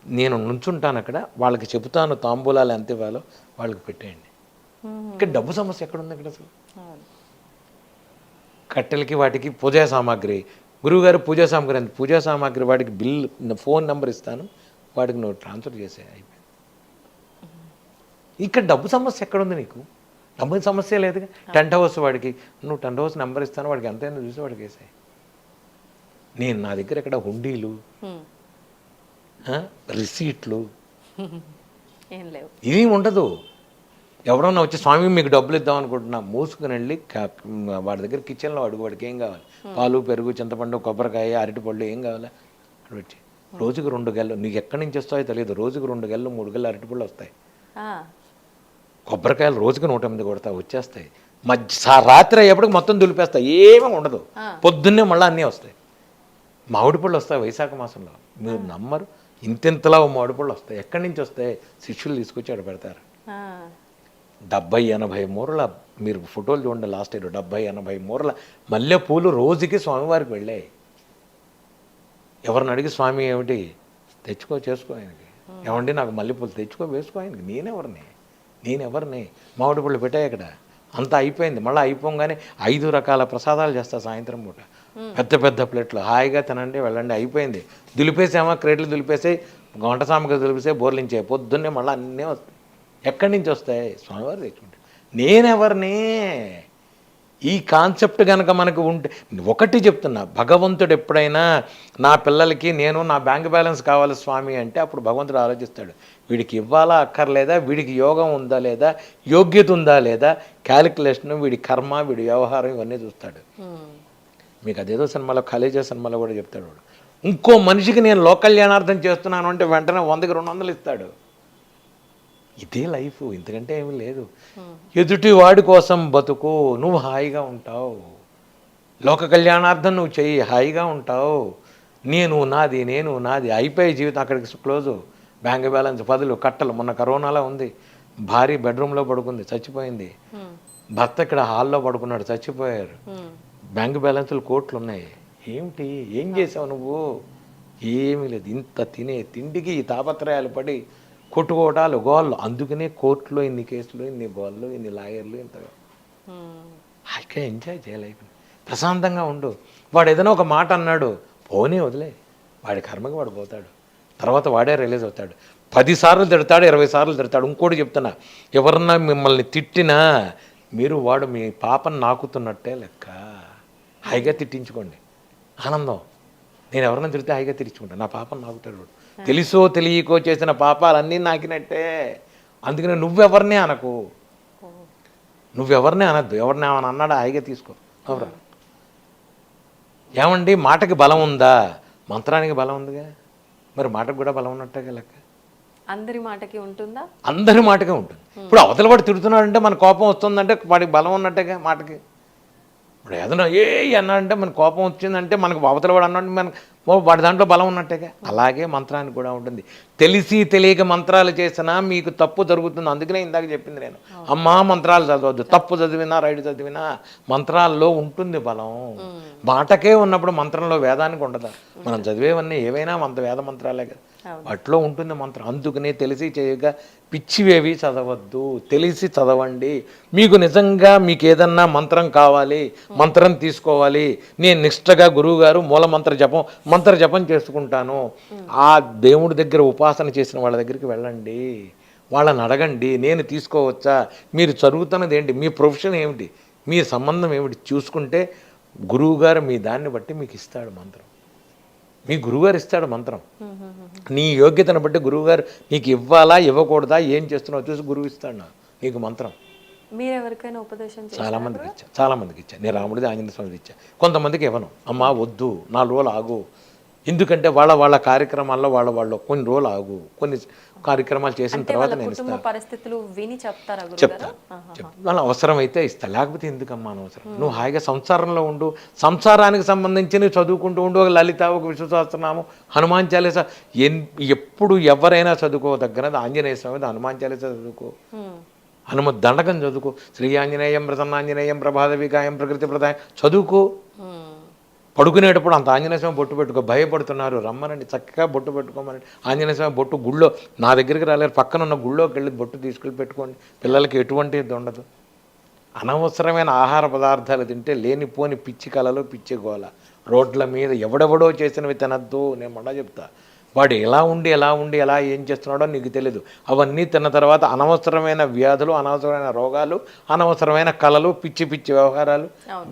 నేను నుంచుంటాను అక్కడ, వాళ్ళకి చెబుతాను తాంబూలాలు ఎంత ఇవ్వాలో వాళ్ళకి పెట్టేయండి. ఇక్కడ డబ్బు సమస్య ఎక్కడుంది అక్కడ అసలు? కట్టెలకి వాటికి పూజా సామాగ్రి, గురువుగారు పూజా సామాగ్రి అంత పూజా సామాగ్రి వాడికి బిల్ ఫోన్ నెంబర్ ఇస్తాను, వాడికి నువ్వు ట్రాన్స్ఫర్ చేసే, అయిపోయింది. ఇక్కడ డబ్బు సమస్య ఎక్కడుంది నీకు? డబ్బు సమస్య లేదుగా. టెంట్ హౌస్ వాడికి నువ్వు టెంట్ హౌస్ నెంబర్ ఇస్తాను, వాడికి ఎంతైనా చూసి వాడికి వేసాయి. నేను నా దగ్గర ఇక్కడ హుండీలు రిసీట్లు ఏం లేవు, ఇవి ఉండదు. ఎవరన్నా వచ్చి స్వామి మీకు డబ్బులు ఇద్దాం అనుకుంటున్నా, మూసుకుని వెళ్ళి వాడి దగ్గర కిచెన్లో అడుగు, వాడికి ఏం కావాలి, పాలు పెరుగు చింతపండు కొబ్బరికాయ అరటిపళ్ళు ఏం కావాలా అక్కడ వచ్చి, రోజుకు 2 గెలలు, నీకు ఎక్కడి నుంచి వస్తాయో తెలియదు, రోజుకు 2 గెలలు 3 గెలలు అరటిపళ్ళు వస్తాయి. కొబ్బరికాయలు రోజుకు 108 కొడతా వచ్చేస్తాయి. రాత్రి అయ్యేప్పటికి మొత్తం దులిపేస్తాయి, ఏమీ ఉండదు. పొద్దున్నే మళ్ళీ అన్నీ వస్తాయి. మామిడి పళ్ళు వస్తాయి వైశాఖ మాసంలో, మీరు నమ్మరు, ఇంతింతలా మామిడి పళ్ళు వస్తాయి. ఎక్కడి నుంచి వస్తాయి? శిష్యులు తీసుకొచ్చి అక్కడ పెడతారు. 70-80 మూరల, మీరు ఫోటోలు చూడండి లాస్ట్ ఇయర్, 70-80 మూరల మల్లె పూలు రోజుకి స్వామివారికి వెళ్ళాయి. ఎవరిని అడిగి స్వామి ఏమిటి తెచ్చుకో చేసుకో ఆయనకి, ఏమండి నాకు మల్లెపూలు తెచ్చుకో వేసుకో ఆయనకి, నేనెవరిని మామిడి పళ్ళు పెట్టాయి అక్కడ, అంతా అయిపోయింది. మళ్ళీ అయిపోగానే 5 రకాల ప్రసాదాలు చేస్తా సాయంత్రం పూట, పెద్ద ప్లేట్లు, హాయిగా తినండి వెళ్ళండి, అయిపోయింది. దులిపేసామా క్రేట్లు దులిపేసాయి, వంట సామాగ్రి దులిపేసాయి, బోర్లించాయి, పొద్దున్నే మళ్ళీ అన్నీ వస్తాయి. ఎక్కడి నుంచి వస్తాయి? స్వామివారు తెచ్చుకుంటే. నేనెవరిని? ఈ కాన్సెప్ట్ కనుక మనకు ఉంటే, ఒకటి చెప్తున్నా, భగవంతుడు ఎప్పుడైనా నా పిల్లలకి నేను నా బ్యాంక్ బ్యాలెన్స్ కావాలి స్వామి అంటే అప్పుడు భగవంతుడు ఆలోచిస్తాడు, వీడికి ఇవ్వాలా అక్కర్లేదా, వీడికి యోగం ఉందా లేదా, యోగ్యత ఉందా లేదా, క్యాలిక్యులేషన్, వీడి కర్మ, వీడి వ్యవహారం, ఇవన్నీ చూస్తాడు. మీకు అదేదో సినిమాలో కాలేజీ సినిమాలో కూడా చెప్తాడు, వాడు ఇంకో మనిషికి నేను లోక కళ్యాణార్థం చేస్తున్నాను అంటే వెంటనే 100కి 200 ఇస్తాడు. ఇదే లైఫ్, ఇంతకంటే ఏమీ లేదు. ఎదుటి వాడి కోసం బతుకు, నువ్వు హాయిగా ఉంటావు. లోక కళ్యాణార్థం నువ్వు చెయ్యి, హాయిగా ఉంటావు. నేను నాది అయిపోయే జీవితం అక్కడికి క్లోజు. బ్యాంక్ బ్యాలెన్స్ 10 కట్టలు. మొన్న కరోనాలో ఉంది, భార్య బెడ్రూమ్లో పడుకుంది, చచ్చిపోయింది. భర్త ఇక్కడ హాల్లో పడుకున్నాడు, చచ్చిపోయారు. బ్యాంక్ బ్యాలెన్స్లు కోట్లు ఉన్నాయి. ఏమిటి, ఏం చేసావు నువ్వు? ఏమీ లేదు. ఇంత తినే తిండికి ఈ తాపత్రయాలు పడి కొట్టుకోవటాలు, గోళ్ళు. అందుకనే కోర్టులో ఇన్ని కేసులు, ఇన్ని గోళ్ళు, ఇన్ని లాయర్లు, ఇంతగా హాయిగా ఎంజాయ్ చేయాలి, ప్రశాంతంగా ఉండు. వాడు ఏదైనా ఒక మాట అన్నాడు, పోనీ వదిలే, వాడి కర్మకి వాడు పోతాడు, తర్వాత వాడే రిలీజ్ అవుతాడు. 10 సార్లు తిడతాడు, 20 సార్లు తిడతాడు. ఇంకోటి చెప్తున్నా, ఎవరన్నా మిమ్మల్ని తిట్టినా మీరు వాడు మీ పాపను నాకుతున్నట్టే లెక్క. హాయిగా తిట్టించుకోండి, ఆనందం. నేను ఎవరన్నా తిడితే హాయిగా తిట్టించుకుంటాను, నా పాపను నాకుతాడు వాడు. తెలుసో తెలియకో చేసిన పాపాలన్నీ నాకినట్టే. అందుకనే నువ్వెవరినే అనకు, నువ్వెవరినే అనద్దు. ఎవరిని ఏమని అన్నాడా హాయిగా తీసుకో. ఎవరు ఏమండి మాటకి బలం ఉందా? మంత్రానికి బలం ఉందిగా, మరి మాటకు కూడా బలం ఉన్నట్టుగా లెక్క. అందరి మాటకి ఉంటుందా? అందరి మాటకే ఉంటుంది. ఇప్పుడు అవతల వాడు తిడుతున్నాడంటే మన కోపం వస్తుందంటే వాడికి బలం ఉన్నట్టుగా మాటకి. ఇప్పుడు ఏదైనా అన్నాడంటే మన కోపం వచ్చిందంటే మనకు అవతల వాడు అన్నాడు వాడి దాంట్లో బలం ఉన్నట్టేగా. అలాగే మంత్రానికి కూడా ఉంటుంది. తెలిసి తెలియక మంత్రాలు చేసినా మీకు తప్పు జరుగుతుంది. అందుకనే ఇందాక చెప్పింది నేను, అమ్మా మంత్రాలు చదవద్దు, తప్పు చదివినా రైట్ చదివినా మంత్రాల్లో ఉంటుంది బలం. మాటకే ఉన్నప్పుడు మంత్రంలో వేదానికి ఉండదా? మనం చదివేవన్నీ ఏవైనా వేద మంత్రాలే కదా, వాటిలో ఉంటుంది మంత్రం. అందుకనే తెలిసి చేయగా పిచ్చివేవి చదవద్దు, తెలిసి చదవండి. మీకు నిజంగా మీకు ఏదన్నా మంత్రం కావాలి, మంత్రం తీసుకోవాలి, నేను నిష్ఠగా గురువుగారు మంత్ర జపం చేసుకుంటాను, ఆ దేవుడి దగ్గర ఉపాసన చేసిన వాళ్ళ దగ్గరికి వెళ్ళండి, వాళ్ళని అడగండి, నేను తీసుకోవచ్చా, మీరు చదువుతున్నది ఏంటి, మీ ప్రొఫెషన్ ఏమిటి, మీ సంబంధం ఏమిటి చూసుకుంటే గురువుగారు మీ దాన్ని బట్టి మీకు ఇస్తాడు మంత్రం. మీ గురువుగారు ఇస్తాడు మంత్రం. నీ యోగ్యతను బట్టి గురువుగారు నీకు ఇవ్వాలా ఇవ్వకూడదా ఏం చేస్తున్నావు చూసి గురువు ఇస్తాడు నీకు మంత్రం. మీరు ఎవరికైనా ఉపదేశం చాలా మందికి ఇచ్చా. నేను రాముడిది ఆంజనేయ స్వామిది ఇచ్చా. కొంతమందికి ఇవ్వను, అమ్మా వద్దు 4 రోజులు ఆగు, ఎందుకంటే వాళ్ళ కార్యక్రమాల్లో వాళ్ళు కొన్ని రోజులు ఆగు, కొన్ని కార్యక్రమాలు చేసిన తర్వాత నేను ఇస్తాను, పరిస్థితులు విని చెప్తాను. వాళ్ళ అవసరమైతే ఇస్తా, లేకపోతే ఎందుకమ్మా అనవసరం. నువ్వు హాయిగా సంసారంలో ఉండు, సంసారానికి సంబంధించి నువ్వు చదువుకుంటూ ఉండు. ఒక లలిత, ఒక విష్ణు సహస్రనామం, హనుమాన్ చాలీసా, ఎప్పుడు ఎవరైనా చదువుకోదగ్గరది ఆంజనేయ స్వామి, హనుమాన్ చాలీసా చదువుకో, హనుమత్ దండకం చదువుకో, శ్రీ ఆంజనేయం ప్రసన్నాంజనేయం ప్రభాత వికాయం ప్రకృతి ప్రదాయం చదువుకో. పడుకునేటప్పుడు అంత ఆంజనేయ స్వామి బొట్టు పెట్టుకో. భయపడుతున్నారు, రమ్మనండి, చక్కగా బొట్టు పెట్టుకోమని. ఆంజనేయ స్వామి బొట్టు గుళ్ళో, నా దగ్గరికి రాలేరు, పక్కన ఉన్న గుళ్ళోకి వెళ్ళి బొట్టు తీసుకెళ్ళి పెట్టుకోండి. పిల్లలకి ఎటువంటి ఇది ఉండదు. అనవసరమైన ఆహార పదార్థాలు తింటే లేనిపోని పిచ్చి కళలు, పిచ్చి గోల. రోడ్ల మీద ఎవడెవడో చేసినవి తినద్దు. నేను మొన్న చెప్తా, వాడు ఎలా ఉండి ఎలా ఏం చేస్తున్నాడో నీకు తెలియదు. అవన్నీ తిన్న తర్వాత అనవసరమైన వ్యాధులు, అనవసరమైన రోగాలు, అనవసరమైన కళలు, పిచ్చి వ్యవహారాలు,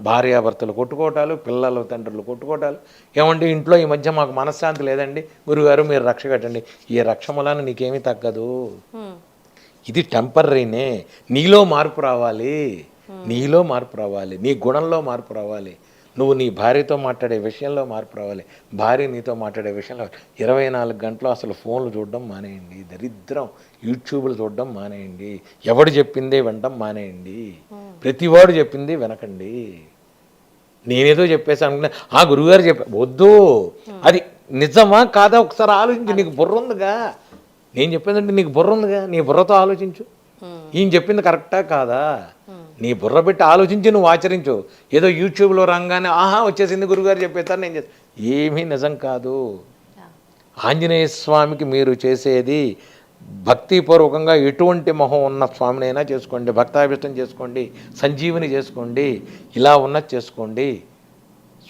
భార్యాభర్తలు కొట్టుకోవటాలు, పిల్లలు తండ్రులు కొట్టుకోవటాలు. ఏమండి ఇంట్లో ఈ మధ్య మాకు మనశ్శాంతి లేదండి, గురుగారు మీరు రక్ష కట్టండి. ఈ రక్ష వలన నీకేమీ తగ్గదు. ఇది టెంపర్రీనే. నీలో మార్పు రావాలి, నీ గుణంలో మార్పు రావాలి. నువ్వు నీ భార్యతో మాట్లాడే విషయంలో మార్పు రావాలి, భార్య నీతో మాట్లాడే విషయంలో. 24 గంటలు అసలు ఫోన్లు చూడడం మానేయండి, దరిద్రం. యూట్యూబ్లు చూడడం మానేయండి, ఎవడు చెప్పిందే వినడం మానేయండి, ప్రతివాడు చెప్పింది వినకండి. నేనేదో చెప్పేసి అనుకున్నా, ఆ గురువుగారు వద్దు, అది నిజమా కాదా ఒకసారి ఆలోచించు. నీకు బుర్ర ఉందిగా, నేను చెప్పేదంటే నీకు బుర్ర ఉందిగా, నీ బుర్రతో ఆలోచించు. ఈయన చెప్పింది కరెక్టా కాదా, నీ బుర్ర పెట్టి ఆలోచించి నువ్వు ఆచరించు. ఏదో యూట్యూబ్లో రాగానే వచ్చేసింది గురుగారు చెప్పేస్తారు నేను చేస్తాను, ఏమీ నిజం కాదు. ఆంజనేయ స్వామికి మీరు చేసేది భక్తిపూర్వకంగా ఎటువంటి మొహం ఉన్న స్వామినైనా చేసుకోండి, భక్తాభిష్టం చేసుకోండి, సంజీవిని చేసుకోండి, ఇలా ఉన్నది చేసుకోండి.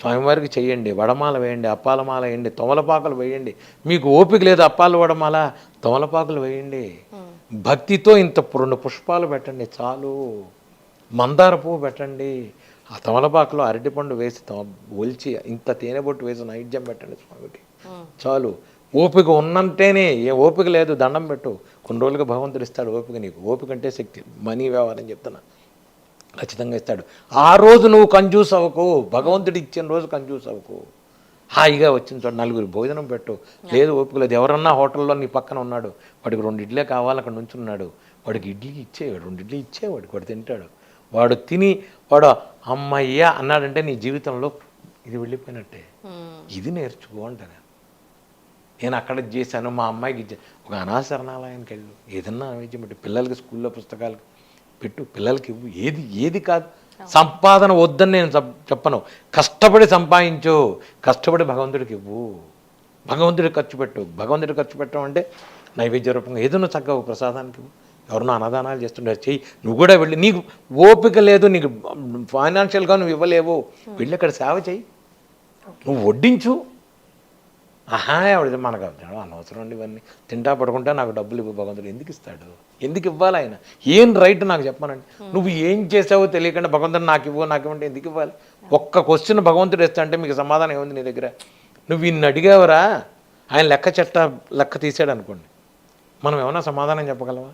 స్వామివారికి చెయ్యండి, వడమాల వేయండి, అప్పాలమాల వేయండి, తమలపాకులు వేయండి. మీకు ఓపిక లేదు అప్పాలు వడమాల, తమలపాకులు వేయండి. భక్తితో ఇంత 2 పుష్పాలు పెట్టండి చాలు, మందార పువ్వు పెట్టండి, ఆ తమలపాకులో అరటిపండు వేసి ఒలిచి ఇంత తేనె బొట్టు వేసి నైవేద్యం పెట్టండి స్వామికి చాలు. ఓపిక ఉన్నంటేనే, ఏ ఓపిక లేదు దండం పెట్టు, కొన్ని రోజులుగా భగవంతుడు ఇస్తాడు ఓపిక. నీకు ఓపిక అంటే శక్తి, మనీ వ్యవహారం చెప్తున్నా, ఖచ్చితంగా ఇస్తాడు. ఆ రోజు నువ్వు కంజూస్ అవ్వకు, భగవంతుడు ఇచ్చిన రోజు కంజూస్ అవ్వకు. హాయిగా వచ్చిన చోట 4 భోజనం పెట్టు. లేదు ఓపిక లేదు, ఎవరన్నా హోటల్లో నీ పక్కన ఉన్నాడు, వాడికి 2 ఇడ్లీ కావాలి, అక్కడ నుంచున్నాడు, వాడికి ఇడ్లీ ఇచ్చేవాడు, 2 ఇడ్లీ ఇచ్చేవాడు, వాడు తింటాడు. వాడు తిని వాడు అమ్మయ్యా అన్నాడంటే నీ జీవితంలో ఇది వెళ్ళిపోయినట్టే. ఇది నేర్చుకో అంటాను నేను. అక్కడ చేశాను, మా అమ్మాయికి ఇచ్చాను. ఒక అనాశరణాలయానికి వెళ్ళు, ఏదన్నా నైవేద్యం పెట్టు, పిల్లలకి స్కూల్లో పుస్తకాలు పెట్టు, పిల్లలకి ఇవ్వు. ఏది కాదు, సంపాదన వద్దని నేను చెప్పను. కష్టపడి సంపాదించు, కష్టపడి భగవంతుడికి ఇవ్వు, భగవంతుడికి ఖర్చు పెట్టు. భగవంతుడికి ఖర్చు పెట్టడం అంటే నైవేద్య రూపంగా ఏదన్నా చక్కగా ప్రసాదానికి ఇవ్వు. ఎవరన్నా అన్నదానాలు చేస్తుంటారు, చెయ్యి. నువ్వు కూడా వెళ్ళి, నీకు ఓపిక లేదు, నీకు ఫైనాన్షియల్గా నువ్వు ఇవ్వలేవు, వెళ్ళి అక్కడ సేవ చెయ్యి, నువ్వు వడ్డించు. ఆవిడ మనకు అనవసరం అండి ఇవన్నీ, తింటా పడుకుంటా నాకు డబ్బులు ఇవ్వు, భగవంతుడు ఎందుకు ఇస్తాడు, ఎందుకు ఇవ్వాలి ఆయన, ఏం రైట్ నాకు చెప్పానండి. నువ్వు ఏం చేసావో తెలియకుండా భగవంతుడు నాకు ఇవ్వంటే ఎందుకు ఇవ్వాలి. ఒక్క క్వశ్చన్ భగవంతుడు ఇస్తా అంటే మీకు సమాధానం ఏముంది నీ దగ్గర. నువ్వు ఇన్ని అడిగావరా, ఆయన లెక్క తీసాడు అనుకోండి, మనం ఏమైనా సమాధానం చెప్పగలవా.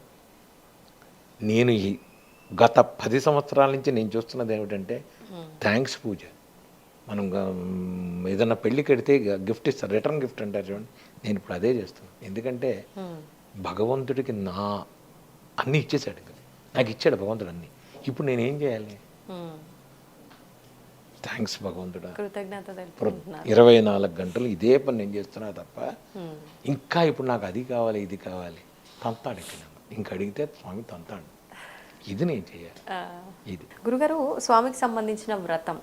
నేను గత 10 సంవత్సరాల నుంచి నేను చూస్తున్నది ఏమిటంటే థ్యాంక్స్ పూజ. మనం ఏదన్నా పెళ్ళికి వెడితే గిఫ్ట్ ఇస్తారు, రిటర్న్ గిఫ్ట్ అంటారు చూడండి, నేను ఇప్పుడు అదే చేస్తాను. ఎందుకంటే భగవంతుడికి అన్నీ ఇచ్చేసాడు, నాకు ఇచ్చాడు భగవంతుడు అన్నీ. ఇప్పుడు నేనేం చేయాలి, థ్యాంక్స్ భగవంతుడా. కృతజ్ఞత తెలుపుకుంటున్నారు. 24 గంటలు ఇదే పని నేను చేస్తున్నా తప్ప ఇంకా ఇప్పుడు నాకు అది కావాలి ఇది కావాలి తంతాడు ఇక్కడ. ఇంకా అడిగితే స్వామి తంతాడు. ఇది నేను చేయాలి. ఇది గురుగారు, స్వామికి సంబంధించిన వ్రతం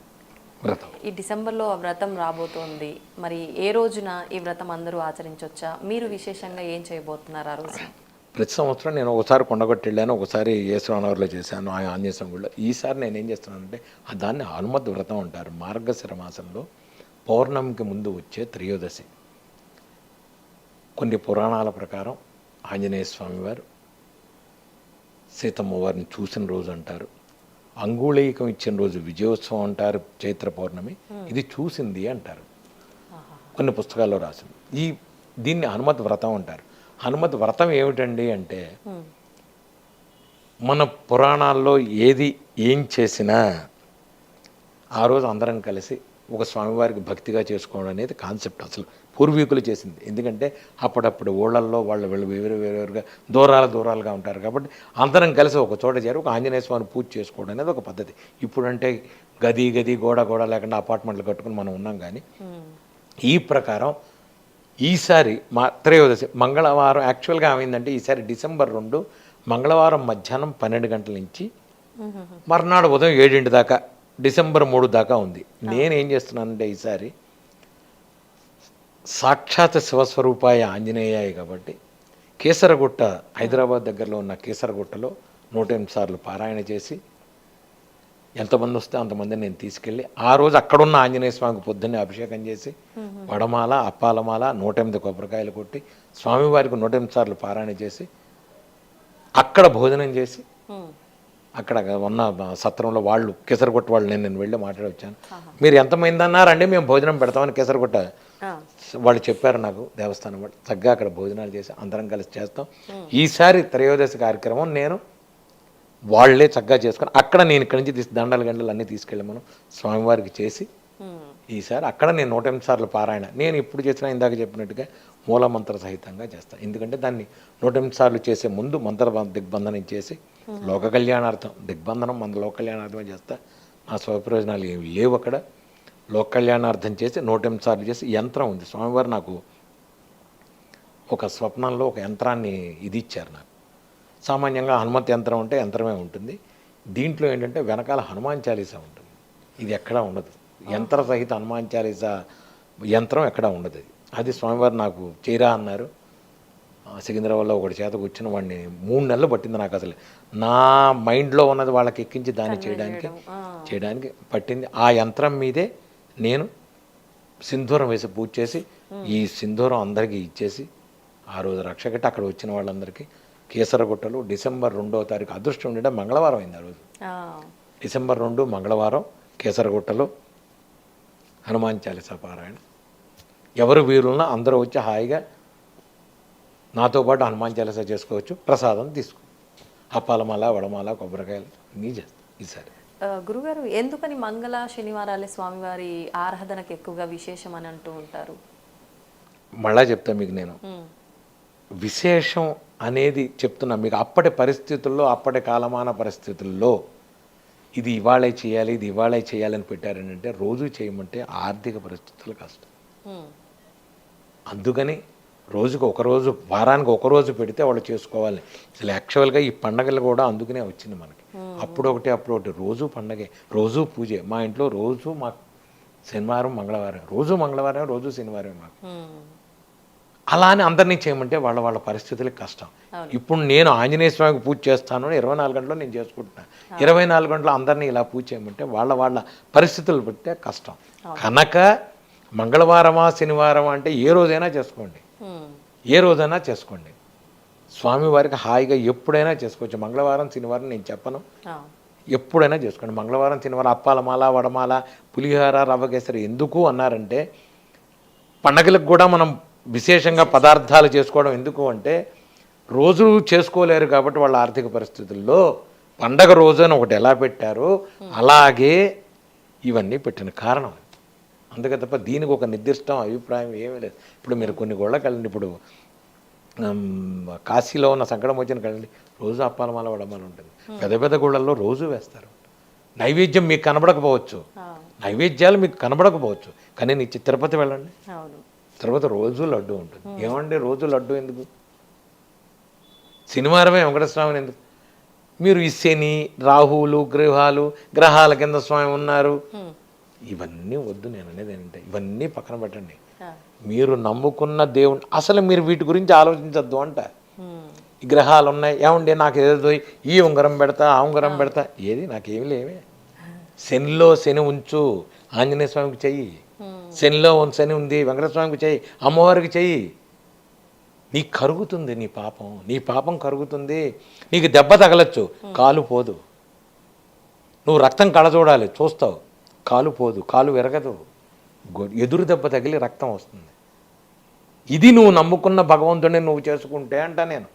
వ్రతం ఈ డిసెంబర్లో ఆ వ్రతం రాబోతోంది. మరి ఏ రోజున ఈ వ్రతం అందరూ ఆచరించవచ్చా? మీరు విశేషంగా ఏం చేయబోతున్నారు ఆ రోజు? ప్రతి సంవత్సరం నేను ఒకసారి కొండగొట్టి వెళ్ళాను, ఒకసారి యేసురానవర్లో చేశాను ఆంజనేయ స్వామి గుడిలో. ఈసారి నేను ఏం చేస్తున్నానంటే దాన్ని హనుమత్ వ్రతం అంటారు. మార్గశిర మాసంలో పౌర్ణమికి ముందు వచ్చే త్రయోదశి. కొన్ని పురాణాల ప్రకారం ఆంజనేయ స్వామి వారు సీతమ్మ వారిని చూసిన రోజు అంటారు. అంగుళీకం ఇచ్చిన రోజు విజయోత్సవం అంటారు, చైత్ర పౌర్ణమి. ఇది చూసింది అంటారు, కొన్ని పుస్తకాల్లో రాసింది. దీన్ని హనుమత్ వ్రతం అంటారు. హనుమత్ వ్రతం ఏమిటండి అంటే మన పురాణాల్లో ఏం చేసినా ఆ రోజు అందరం కలిసి ఒక స్వామివారికి భక్తిగా చేసుకోవడం అనేది కాన్సెప్ట్ అసలు పూర్వీకులు చేసింది. ఎందుకంటే అప్పుడప్పుడు ఊళ్ళల్లో వాళ్ళు వేరుగా దూరాలుగా ఉంటారు కాబట్టి అందరం కలిసి ఒక చోట చేరి ఒక ఆంజనేయ స్వామిని పూజ చేసుకోవడం అనేది ఒక పద్ధతి. ఇప్పుడంటే గది గోడ లేకుండా అపార్ట్మెంట్లు కట్టుకుని మనం ఉన్నాం. కానీ ఈ ప్రకారం ఈసారి మా త్రయోదశి మంగళవారం యాక్చువల్గా ఏమైందంటే ఈసారి డిసెంబర్ 2 మంగళవారం మధ్యాహ్నం 12 గంటల నుంచి మర్నాడు ఉదయం 7 దాకా డిసెంబర్ 3 దాకా ఉంది. నేనేం చేస్తున్నానంటే ఈసారి సాక్షాత్ శివస్వరూపాయ ఆంజనేయాయ కాబట్టి కేసరగుట్ట, హైదరాబాద్ దగ్గరలో ఉన్న కేసరగుట్టలో 108 సార్లు పారాయణ చేసి ఎంతమంది వస్తే అంతమందిని నేను తీసుకెళ్ళి ఆ రోజు అక్కడున్న ఆంజనేయ స్వామికి పొద్దున్నే అభిషేకం చేసి వడమాల, అప్పాలమాల, 108 కొబ్బరికాయలు కొట్టి స్వామివారికి 108 సార్లు పారాయణ చేసి అక్కడ భోజనం చేసి అక్కడ ఉన్న సత్రంలో వాళ్ళు కేసరగుట్ట వాళ్ళు నేను వెళ్ళి మాట్లాడి వచ్చాను. మీరు ఎంతమంది అన్నారండి మేము భోజనం పెడతామని కేసరగుట్ట వాళ్ళు చెప్పారు నాకు, దేవస్థానం వాళ్ళు. చక్కగా అక్కడ భోజనాలు చేసి అందరం కలిసి చేస్తాం. ఈసారి త్రయోదశి కార్యక్రమం నేను వాళ్ళే చక్కగా చేసుకొని అక్కడ నేను ఇక్కడి నుంచి దండలు అన్నీ తీసుకెళ్ళి మనం స్వామివారికి చేసి ఈసారి అక్కడ నేను 108 సార్లు పారాయణ నేను ఇప్పుడు చేసిన ఇందాక చెప్పినట్టుగా మూలమంత్ర సహితంగా చేస్తాను. ఎందుకంటే దాన్ని 108 సార్లు చేసే ముందు మంత్ర దిగ్బంధనం చేసి లోక కళ్యాణార్థం దిగ్బంధనం మన లోక కళ్యాణార్థమే చేస్తా. నా స్వప్రయోజనాలు ఏమి లేవు అక్కడ. లోక కళ్యాణార్థం చేసి 108 సార్లు చేసి యంత్రం ఉంది. స్వామివారు నాకు ఒక స్వప్నంలో ఒక యంత్రాన్ని ఇది ఇచ్చారు నాకు. సామాన్యంగా హనుమత్ యంత్రం అంటే యంత్రమే ఉంటుంది. దీంట్లో ఏంటంటే వెనకాల హనుమాన్ చాలీసా ఉంటుంది. ఇది ఎక్కడా ఉండదు. యంత్ర సహిత హనుమాన్ చాలీసా యంత్రం ఎక్కడా ఉండదు. అది స్వామివారు నాకు చేరా అన్నారు. సికింద్రాబాద్లో ఒకటి చేత కూర్చుని వాడిని 3 నెలలు పట్టింది నాకు. అసలు నా మైండ్లో ఉన్నది వాళ్ళకి ఎక్కించి దాన్ని చేయడానికి పట్టింది. ఆ యంత్రం మీదే నేను సింధూరం వేసి పూజ చేసి ఈ సింధూరం అందరికీ ఇచ్చేసి ఆ రోజు రక్షకట్టి అక్కడ వచ్చిన వాళ్ళందరికీ కేసరగుట్టలు డిసెంబర్ 2వ తారీఖు అదృష్టం ఉండడం మంగళవారం అయింది. ఆ రోజు డిసెంబర్ 2 మంగళవారం కేసరగుట్టలో హనుమాన్ చాలీసా పారాయణ. ఎవరు వీరున్నా అందరూ వచ్చి హాయిగా నాతో పాటు హనుమాన్ చాలీసా చేసుకోవచ్చు. ప్రసాదం తీసుకో, అప్పాలమాల, వడమాల, కొబ్బరికాయలు అన్నీ చేస్తాం ఈసారి. గురుగారు, ఎందుకని మంగళ శనివారాలే స్వామివారి ఆరాధనకు ఎక్కువగా విశేషం అని అంటూ ఉంటారు? మళ్ళా చెప్తా మీకు నేను విశేషం అనేది చెప్తున్నా మీకు. అప్పటి పరిస్థితుల్లో, అప్పటి కాలమాన పరిస్థితుల్లో ఇది ఇవాళే చేయాలి, ఇది ఇవాళే చేయాలని పెట్టారని అంటే రోజు చేయమంటే ఆర్థిక పరిస్థితులు కష్టం. అందుకని రోజుకు ఒకరోజు, వారానికి ఒకరోజు పెడితే వాళ్ళు చేసుకోవాలి. అసలు యాక్చువల్గా ఈ పండగలు కూడా అందుకనే వచ్చింది మనకి. అప్పుడు ఒకటి రోజు పండగే, రోజు పూజే. మా ఇంట్లో రోజు మాకు శనివారం మంగళవారం, రోజు మంగళవారం, రోజు శనివారం మాకు. అలా అని అందరినీ చేయమంటే వాళ్ళ పరిస్థితులకి కష్టం. ఇప్పుడు నేను ఆంజనేయ స్వామికి పూజ చేస్తాను 24 గంటలు నేను చేసుకుంటున్నాను. 24 గంటలు అందరినీ ఇలా పూజ చేయమంటే వాళ్ళ పరిస్థితులు బట్టే కష్టం. కనుక మంగళవారమా శనివారమా అంటే ఏ రోజైనా చేసుకోండి, ఏ రోజైనా చేసుకోండి. స్వామివారికి హాయిగా ఎప్పుడైనా చేసుకోవచ్చు. మంగళవారం శనివారం నేను చెప్పను, ఎప్పుడైనా చేసుకోండి. మంగళవారం శనివారం అప్పాలమాల, వడమాల, పులిహోర, రవ్వ కేసరి ఎందుకు అన్నారంటే పండగలకు కూడా మనం విశేషంగా పదార్థాలు చేసుకోవడం ఎందుకు అంటే రోజు చేసుకోలేరు కాబట్టి వాళ్ళ ఆర్థిక పరిస్థితుల్లో పండగ రోజు అని ఒకటి ఎలా పెట్టారో అలాగే ఇవన్నీ పెట్టిన కారణం. అందుకే తప్ప దీనికి ఒక నిర్దిష్ట అభిప్రాయం ఏమీ లేదు. ఇప్పుడు మీరు కొన్ని గోళ్ళకి వెళ్ళండి, ఇప్పుడు కాశీలో ఉన్న సంకటమోచన వెళ్ళండి, రోజు అప్పాలమాల, వడమాల ఉంటుంది. పెద్ద పెద్ద గుళ్ళల్లో రోజు వేస్తారు. నైవేద్యం మీకు కనబడకపోవచ్చు నైవేద్యాలు మీకు కనబడకపోవచ్చు, కానీ నీ తిరుపతి వెళ్ళండి, అవును. తిరుపతి రోజు లడ్డు ఉంటుంది. ఏమండి రోజు లడ్డు ఎందుకు? శనివారమే వెంకటస్వామిని ఎందుకు? మీరు ఈ శని రాహువులు గ్రహాల కింద స్వామి ఉన్నారు, ఇవన్నీ వద్దు. నేను అనేది ఏంటంటే ఇవన్నీ పక్కన పెట్టండి. మీరు నమ్ముకున్న దేవుని అసలు మీరు వీటి గురించి ఆలోచించద్దు అంట. ఈ గ్రహాలు ఉన్నాయి, ఏమండి నాకు ఏదో ఈ ఉంగరం పెడతా ఆ ఉంగరం పెడతా, ఏది నాకేమి లేవే. శనిలో శని ఉంచు, ఆంజనేయ స్వామికి చెయ్యి. శనిలో శని ఉంది, వెంకటస్వామికి చెయ్యి, అమ్మవారికి చెయ్యి. నీకు కరుగుతుంది నీ పాపం కరుగుతుంది. నీకు దెబ్బ తగలచ్చు, కాలు పోదు. నువ్వు రక్తం కళ చూడాలి, చూస్తావు, కాలు పోదు, కాలు విరగదు, ఎదురు దెబ్బ తగిలి రక్తం వస్తుంది. ఇది నువ్వు నమ్ముకున్న భగవంతుడిని నువ్వు చేసుకుంటే అంట. నేను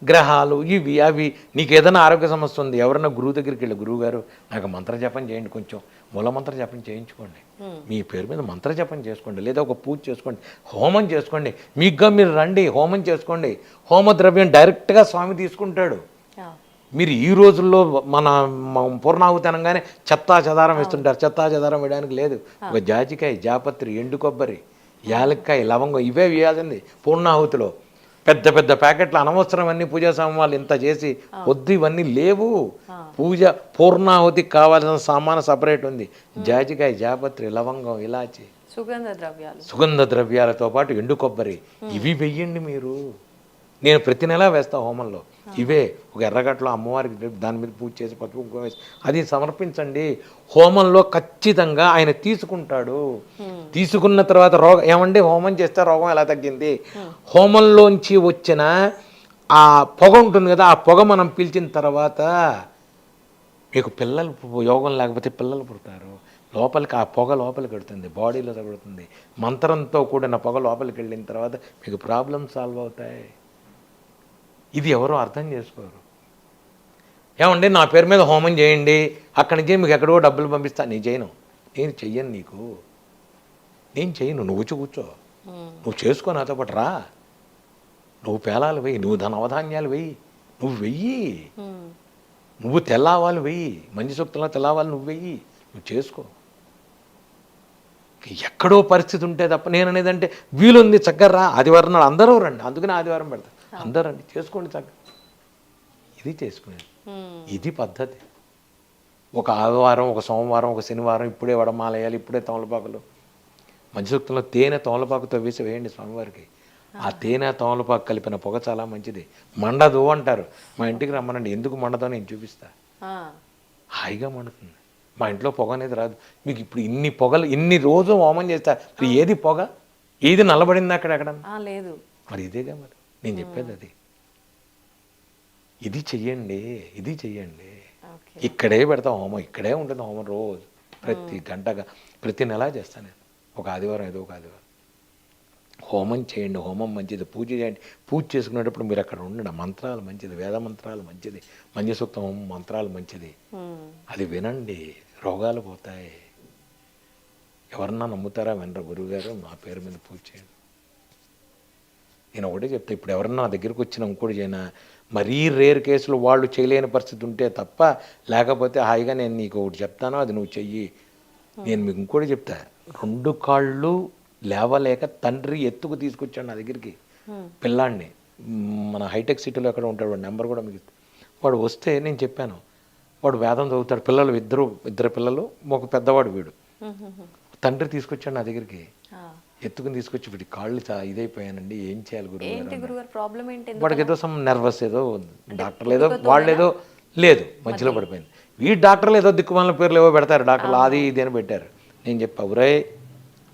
గ్రహాలు ఇవి అవి నీకు ఏదైనా ఆరోగ్య సమస్య ఉంది, ఎవరైనా గురువు దగ్గరికి వెళ్ళి, గురువు గారు నాకు మంత్ర జపం చేయండి, కొంచెం మూలమంత్ర జపం చేయించుకోండి, మీ పేరు మీద మంత్ర జపం చేసుకోండి, లేదా ఒక పూజ చేసుకోండి, హోమం చేసుకోండి, మీకుగా మీరు రండి, హోమం చేసుకోండి. హోమ ద్రవ్యం డైరెక్ట్గా స్వామి తీసుకుంటాడు. మీరు ఈ రోజుల్లో మన పూర్ణాహుతి అనగానే చెత్తా చెదారం వేస్తుంటారు. చెత్తా చెదారం వేయడానికి లేదు. ఒక జాజికాయ, జాపత్రి, ఎండు కొబ్బరి, యాలక్కాయ, లవంగం ఇవే వేయాల్సింది పూర్ణాహుతిలో. పెద్ద పెద్ద ప్యాకెట్లు అనవసరం అన్ని పూజా సామాన్లు ఇంత చేసి వద్దు, ఇవన్నీ లేవు. పూజ పూర్ణాహుతికి కావాల్సిన సామాను సపరేట్ ఉంది. జాజికాయ, జాపత్రి, లవంగం, ఇలాచి, సుగంధ ద్రవ్యాలతో పాటు ఎండు కొబ్బరి ఇవి వెయ్యండి మీరు. నేను ప్రతి నెలా వేస్తా హోమంలో ఇవే. ఒక ఎర్రగట్లో అమ్మవారికి దాని మీద పూజ చేసి పసుపు కుంకుమ వేసి అది సమర్పించండి. హోమంలో ఖచ్చితంగా ఆయన తీసుకుంటాడు. తీసుకున్న తర్వాత ఏమండి హోమం చేస్తే రోగం ఎలా తగ్గింది? హోమంలోంచి వచ్చిన ఆ పొగ ఉంటుంది కదా, ఆ పొగ మనం పీల్చిన తర్వాత మీకు పిల్లలు, యోగం లేకపోతే పిల్లలు పుడతారు. లోపలికి ఆ పొగ లోపలికి వెళ్తుంది, బాడీలో తగులుతుంది. మంత్రంతో కూడిన పొగ లోపలికి వెళ్ళిన తర్వాత మీకు ప్రాబ్లమ్ సాల్వ్ అవుతాయి. ఇది ఎవరో అర్థం చేసుకోరు. ఏమండి నా పేరు మీద హోమం చేయండి, అక్కడి నుంచి మీకు ఎక్కడో డబ్బులు పంపిస్తా. నేను చేయను, నేను చెయ్యను, నేను చెయ్యను. నువ్వు వచ్చి కూర్చో, నువ్వు చేసుకో, నాతో పాటు రా, నువ్వు పేలాలు వెయ్యి, నువ్వు ధనవధాన్యాలు వెయ్యి, నువ్వు వెయ్యి, నువ్వు తెల్లావాలు వెయ్యి, మంచి సూక్తంలో తెల్లావాలు నువ్వు వెయ్యి, నువ్వు చేసుకో. ఎక్కడో పరిస్థితి ఉంటే తప్ప నేను అనేదంటే వీలుంది చక్కగా రా, ఆదివారం నాడు అందరూ రండి, అందుకని ఆదివారం పెడతా, అందరూ రండి చేసుకోండి చక్కగా. ఇది చేసుకునేది, ఇది పద్ధతి. ఒక ఆదివారం, ఒక సోమవారం, ఒక శనివారం ఇప్పుడే వడమాలేయాలి, ఇప్పుడే తమలపాకులు. మంచి సూక్తంలో తేనె తమలపాకుతో వేసి వేయండి స్వామివారికి. ఆ తేనె తమలపాకు కలిపిన పొగ చాలా మంచిది, మండదు అంటారు. మా ఇంటికి రమ్మనండి, ఎందుకు మండదో నేను చూపిస్తా. హాయిగా మండుతుంది. మా ఇంట్లో పొగ అనేది రాదు. మీకు ఇప్పుడు ఇన్ని పొగలు, ఇన్ని రోజు హోమం చేస్తా, మరి ఏది పొగ, ఏది నల్లబడింది అక్కడెక్కడ లేదు. మరి ఇదేగా మరి నేను చెప్పేది అది. ఇది చెయ్యండి, ఇది చెయ్యండి. ఇక్కడే పెడతాం హోమం, ఇక్కడే ఉంటుంది హోమం రోజు, ప్రతి గంటగా, ప్రతి నెలా చేస్తాను నేను. ఒక ఆదివారం ఏదో ఒక ఆదివారం హోమం చేయండి. హోమం మంచిది, పూజ చేయండి. పూజ చేసుకునేటప్పుడు మీరు అక్కడ ఉండండి. మంత్రాలు మంచిది, వేద మంత్రాలు మంచిది, మంచి సూక్తం హోమం మంత్రాలు మంచిది. అది వినండి, రోగాలు పోతాయి. ఎవరన్నా నమ్ముతారా? వినరు. గురువుగారు నా పేరు మీద పూజ చేయండి. నేను ఒకటే చెప్తా, ఇప్పుడు ఎవరన్నా నా దగ్గరికి వచ్చిన ఇంకోటి చేయనా, మరీ రేర్ కేసులు వాళ్ళు చేయలేని పరిస్థితి ఉంటే తప్ప, లేకపోతే హాయిగా నేను నీకు ఒకటి చెప్తాను, అది నువ్వు చెయ్యి. నేను మీకు ఇంకోటి చెప్తా, 2 కాళ్ళు లేవలేక తండ్రి ఎత్తుకు తీసుకొచ్చాడు నా దగ్గరికి పిల్లాడిని. మన హైటెక్ సిటీలో ఎక్కడ ఉంటాడు, వాడు నెంబర్ కూడా మీకు. వాడు వస్తే నేను చెప్పాను, వాడు వేదం చదువుతాడు, పిల్లలు ఇద్దరు పిల్లలు, ఒక పెద్దవాడు వీడు. తండ్రి తీసుకొచ్చాడు నా దగ్గరికి, ఎత్తుకుని తీసుకొచ్చి వీడి కాళ్ళు ఇదైపోయానండి, ఏం చేయాలి గురువు? వాడికి ఏదో నర్వస్ ఏదో, డాక్టర్లు ఏదో వాళ్ళు ఏదో లేదు, మధ్యలో పడిపోయింది. ఈ డాక్టర్లు ఏదో దిక్కుమాల పేర్లు ఏవో పెడతారు, డాక్టర్లు అది ఇది అని పెట్టారు. నేను చెప్పా, ఒరే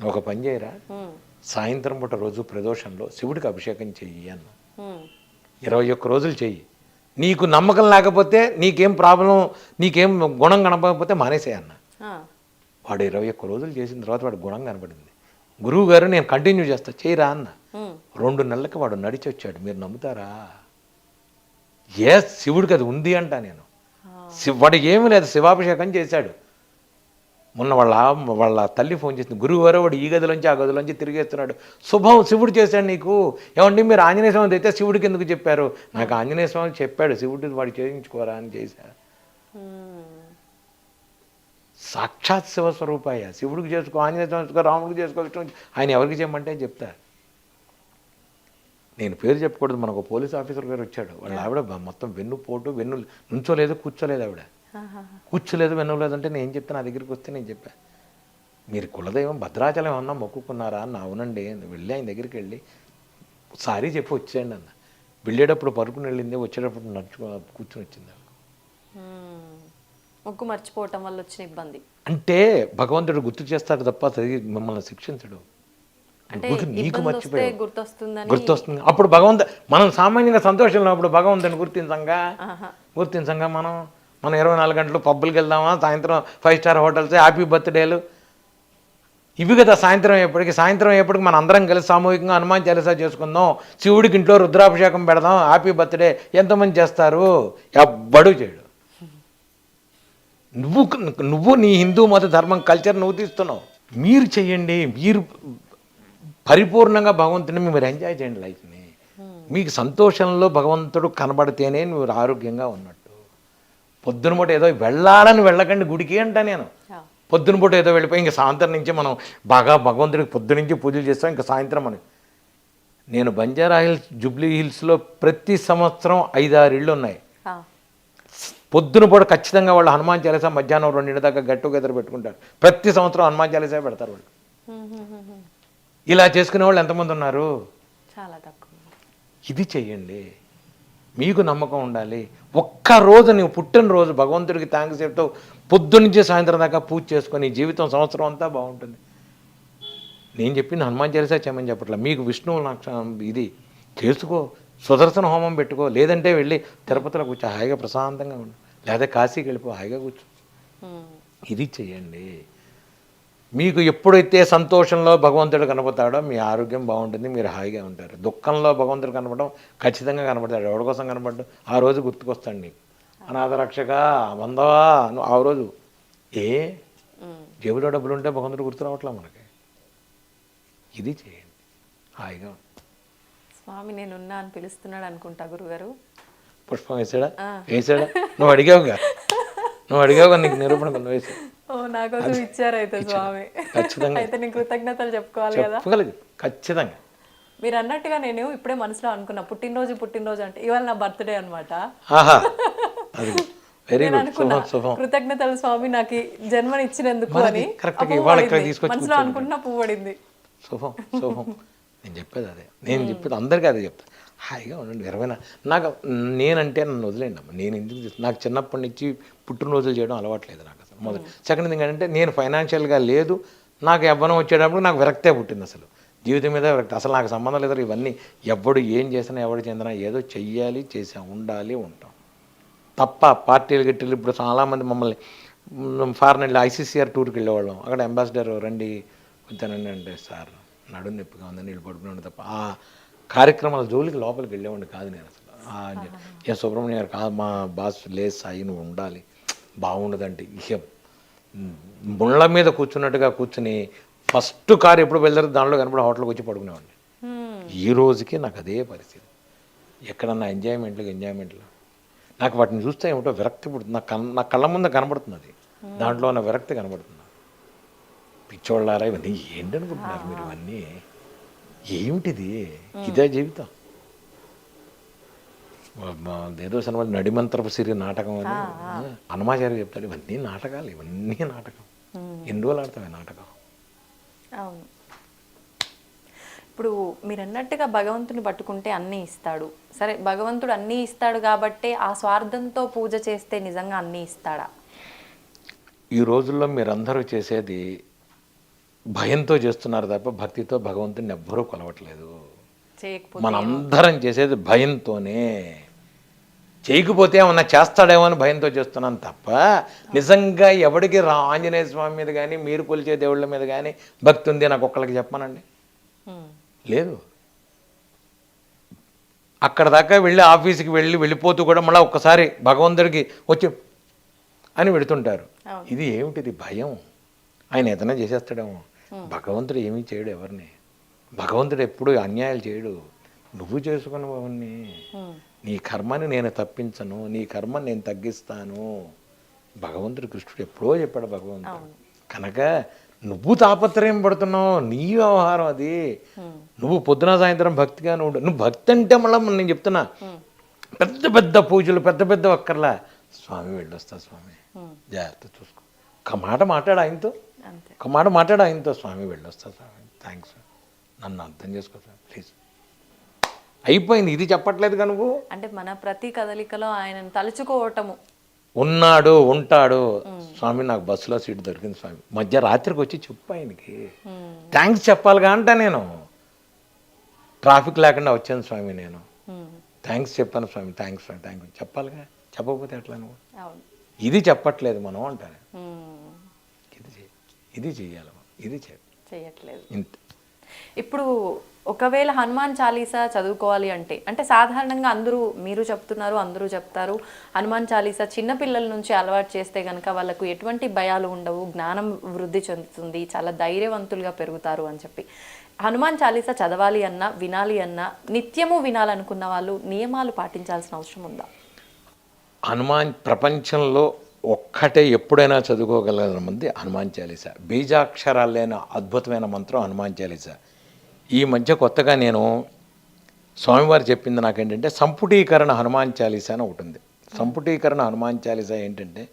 ఒక పని చేయరా, సాయంత్రం పూట రోజు ప్రదోషంలో శివుడికి అభిషేకం చెయ్యి అన్న. 21 రోజులు చెయ్యి. నీకు నమ్మకం లేకపోతే, నీకేం ప్రాబ్లం, నీకేం గుణం కనపడకపోతే మానేసే అన్న. వాడు 21 రోజులు చేసిన తర్వాత వాడు గుణం కనపడింది. గురువు గారు నేను కంటిన్యూ చేస్తా, చేయరా అన్న. 2 నెలలకి వాడు నడిచి వచ్చాడు. మీరు నమ్ముతారా? శివుడికి అది ఉంది అంట. నేను వాడికి ఏమీ లేదు, శివాభిషేకం చేశాడు. మొన్న వాళ్ళ తల్లి ఫోన్ చేసింది, గురువు గారు వాడు ఈ గదిలోంచి ఆ గదిలోంచి తిరిగేస్తున్నాడు, శుభం శివుడు చేశాడు నీకు. ఏమండి మీరు ఆంజనేయ స్వామి అయితే శివుడికి ఎందుకు చెప్పారు? నాకు ఆంజనేయ స్వామి చెప్పాడు, శివుడికి వాడు చేయించుకోరా అని చేశా. సాక్షాత్ శివస్వరూపాయ. శివుడికి చేసుకో, ఆంజనేయ స్వామి చేసుకో, రాముడికి చేసుకో, విష్ణువు, ఆయన ఎవరికి చేయమంటే చెప్తా. నేను పేరు చెప్పకూడదు, మనకు పోలీస్ ఆఫీసర్ గారు వచ్చాడు, వాళ్ళ ఆవిడ మొత్తం వెన్నుపోటు, నుంచోలేదు, కూర్చోలేదు, ఆవిడ కూర్చోలేదు, వెన్నులేదంటే నేను చెప్తాను, నా దగ్గరికి వస్తే నేను చెప్పా, మీరు కులదైవం భద్రాచలం ఏమన్నా మొక్కుకున్నారా అన్న. అవునండి. వెళ్ళి ఆయన దగ్గరికి వెళ్ళి సారీ చెప్పి వచ్చేయండి అన్న. వెళ్ళేటప్పుడు పరుపుని వెళ్ళింది, వచ్చేటప్పుడు కూర్చొని వచ్చింది. మొక్కు మర్చిపోవటం వల్ల వచ్చిన ఇబ్బంది అంటే భగవంతుడు గుర్తు చేస్తాడు తప్ప మిమ్మల్ని శిక్షించడు. నీకు మర్చిపోయి గుర్తొస్తుంది. అప్పుడు మనం సామాన్యంగా సంతోషంలో అప్పుడు భగవంతుని గుర్తించంగా మనం 24 గంటలు పబ్బులకి వెళ్దామా, సాయంత్రం 5 స్టార్ హోటల్స్, హ్యాపీ బర్త్డేలు, ఇవి కదా. సాయంత్రం అయ్యేప్పటికి మన అందరం కలిసి సామూహికంగా హనుమాన్ చాలీసా చేసుకుందాం, శివుడికి ఇంట్లో రుద్రాభిషేకం పెడదాం, హ్యాపీ బర్త్డే ఎంతమంది చేస్తారు? ఎవ్వడూ చేయడు. నువ్వు నీ హిందూ మత ధర్మం కల్చర్ నువ్వు తీస్తున్నావు. మీరు చెయ్యండి, మీరు పరిపూర్ణంగా భగవంతుని మీరు ఎంజాయ్ చేయండి లైఫ్ని. మీకు సంతోషంలో భగవంతుడు కనబడితేనే నువ్వు ఆరోగ్యంగా ఉన్నట్టు. పొద్దున పూట ఏదో వెళ్ళాలని వెళ్ళకండి గుడికి అంట నేను. పొద్దున పూట ఏదో వెళ్ళిపోయి ఇంకా సాయంత్రం నుంచి మనం బాగా భగవంతుడికి పొద్దు నుంచి పూజలు చేస్తాం, ఇంకా సాయంత్రం మనం. నేను బంజారా హిల్స్, జూబ్లీ హిల్స్లో ప్రతి సంవత్సరం 5-6 ఇళ్ళు ఉన్నాయి. పొద్దున పూట ఖచ్చితంగా వాళ్ళు హనుమాన్ చాలీసా మధ్యాహ్నం 2 దాకా గెట్ టుగెదర్ పెట్టుకుంటారు. ప్రతి సంవత్సరం హనుమాన్ చాలీసా పెడతారు వాళ్ళు. ఇలా చేసుకునే వాళ్ళు ఎంతమంది ఉన్నారు? చాలా తక్కువ. ఇది చెయ్యండి, మీకు నమ్మకం ఉండాలి. ఒక్కరోజు నువ్వు పుట్టినరోజు భగవంతుడికి థ్యాంక్స్ చెప్తూ పొద్దున్నుంచి సాయంత్రం దాకా పూజ చేసుకొని జీవితం సంవత్సరం అంతా బాగుంటుంది. నేను చెప్పింది హనుమాన్ చాలీసా చేయమని చెప్పట్లా. మీకు విష్ణువు ఇది చేసుకో, సుదర్శన హోమం పెట్టుకో, లేదంటే వెళ్ళి తిరుపతిలో కూర్చో హాయిగా ప్రశాంతంగా ఉండు, లేదా కాశీకి వెళ్ళిపో హాయిగా కూర్చో. ఇది చెయ్యండి. మీకు ఎప్పుడైతే సంతోషంలో భగవంతుడు కనపడతాడో మీ ఆరోగ్యం బాగుంటుంది, మీరు హాయిగా ఉంటారు. దుఃఖంలో భగవంతుడు కనపడడం ఖచ్చితంగా కనపడతాడు. ఎవరి కోసం కనపడ్డు? ఆ రోజు గుర్తుకొస్తాడు నీకు. అనాథ రక్షక వందవా నువ్వు ఆ రోజు. జేబులో డబ్బులు ఉంటే భగవంతుడు గుర్తు రావట్లా మనకి. ఇది చేయండి, హాయిగా. స్వామి నేనున్నా అని పిలుస్తున్నాడు అనుకుంటా గురుగారు. పుష్పం వేసాడా? నువ్వు అడిగావుగా నీకు నిరూపణ కొంత వేసి నాకోసం ఇచ్చారు అయితే స్వామి. ఖచ్చితంగా అయితే నేను కృతజ్ఞతలు చెప్పుకోవాలి కదా. ఖచ్చితంగా. మీరు అన్నట్టుగా నేను ఇప్పుడే మనసులో అనుకున్నా, పుట్టినరోజు అంటే ఇవాళ నా బర్త్డే అనమాట. కృతజ్ఞతలు స్వామి నాకు జన్మని ఇచ్చినందుకు అని మనసులో అనుకుంటున్నా పువ్వు పడింది. శుభం. నేను చెప్పేది అదే, అందరికీ అదే చెప్తా. హాయిగా ఉండండి. 20 నాకు నేనంటే నన్ను వదిలేండి అమ్మ. నేను ఎందుకు నాకు చిన్నప్పటి నుంచి పుట్టినరోజులు చేయడం అలవాట్లేదు నాకు అసలు. మొదటి సెకండ్ థింగ్ ఏంటంటే నేను ఫైనాన్షియల్గా లేదు, నాకు యవ్వనం వచ్చేటప్పుడు నాకు విరక్తే పుట్టింది. అసలు జీవితం మీద విరక్తి, అసలు నాకు సంబంధం లేదు. ఇవన్నీ ఎవడు ఏం చేసినా ఎవడు చెందినా ఏదో చెయ్యాలి, ఉండాలి, ఉంటాం తప్ప పార్టీలు గిట్టీలు. ఇప్పుడు చాలామంది మమ్మల్ని ఫారెన్ వెళ్ళి ఐసీసీఆర్ టూర్కి వెళ్ళేవాళ్ళం. అక్కడ అంబాసిడర్ రండి వచ్చానండి అంటే సార్ నడుము నొప్పిగా ఉందని వీళ్ళు పడుకునే తప్ప ఆ కార్యక్రమాల జోలికి లోపలికి వెళ్ళేవాడిని కాదు నేను అసలు. సుబ్రహ్మణ్యం గారు కాదు మా బాస్, లేదు సాయి నువ్వు ఉండాలి, బాగుండదంటే ఇక ముళ్ళ మీద కూర్చున్నట్టుగా కూర్చుని ఫస్ట్ కారు ఎప్పుడు వెళ్తారు దానిలో కనపడే హోటల్కి వచ్చి పడుకునేవాడిని. ఈ రోజుకి నాకు అదే పరిస్థితి. ఎక్కడన్నా ఎంజాయ్మెంట్లు నాకు వాటిని చూస్తే ఏమిటో విరక్తి పుడుతుంది. నా కళ్ళ ముందు కనబడుతుంది అది, దాంట్లో ఉన్న విరక్తి కనబడుతుంది. పిచ్చోళ్ళారా ఇవన్నీ ఏంటనుకుంటున్నారు మీరు? ఇవన్నీ ఏమిటిది? ఇదే జీవితం. ఏదో సినిమా నడిమంత్రపు సిరి నాటకం అని హనుమాచార్య చెప్తాడు. ఇవన్నీ నాటకాలు. ఎన్ని రోజులు ఆడతావు నాటకం? అవును. ఇప్పుడు మీరు అన్నట్టుగా భగవంతుని పట్టుకుంటే అన్నీ ఇస్తాడు. సరే, భగవంతుడు అన్నీ ఇస్తాడు కాబట్టి ఆ స్వార్థంతో పూజ చేస్తే నిజంగా అన్నీ ఇస్తాడా? ఈ రోజుల్లో మీరందరూ చేసేది భయంతో చేస్తున్నారు తప్ప భక్తితో భగవంతుని ఎవ్వరూ కొలవట్లేదు. మనందరం చేసేది భయంతోనే. చేయకపోతే ఏమన్నా చేస్తాడేమో అని భయంతో చేస్తున్నాను తప్ప నిజంగా ఎవడికి ఆంజనేయ స్వామి మీద కానీ మీరు కొలిచే దేవుళ్ళ మీద కానీ భక్తి ఉంది నాకు ఒక్కళ్ళకి చెప్పమనండి. లేదు. అక్కడ దాకా వెళ్ళి ఆఫీస్కి వెళ్ళిపోతూ కూడా మళ్ళీ ఒక్కసారి భగవంతుడికి వచ్చి అని పెడుతుంటారు. ఇది ఏమిటిది? భయం. ఆయన ఏదైనా చేసేస్తాడేమో. భగవంతుడు ఏమీ చేయడు ఎవరిని. భగవంతుడు ఎప్పుడు అన్యాయాలు చేయడు. నువ్వు చేసుకుని అవన్నీ నీ కర్మని నేను తప్పించను, నీ కర్మని నేను తగ్గిస్తాను. భగవంతుడు కృష్ణుడు ఎప్పుడో చెప్పాడు భగవంతుడు. కనుక నువ్వు తాపత్రయం పడుతున్నావు, నీ వ్యవహారం అది. నువ్వు పొద్దున సాయంత్రం భక్తిగా నువ్వు భక్తి అంటే మళ్ళీ నేను చెప్తున్నా, పెద్ద పెద్ద పూజలు పెద్ద పెద్ద ఒక్కర్లా స్వామి వెళ్ళొస్తా స్వామి జాగ్రత్త చూసుకో, ఒక మాట మాట్లాడు ఆయనతో, ఒక మాట మాట్లాడు ఆయనతో, స్వామి వెళ్ళొస్తా స్వామి థ్యాంక్స్, నన్ను అర్థం చేసుకో స్వామి ప్లీజ్, అయిపోయింది. ఇది చెప్పట్లేదుగా నువ్వు. అంటే మన ప్రతి కదలికలో ఆయనను తలుచుకోవటము. ఉన్నాడు ఉంటాడు స్వామి, నాకు బస్సులో సీట్ దొరికింది స్వామి, మధ్య రాత్రికి వచ్చి చెప్పు ఆయనకి థ్యాంక్స్ చెప్పాలిగా అంట. నేను ట్రాఫిక్ లేకుండా వచ్చాను స్వామి, నేను థ్యాంక్స్ చెప్పాను స్వామి, థ్యాంక్స్ స్వామి థ్యాంక్స్ చెప్పాలిగా, చెప్పకపోతే ఎట్లా నువ్వు. ఇది చెప్పట్లేదు మనం అంటారు, ఇది చెయ్యాలి, ఇది చేయట్లేదు. ఇంత ఇప్పుడు ఒకవేళ హనుమాన్ చాలీసా చదువుకోవాలి అంటే, అంటే సాధారణంగా అందరూ, మీరు చెప్తున్నారు అందరూ చెప్తారు, హనుమాన్ చాలీసా చిన్నపిల్లల నుంచి అలవాటు చేస్తే కనుక వాళ్ళకు ఎటువంటి భయాలు ఉండవు, జ్ఞానం వృద్ధి చెందుతుంది, చాలా ధైర్యవంతులుగా పెరుగుతారు అని చెప్పి. హనుమాన్ చాలీసా చదవాలి అన్నా వినాలి అన్నా నిత్యము వినాలనుకున్న వాళ్ళు నియమాలు పాటించాల్సిన అవసరం ఉందా? హనుమాన్ ప్రపంచంలో ఒక్కటే ఎప్పుడైనా చదువుకోగలిగిన మంది హనుమాన్ చాలీసా. బీజాక్షరాలు లేని అద్భుతమైన మంత్రం హనుమాన్ చాలీసా. ఈ మధ్య కొత్తగా నేను స్వామివారు చెప్పింది నాకేంటంటే సంపుటీకరణ హనుమాన్ చాలీసా అని ఒకటి ఉంది. సంపుటీకరణ హనుమాన్ చాలీసా ఏంటంటే,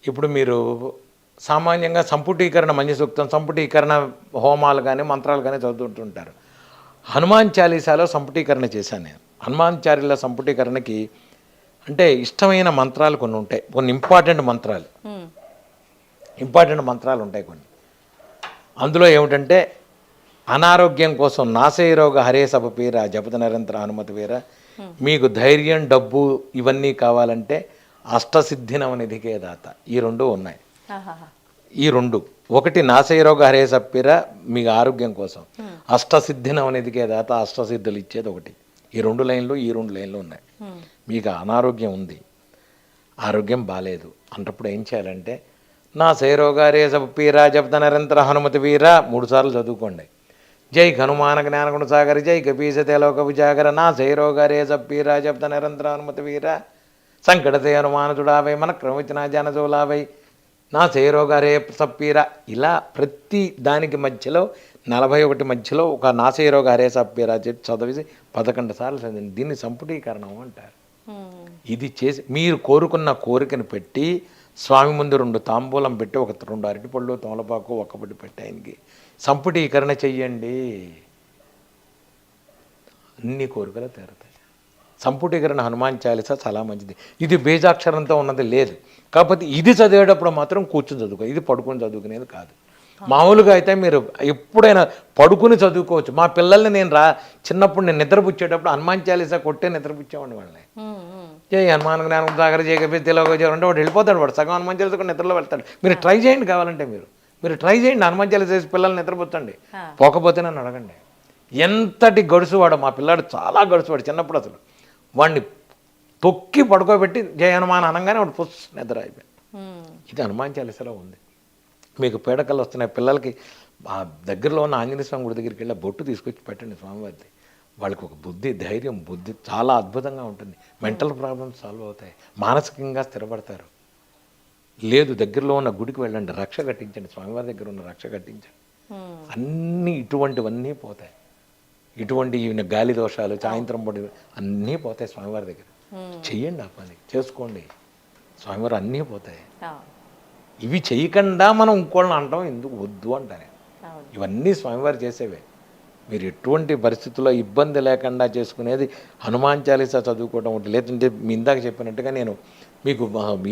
ఇప్పుడు మీరు సామాన్యంగా సంపుటీకరణ మంచి సూక్తం, సంపుటీకరణ హోమాలు కానీ మంత్రాలు కానీ చదువుతుంటారు. హనుమాన్ చాలీసాలో సంపుటీకరణ చేశాను నేను. హనుమాన్ చాలీసా సంపుటీకరణకి అంటే ఇష్టమైన మంత్రాలు కొన్ని ఉంటాయి, కొన్ని ఇంపార్టెంట్ మంత్రాలు ఉంటాయి కొన్ని. అందులో ఏమిటంటే, అనారోగ్యం కోసం నాశయరోగ హరే సభ పీర జపత నిరంతర హనుమతి వీర, మీకు ధైర్యం డబ్బు ఇవన్నీ కావాలంటే అష్టసిద్ధినవనిధికే దాత, ఈ రెండు ఉన్నాయి. ఈ రెండు, ఒకటి నాశయరోగ హరే సప్పీర మీకు ఆరోగ్యం కోసం, అష్టసిద్ధినవనిధికే దాత అష్టసిద్ధులు ఇచ్చేది ఒకటి. ఈ రెండు లైన్లు ఉన్నాయి. మీకు అనారోగ్యం ఉంది, ఆరోగ్యం బాగాలేదు అన్నప్పుడు ఏం చేయాలంటే, నా శైరోగారే సపీరా జపత నిరంతర హనుమతి వీర 3 సార్లు చదువుకోండి. జై హనుమాన జ్ఞానగుణ సాగర జై కపీసతే లోక విజాగర, నా శైరోగారే సపీరా జపత నిరంతర హనుమతి వీర, సంకటతే హనుమాన చుడావై మన క్రమవిచిన జనజోలావై, నా శైరోగారే సప్పీరా. ఇలా ప్రతి దానికి మధ్యలో 41 మధ్యలో ఒక నాశయరోగ హరే సప్పీరా చెప్పి చదివేసి 11 సార్లు చదివింది. దీన్ని సంపుటీకరణం అంటారు. ఇది చేసి మీరు కోరుకున్న కోరికను పెట్టి స్వామి ముందు 2 తాంబూలం పెట్టి 2 అరటిపళ్ళు తోలపాకు ఒక్కపడి పెట్టి ఆయనకి సంపుటీకరణ చెయ్యండి, అన్ని కోరికలు తీరుతాయి. సంపుటీకరణ హనుమాన్ చాలీసా చాలా మంచిది. ఇది బీజాక్షరంతో ఉన్నది లేదు, కాకపోతే ఇది చదివేటప్పుడు మాత్రం కూర్చొని చదువుకో, ఇది పడుకొని చదువుకునేది కాదు. మామూలుగా అయితే మీరు ఎప్పుడైనా పడుకుని చదువుకోవచ్చు. మా పిల్లల్ని నేను చిన్నప్పుడు నేను నిద్రపుచ్చేటప్పుడు హనుమాన్ చాలీసా కొట్టే నిద్రపుచ్చేవాడిని వాళ్ళని. జై హనుమాన్ జ్ఞానం సాగర జై కపీసలోక అంటే వాడు వెళ్ళిపోతాడు, వాడు సగం హనుమాన్ చాలీసా కూడా నిద్రలో వెళ్తాడు. మీరు ట్రై చేయండి, కావాలంటే మీరు ట్రై చేయండి, హనుమాన్ చాలీసా పిల్లల్ని నిద్రపుచ్చండి. పోకపోతే నన్ను అడగండి. ఎంతటి గడుసువాడు మా పిల్లాడు, చాలా గడుసువాడు. చిన్నప్పుడు అసలు వాడిని తొక్కి పడుకోబెట్టి జై హనుమాన్ అనగానే వాడు పుస్ నిద్ర అయిపోయాడు. ఇది హనుమాన్ చాలీసాలో ఉంది. మీకు పీడకలు వస్తున్నాయి పిల్లలకి, ఆ దగ్గరలో ఉన్న ఆంజనేయ స్వామి గుడి దగ్గరికి వెళ్ళి బొట్టు తీసుకొచ్చి పెట్టండి స్వామివారిది. వాళ్ళకి ఒక బుద్ధి, ధైర్యం, బుద్ధి చాలా అద్భుతంగా ఉంటుంది. మెంటల్ ప్రాబ్లమ్స్ సాల్వ్ అవుతాయి, మానసికంగా స్థిరపడతారు. లేదు దగ్గరలో ఉన్న గుడికి వెళ్ళండి, రక్ష కట్టించండి, స్వామివారి దగ్గర ఉన్న రక్ష కట్టించండి. అన్నీ ఇటువంటివన్నీ పోతాయి. ఇటువంటి గాలి దోషాలు, సాయంత్రం పొడి అన్నీ పోతాయి స్వామివారి దగ్గర. చెయ్యండి, ఆ పని చేసుకోండి, స్వామివారు అన్నీ పోతాయి. ఇవి చేయకుండా మనం ఇంకోళ్ళని అంటాం ఎందుకు, వద్దు అంటానే. ఇవన్నీ స్వామివారు చేసేవే. మీరు ఎటువంటి పరిస్థితుల్లో ఇబ్బంది లేకుండా చేసుకునేది హనుమాన్ చాలీసా చదువుకోవడం ఒకటి. లేదంటే మీ ఇందాక చెప్పినట్టుగా నేను మీకు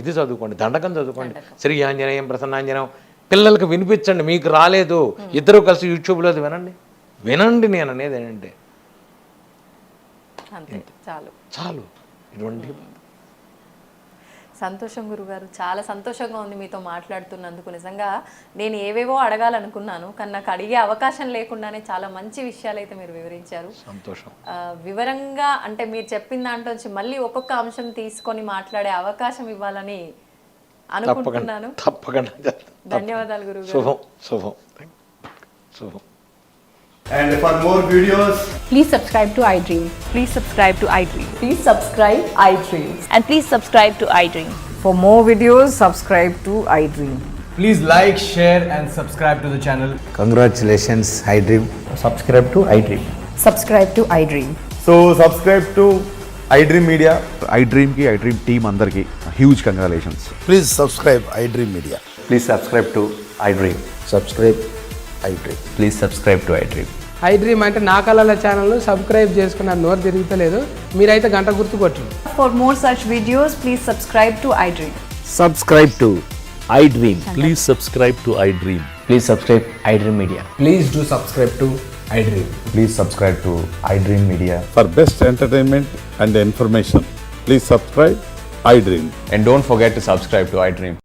ఇది చదువుకోండి, దండకం చదువుకోండి, శ్రీ ఆంజనేయం ప్రసన్నాంజనేయం. పిల్లలకు వినిపించండి, మీకు రాలేదు ఇద్దరు కలిసి యూట్యూబ్లో వినండి. నేను అనేది ఏంటంటే చాలు. ఇటువంటి సంతోషం గురుగారు, చాలా సంతోషంగా ఉంది మీతో మాట్లాడుతున్నందుకు. నిజంగా నేను ఏవేవో అడగాలనుకున్నాను, కానీ నాకు అడిగే అవకాశం లేకుండానే చాలా మంచి విషయాలు అయితే మీరు వివరించారు. సంతోషం. వివరంగా అంటే మీరు చెప్పిన దాంట్లోంచి మళ్ళీ ఒక్కొక్క అంశం తీసుకొని మాట్లాడే అవకాశం ఇవ్వాలని అనుకుంటున్నాను. తప్పకుండా. ధన్యవాదాలు గురుగారు. శుభం. And for more videos, Please subscribe to iDream. Please subscribe to iDream. Please subscribe iDream. And please subscribe to iDream. For more videos, subscribe to iDream. Please like, share, and subscribe to the channel. Congratulations, iDream. Subscribe to iDream. Subscribe to iDream. So subscribe to iDream Media. iDream team అందరికి huge congratulations. Please subscribe iDream Media. Please subscribe to iDream. Subscribe iDream. Please subscribe to iDream. iDream అంటే నా కళల ఛానల్ను subscribe చేసుకున్న నోరు తిరుగుతలేదు, మీరైతే గంట గుర్తు కొట్టండి. For more such videos, please subscribe to iDream. Subscribe to iDream. Please subscribe to iDream. Please subscribe iDream Media. Please do subscribe to iDream. Please subscribe to iDream Media. For best entertainment and information please subscribe iDream. And don't forget to subscribe to iDream.